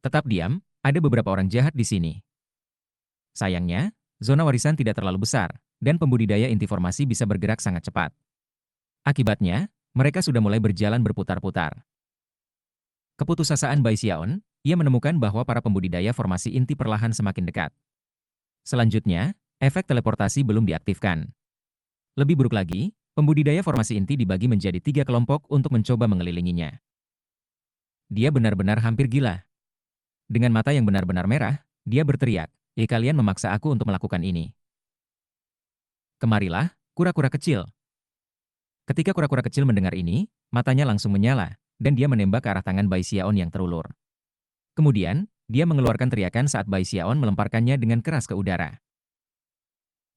Tetap diam, ada beberapa orang jahat di sini. Sayangnya, zona warisan tidak terlalu besar, dan pembudidaya inti formasi bisa bergerak sangat cepat. Akibatnya, mereka sudah mulai berjalan berputar-putar. Keputusasaan Bai Xiaon, ia menemukan bahwa para pembudidaya formasi inti perlahan semakin dekat. Selanjutnya, efek teleportasi belum diaktifkan. Lebih buruk lagi, pembudidaya formasi inti dibagi menjadi 3 kelompok untuk mencoba mengelilinginya. Dia benar-benar hampir gila. Dengan mata yang benar-benar merah, dia berteriak, kalian memaksa aku untuk melakukan ini. Kemarilah, kura-kura kecil." Ketika kura-kura kecil mendengar ini, matanya langsung menyala, dan dia menembak ke arah tangan Bai Xiaon yang terulur. Kemudian, dia mengeluarkan teriakan saat Bai Xiaon melemparkannya dengan keras ke udara.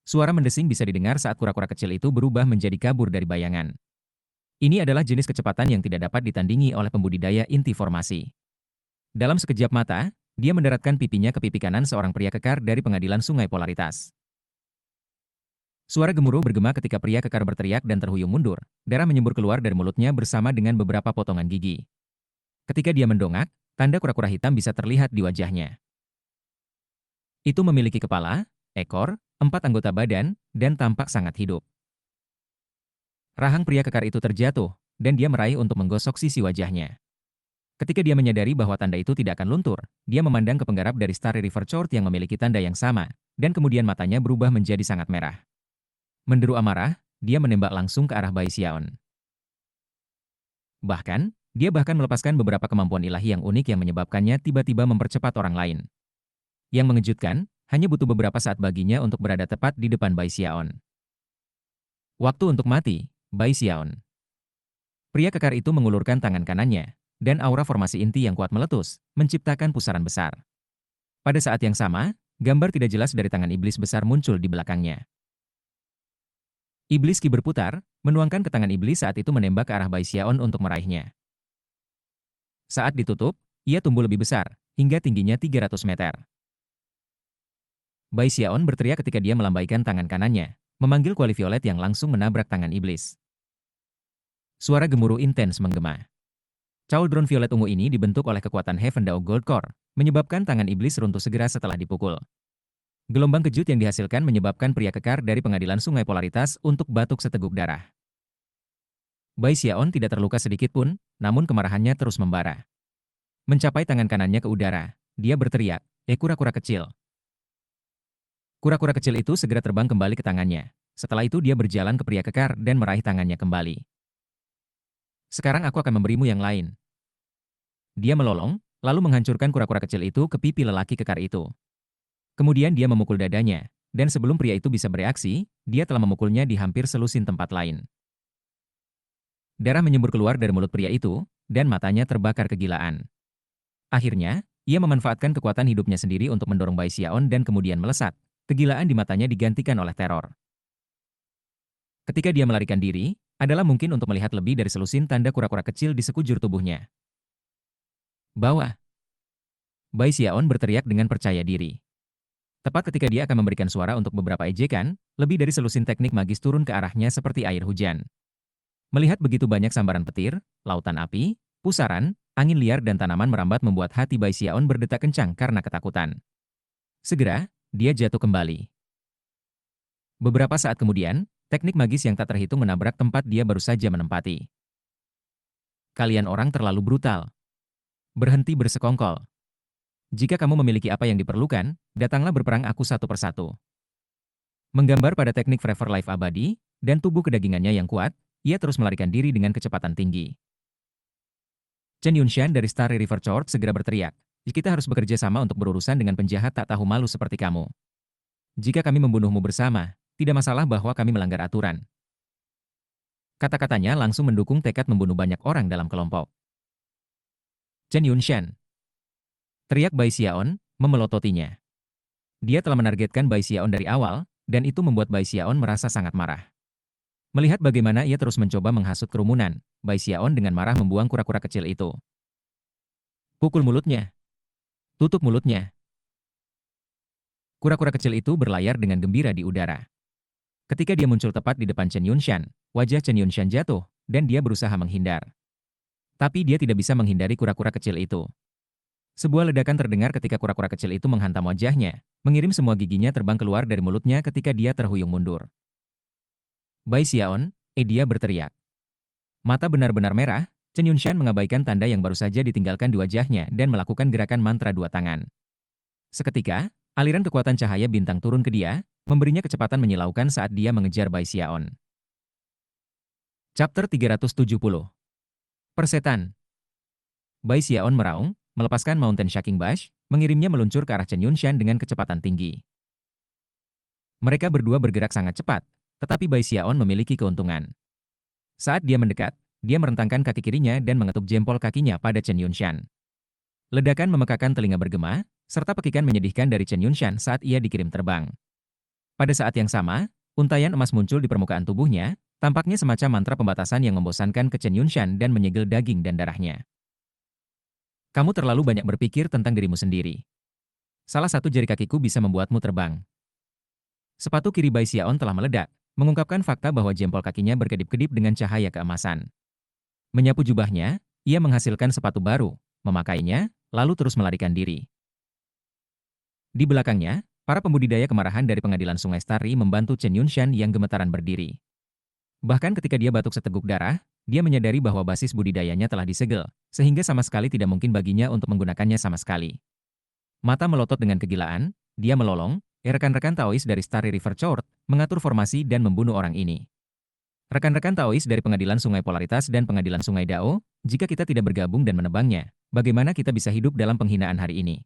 Suara mendesing bisa didengar saat kura-kura kecil itu berubah menjadi kabur dari bayangan. Ini adalah jenis kecepatan yang tidak dapat ditandingi oleh pembudidaya inti formasi. Dalam sekejap mata, dia mendaratkan pipinya ke pipi kanan seorang pria kekar dari pengadilan Sungai Polaritas. Suara gemuruh bergema ketika pria kekar berteriak dan terhuyung mundur. Darah menyembur keluar dari mulutnya bersama dengan beberapa potongan gigi. Ketika dia mendongak, tanda kura-kura hitam bisa terlihat di wajahnya. Itu memiliki kepala, ekor, 4 anggota badan, dan tampak sangat hidup. Rahang pria kekar itu terjatuh, dan dia meraih untuk menggosok sisi wajahnya. Ketika dia menyadari bahwa tanda itu tidak akan luntur, dia memandang ke penggarap dari Starry River Chord yang memiliki tanda yang sama, dan kemudian matanya berubah menjadi sangat merah. Menderu amarah, dia menembak langsung ke arah Bai Xiaon. Bahkan, dia melepaskan beberapa kemampuan ilahi yang unik yang menyebabkannya tiba-tiba mempercepat orang lain. Yang mengejutkan, hanya butuh beberapa saat baginya untuk berada tepat di depan Bai Xiaon. Waktu untuk mati, Bai Xiaon. Pria kekar itu mengulurkan tangan kanannya, dan aura formasi inti yang kuat meletus, menciptakan pusaran besar. Pada saat yang sama, gambar tidak jelas dari tangan iblis besar muncul di belakangnya. Iblis Ki berputar, menuangkan ke tangan iblis saat itu menembak ke arah Bai Xiaon untuk meraihnya. Saat ditutup, ia tumbuh lebih besar, hingga tingginya 300 meter. Bai Xiaon berteriak ketika dia melambaikan tangan kanannya, memanggil kuali violet yang langsung menabrak tangan iblis. Suara gemuruh intens menggema. Cauldron violet ungu ini dibentuk oleh kekuatan Heaven Dao Gold Core, menyebabkan tangan iblis runtuh segera setelah dipukul. Gelombang kejut yang dihasilkan menyebabkan pria kekar dari pengadilan Sungai Polaritas untuk batuk seteguk darah. Bai Xiaon tidak terluka sedikit pun, namun kemarahannya terus membara. Mencapai tangan kanannya ke udara, dia berteriak, kura-kura kecil." Kura-kura kecil itu segera terbang kembali ke tangannya. Setelah itu dia berjalan ke pria kekar dan meraih tangannya kembali. "Sekarang aku akan memberimu yang lain." Dia melolong, lalu menghancurkan kura-kura kecil itu ke pipi lelaki kekar itu. Kemudian dia memukul dadanya, dan sebelum pria itu bisa bereaksi, dia telah memukulnya di hampir selusin tempat lain. Darah menyembur keluar dari mulut pria itu, dan matanya terbakar kegilaan. Akhirnya, ia memanfaatkan kekuatan hidupnya sendiri untuk mendorong Bai Xiaon dan kemudian melesat. Kegilaan di matanya digantikan oleh teror. Ketika dia melarikan diri, adalah mungkin untuk melihat lebih dari selusin tanda kura-kura kecil di sekujur tubuhnya. "Bawah!" Bai Xiaon berteriak dengan percaya diri. Tepat ketika dia akan memberikan suara untuk beberapa ejekan, lebih dari selusin teknik magis turun ke arahnya seperti air hujan. Melihat begitu banyak sambaran petir, lautan api, pusaran, angin liar dan tanaman merambat membuat hati Bai Xiaon berdetak kencang karena ketakutan. Segera, dia jatuh kembali. Beberapa saat kemudian, teknik magis yang tak terhitung menabrak tempat dia baru saja menempati. Kalian orang terlalu brutal. Berhenti bersekongkol. Jika kamu memiliki apa yang diperlukan, datanglah berperang aku satu persatu. Menggambar pada teknik Forever Life abadi, dan tubuh kedagingannya yang kuat, ia terus melarikan diri dengan kecepatan tinggi. Chen Yunshan dari Starry River Chord segera berteriak, kita harus bekerja sama untuk berurusan dengan penjahat tak tahu malu seperti kamu. Jika kami membunuhmu bersama, tidak masalah bahwa kami melanggar aturan. Kata-katanya langsung mendukung tekad membunuh banyak orang dalam kelompok. Chen Yunshan. Teriak Bai Xiaon, memelototinya. Dia telah menargetkan Bai Xiaon dari awal, dan itu membuat Bai Xiaon merasa sangat marah. Melihat bagaimana ia terus mencoba menghasut kerumunan, Bai Xiaon dengan marah membuang kura-kura kecil itu. Pukul mulutnya. Tutup mulutnya. Kura-kura kecil itu berlayar dengan gembira di udara. Ketika dia muncul tepat di depan Chen Yunshan, wajah Chen Yunshan jatuh, dan dia berusaha menghindar. Tapi dia tidak bisa menghindari kura-kura kecil itu. Sebuah ledakan terdengar ketika kura-kura kecil itu menghantam wajahnya, mengirim semua giginya terbang keluar dari mulutnya ketika dia terhuyung mundur. Bai Xiaon, dia berteriak. Mata benar-benar merah, Chen Yunshan mengabaikan tanda yang baru saja ditinggalkan di wajahnya dan melakukan gerakan mantra dua tangan. Seketika, aliran kekuatan cahaya bintang turun ke dia, memberinya kecepatan menyilaukan saat dia mengejar Bai Xiaon. Chapter 370. Persetan. Bai Xiaon meraung, melepaskan Mountain Shaking Bash, mengirimnya meluncur ke arah Chen Yunshan dengan kecepatan tinggi. Mereka berdua bergerak sangat cepat, tetapi Bai Xiaon memiliki keuntungan. Saat dia mendekat, dia merentangkan kaki kirinya dan mengetuk jempol kakinya pada Chen Yunshan. Ledakan memekakan telinga bergema, serta pekikan menyedihkan dari Chen Yunshan saat ia dikirim terbang. Pada saat yang sama, untayan emas muncul di permukaan tubuhnya, tampaknya semacam mantra pembatasan yang membosankan ke Chen Yunshan dan menyegel daging dan darahnya. Kamu terlalu banyak berpikir tentang dirimu sendiri. Salah satu jari kakiku bisa membuatmu terbang. Sepatu kiri Bai Xiaon telah meledak, mengungkapkan fakta bahwa jempol kakinya berkedip-kedip dengan cahaya keemasan. Menyapu jubahnya, ia menghasilkan sepatu baru, memakainya, lalu terus melarikan diri. Di belakangnya, para pembudidaya kemarahan dari pengadilan Sungai Starry membantu Chen Yunshan yang gemetaran berdiri. Bahkan ketika dia batuk seteguk darah, dia menyadari bahwa basis budidayanya telah disegel, sehingga sama sekali tidak mungkin baginya untuk menggunakannya sama sekali. Mata melotot dengan kegilaan, dia melolong, rekan-rekan Taois dari Starry River Chord mengatur formasi dan membunuh orang ini. Rekan-rekan Taois dari Pengadilan Sungai Polaritas dan Pengadilan Sungai Dao, jika kita tidak bergabung dan menebangnya, bagaimana kita bisa hidup dalam penghinaan hari ini?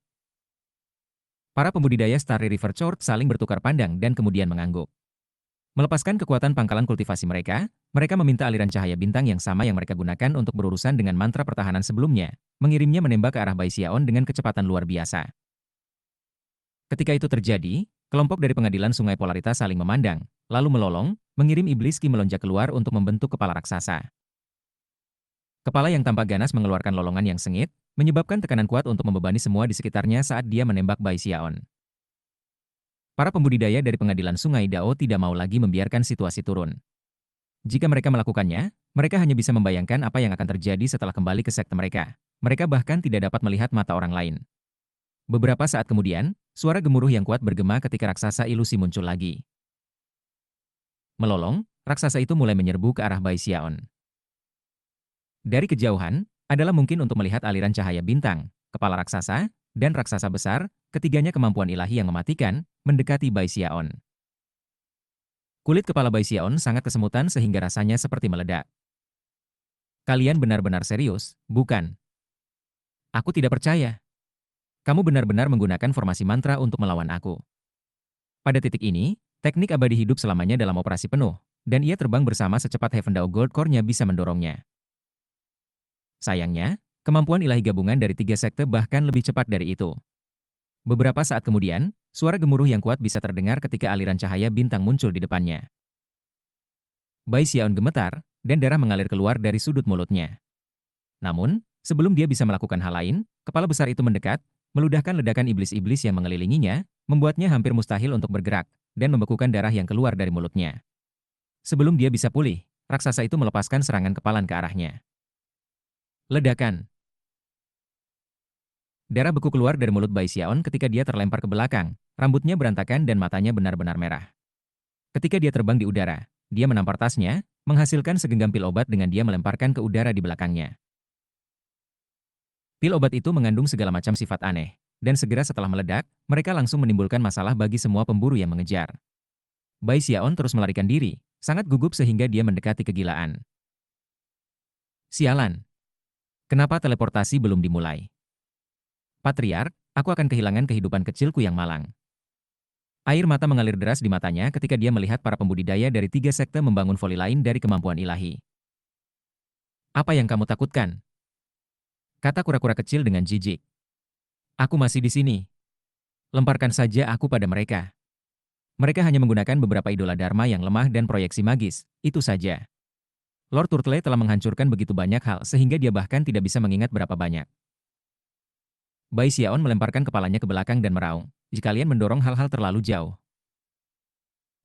Para pembudidaya Starry River Chord saling bertukar pandang dan kemudian mengangguk. Melepaskan kekuatan pangkalan kultivasi mereka, mereka meminta aliran cahaya bintang yang sama yang mereka gunakan untuk berurusan dengan mantra pertahanan sebelumnya, mengirimnya menembak ke arah Bai Xiaon dengan kecepatan luar biasa. Ketika itu terjadi, kelompok dari Pengadilan Sungai Polaritas saling memandang, lalu melolong, mengirim iblis Ki melonjak keluar untuk membentuk kepala raksasa. Kepala yang tampak ganas mengeluarkan lolongan yang sengit, menyebabkan tekanan kuat untuk membebani semua di sekitarnya saat dia menembak Bai Xiaon. Para pembudidaya dari Pengadilan Sungai Dao tidak mau lagi membiarkan situasi turun. Jika mereka melakukannya, mereka hanya bisa membayangkan apa yang akan terjadi setelah kembali ke sekte mereka. Mereka bahkan tidak dapat melihat mata orang lain. Beberapa saat kemudian, suara gemuruh yang kuat bergema ketika raksasa ilusi muncul lagi. Melolong, raksasa itu mulai menyerbu ke arah Bai Xiaon. Dari kejauhan, adalah mungkin untuk melihat aliran cahaya bintang, kepala raksasa, dan raksasa besar, ketiganya kemampuan ilahi yang mematikan, mendekati Bai Xiaon. Kulit kepala Bai Xiaon sangat kesemutan sehingga rasanya seperti meledak. Kalian benar-benar serius, bukan? Aku tidak percaya. Kamu benar-benar menggunakan formasi mantra untuk melawan aku. Pada titik ini, teknik abadi hidup selamanya dalam operasi penuh, dan ia terbang bersama secepat Heaven Dao Gold Core-nya bisa mendorongnya. Sayangnya, kemampuan ilahi gabungan dari 3 sekte bahkan lebih cepat dari itu. Beberapa saat kemudian, suara gemuruh yang kuat bisa terdengar ketika aliran cahaya bintang muncul di depannya. Bai Xiaon gemetar, dan darah mengalir keluar dari sudut mulutnya. Namun, sebelum dia bisa melakukan hal lain, kepala besar itu mendekat, Meludahkan ledakan iblis-iblis yang mengelilinginya, membuatnya hampir mustahil untuk bergerak, dan membekukan darah yang keluar dari mulutnya. Sebelum dia bisa pulih, raksasa itu melepaskan serangan kepalan ke arahnya. Ledakan. Darah beku keluar dari mulut Bai Xiaon ketika dia terlempar ke belakang, rambutnya berantakan dan matanya benar-benar merah. Ketika dia terbang di udara, dia menampar tasnya, menghasilkan segenggam pil obat dengan dia melemparkan ke udara di belakangnya. Pil obat itu mengandung segala macam sifat aneh, dan segera setelah meledak, mereka langsung menimbulkan masalah bagi semua pemburu yang mengejar. Bai Xiaon terus melarikan diri, sangat gugup sehingga dia mendekati kegilaan. Sialan, kenapa teleportasi belum dimulai? Patriark, aku akan kehilangan kehidupan kecilku yang malang. Air mata mengalir deras di matanya ketika dia melihat para pembudidaya dari 3 sekte membangun voli lain dari kemampuan ilahi. Apa yang kamu takutkan? Kata kura-kura kecil dengan jijik. Aku masih di sini. Lemparkan saja aku pada mereka. Mereka hanya menggunakan beberapa idola Dharma yang lemah dan proyeksi magis, itu saja. Lord Turtle telah menghancurkan begitu banyak hal sehingga dia bahkan tidak bisa mengingat berapa banyak. Bai Xiaon melemparkan kepalanya ke belakang dan meraung. Jika kalian mendorong hal-hal terlalu jauh.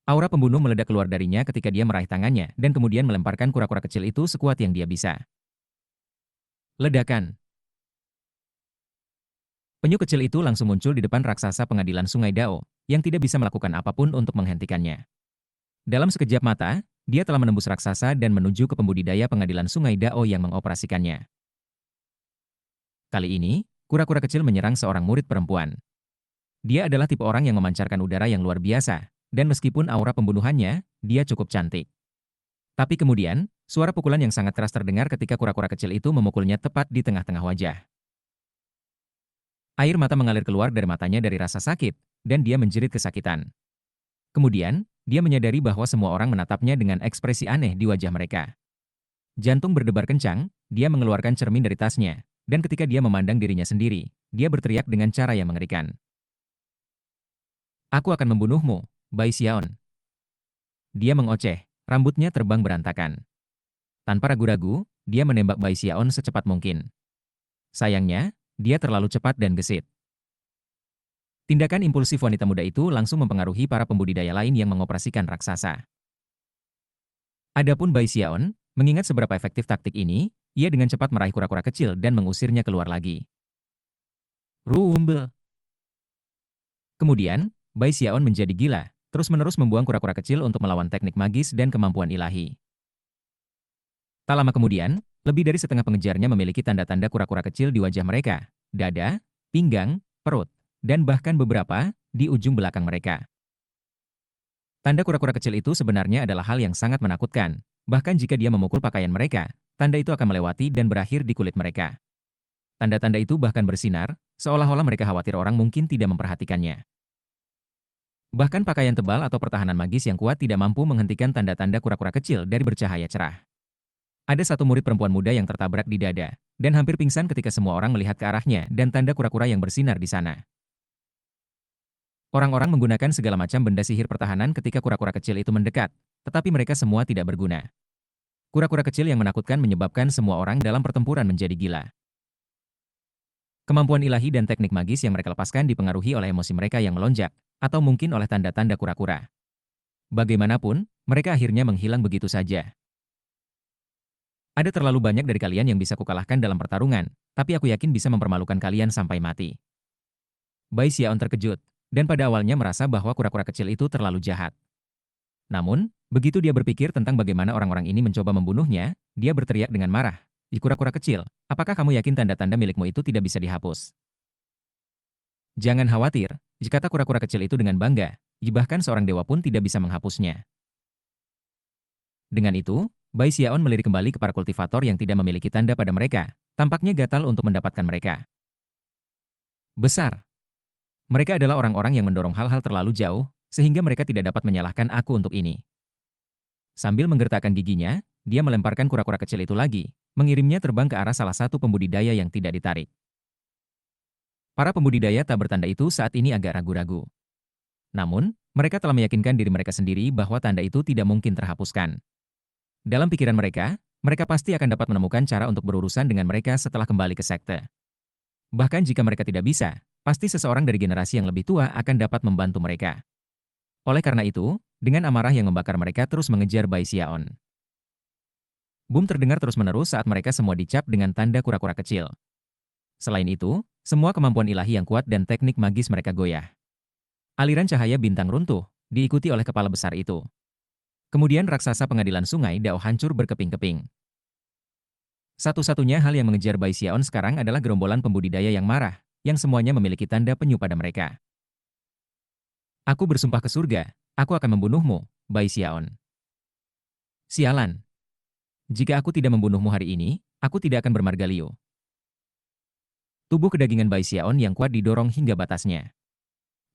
Aura pembunuh meledak keluar darinya ketika dia meraih tangannya dan kemudian melemparkan kura-kura kecil itu sekuat yang dia bisa. Ledakan. Penyu kecil itu langsung muncul di depan raksasa pengadilan Sungai Dao, yang tidak bisa melakukan apapun untuk menghentikannya. Dalam sekejap mata, dia telah menembus raksasa dan menuju ke pembudidaya pengadilan Sungai Dao yang mengoperasikannya. Kali ini, kura-kura kecil menyerang seorang murid perempuan. Dia adalah tipe orang yang memancarkan udara yang luar biasa, dan meskipun aura pembunuhannya, dia cukup cantik. Tapi kemudian, suara pukulan yang sangat keras terdengar ketika kura-kura kecil itu memukulnya tepat di tengah-tengah wajah. Air mata mengalir keluar dari matanya dari rasa sakit, dan dia menjerit kesakitan. Kemudian, dia menyadari bahwa semua orang menatapnya dengan ekspresi aneh di wajah mereka. Jantung berdebar kencang, dia mengeluarkan cermin dari tasnya, dan ketika dia memandang dirinya sendiri, dia berteriak dengan cara yang mengerikan. Aku akan membunuhmu, Bai Xiaon. Dia mengoceh, rambutnya terbang berantakan. Tanpa ragu-ragu, dia menembak Bai Xiaon secepat mungkin. Sayangnya, dia terlalu cepat dan gesit. Tindakan impulsif wanita muda itu langsung mempengaruhi para pembudidaya lain yang mengoperasikan raksasa. Adapun Bai Xiaon, mengingat seberapa efektif taktik ini, ia dengan cepat meraih kura-kura kecil dan mengusirnya keluar lagi. Rumble. Kemudian, Bai Xiaon menjadi gila, terus-menerus membuang kura-kura kecil untuk melawan teknik magis dan kemampuan ilahi. Tak lama kemudian, lebih dari setengah pengejarnya memiliki tanda-tanda kura-kura kecil di wajah mereka, dada, pinggang, perut, dan bahkan beberapa di ujung belakang mereka. Tanda kura-kura kecil itu sebenarnya adalah hal yang sangat menakutkan, bahkan jika dia memukul pakaian mereka, tanda itu akan melewati dan berakhir di kulit mereka. Tanda-tanda itu bahkan bersinar, seolah-olah mereka khawatir orang mungkin tidak memperhatikannya. Bahkan pakaian tebal atau pertahanan magis yang kuat tidak mampu menghentikan tanda-tanda kura-kura kecil dari bercahaya cerah. Ada satu murid perempuan muda yang tertabrak di dada, dan hampir pingsan ketika semua orang melihat ke arahnya dan tanda kura-kura yang bersinar di sana. Orang-orang menggunakan segala macam benda sihir pertahanan ketika kura-kura kecil itu mendekat, tetapi mereka semua tidak berguna. Kura-kura kecil yang menakutkan menyebabkan semua orang dalam pertempuran menjadi gila. Kemampuan ilahi dan teknik magis yang mereka lepaskan dipengaruhi oleh emosi mereka yang melonjak, atau mungkin oleh tanda-tanda kura-kura. Bagaimanapun, mereka akhirnya menghilang begitu saja. Ada terlalu banyak dari kalian yang bisa kukalahkan dalam pertarungan, tapi aku yakin bisa mempermalukan kalian sampai mati. Bai Xiaon terkejut, dan pada awalnya merasa bahwa kura-kura kecil itu terlalu jahat. Namun, begitu dia berpikir tentang bagaimana orang-orang ini mencoba membunuhnya, dia berteriak dengan marah. "Ih, kura-kura kecil, apakah kamu yakin tanda-tanda milikmu itu tidak bisa dihapus?" Jangan khawatir, jika kata kura-kura kecil itu dengan bangga, bahkan seorang dewa pun tidak bisa menghapusnya. Dengan itu, Bai Xiaon melirik kembali ke para kultivator yang tidak memiliki tanda pada mereka, tampaknya gatal untuk mendapatkan mereka. Besar. Mereka adalah orang-orang yang mendorong hal-hal terlalu jauh, sehingga mereka tidak dapat menyalahkan aku untuk ini. Sambil menggertakkan giginya, dia melemparkan kura-kura kecil itu lagi, mengirimnya terbang ke arah salah satu pembudidaya yang tidak ditarik. Para pembudidaya tak bertanda itu saat ini agak ragu-ragu. Namun, mereka telah meyakinkan diri mereka sendiri bahwa tanda itu tidak mungkin terhapuskan. Dalam pikiran mereka, mereka pasti akan dapat menemukan cara untuk berurusan dengan mereka setelah kembali ke sekte. Bahkan jika mereka tidak bisa, pasti seseorang dari generasi yang lebih tua akan dapat membantu mereka. Oleh karena itu, dengan amarah yang membakar mereka terus mengejar Bai Xiaon. Boom terdengar terus-menerus saat mereka semua dicap dengan tanda kura-kura kecil. Selain itu, semua kemampuan ilahi yang kuat dan teknik magis mereka goyah. Aliran cahaya bintang runtuh, diikuti oleh kepala besar itu. Kemudian raksasa pengadilan sungai Dao hancur berkeping-keping. Satu-satunya hal yang mengejar Bai Xiaon sekarang adalah gerombolan pembudidaya yang marah, yang semuanya memiliki tanda penyu pada mereka. Aku bersumpah ke surga, aku akan membunuhmu, Bai Xiaon. Sialan. Jika aku tidak membunuhmu hari ini, aku tidak akan bermargalio. Tubuh kedagingan Bai Xiaon yang kuat didorong hingga batasnya.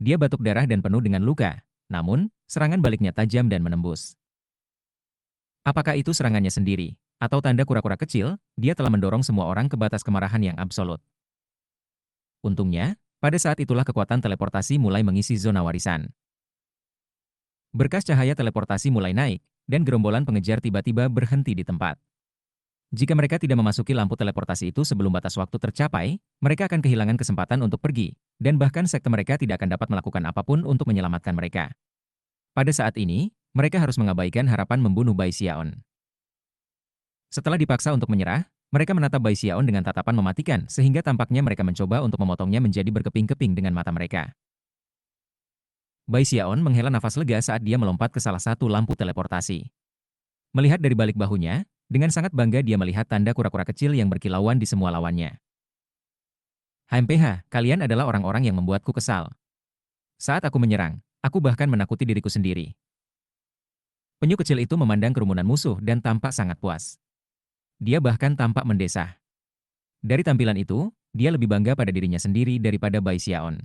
Dia batuk darah dan penuh dengan luka, namun, serangan baliknya tajam dan menembus. Apakah itu serangannya sendiri, atau tanda kura-kura kecil, dia telah mendorong semua orang ke batas kemarahan yang absolut. Untungnya, pada saat itulah kekuatan teleportasi mulai mengisi zona warisan. Berkas cahaya teleportasi mulai naik, dan gerombolan pengejar tiba-tiba berhenti di tempat. Jika mereka tidak memasuki lampu teleportasi itu sebelum batas waktu tercapai, mereka akan kehilangan kesempatan untuk pergi, dan bahkan sekte mereka tidak akan dapat melakukan apapun untuk menyelamatkan mereka. Pada saat ini, mereka harus mengabaikan harapan membunuh Bai Xiaon. Setelah dipaksa untuk menyerah, mereka menatap Bai Xiaon dengan tatapan mematikan sehingga tampaknya mereka mencoba untuk memotongnya menjadi berkeping-keping dengan mata mereka. Bai Xiaon menghela nafas lega saat dia melompat ke salah satu lampu teleportasi. Melihat dari balik bahunya, dengan sangat bangga dia melihat tanda kura-kura kecil yang berkilauan di semua lawannya. HMPH, kalian adalah orang-orang yang membuatku kesal. Saat aku menyerang, aku bahkan menakuti diriku sendiri. Penyu kecil itu memandang kerumunan musuh dan tampak sangat puas. Dia bahkan tampak mendesah. Dari tampilan itu, dia lebih bangga pada dirinya sendiri daripada Bai Xiaon.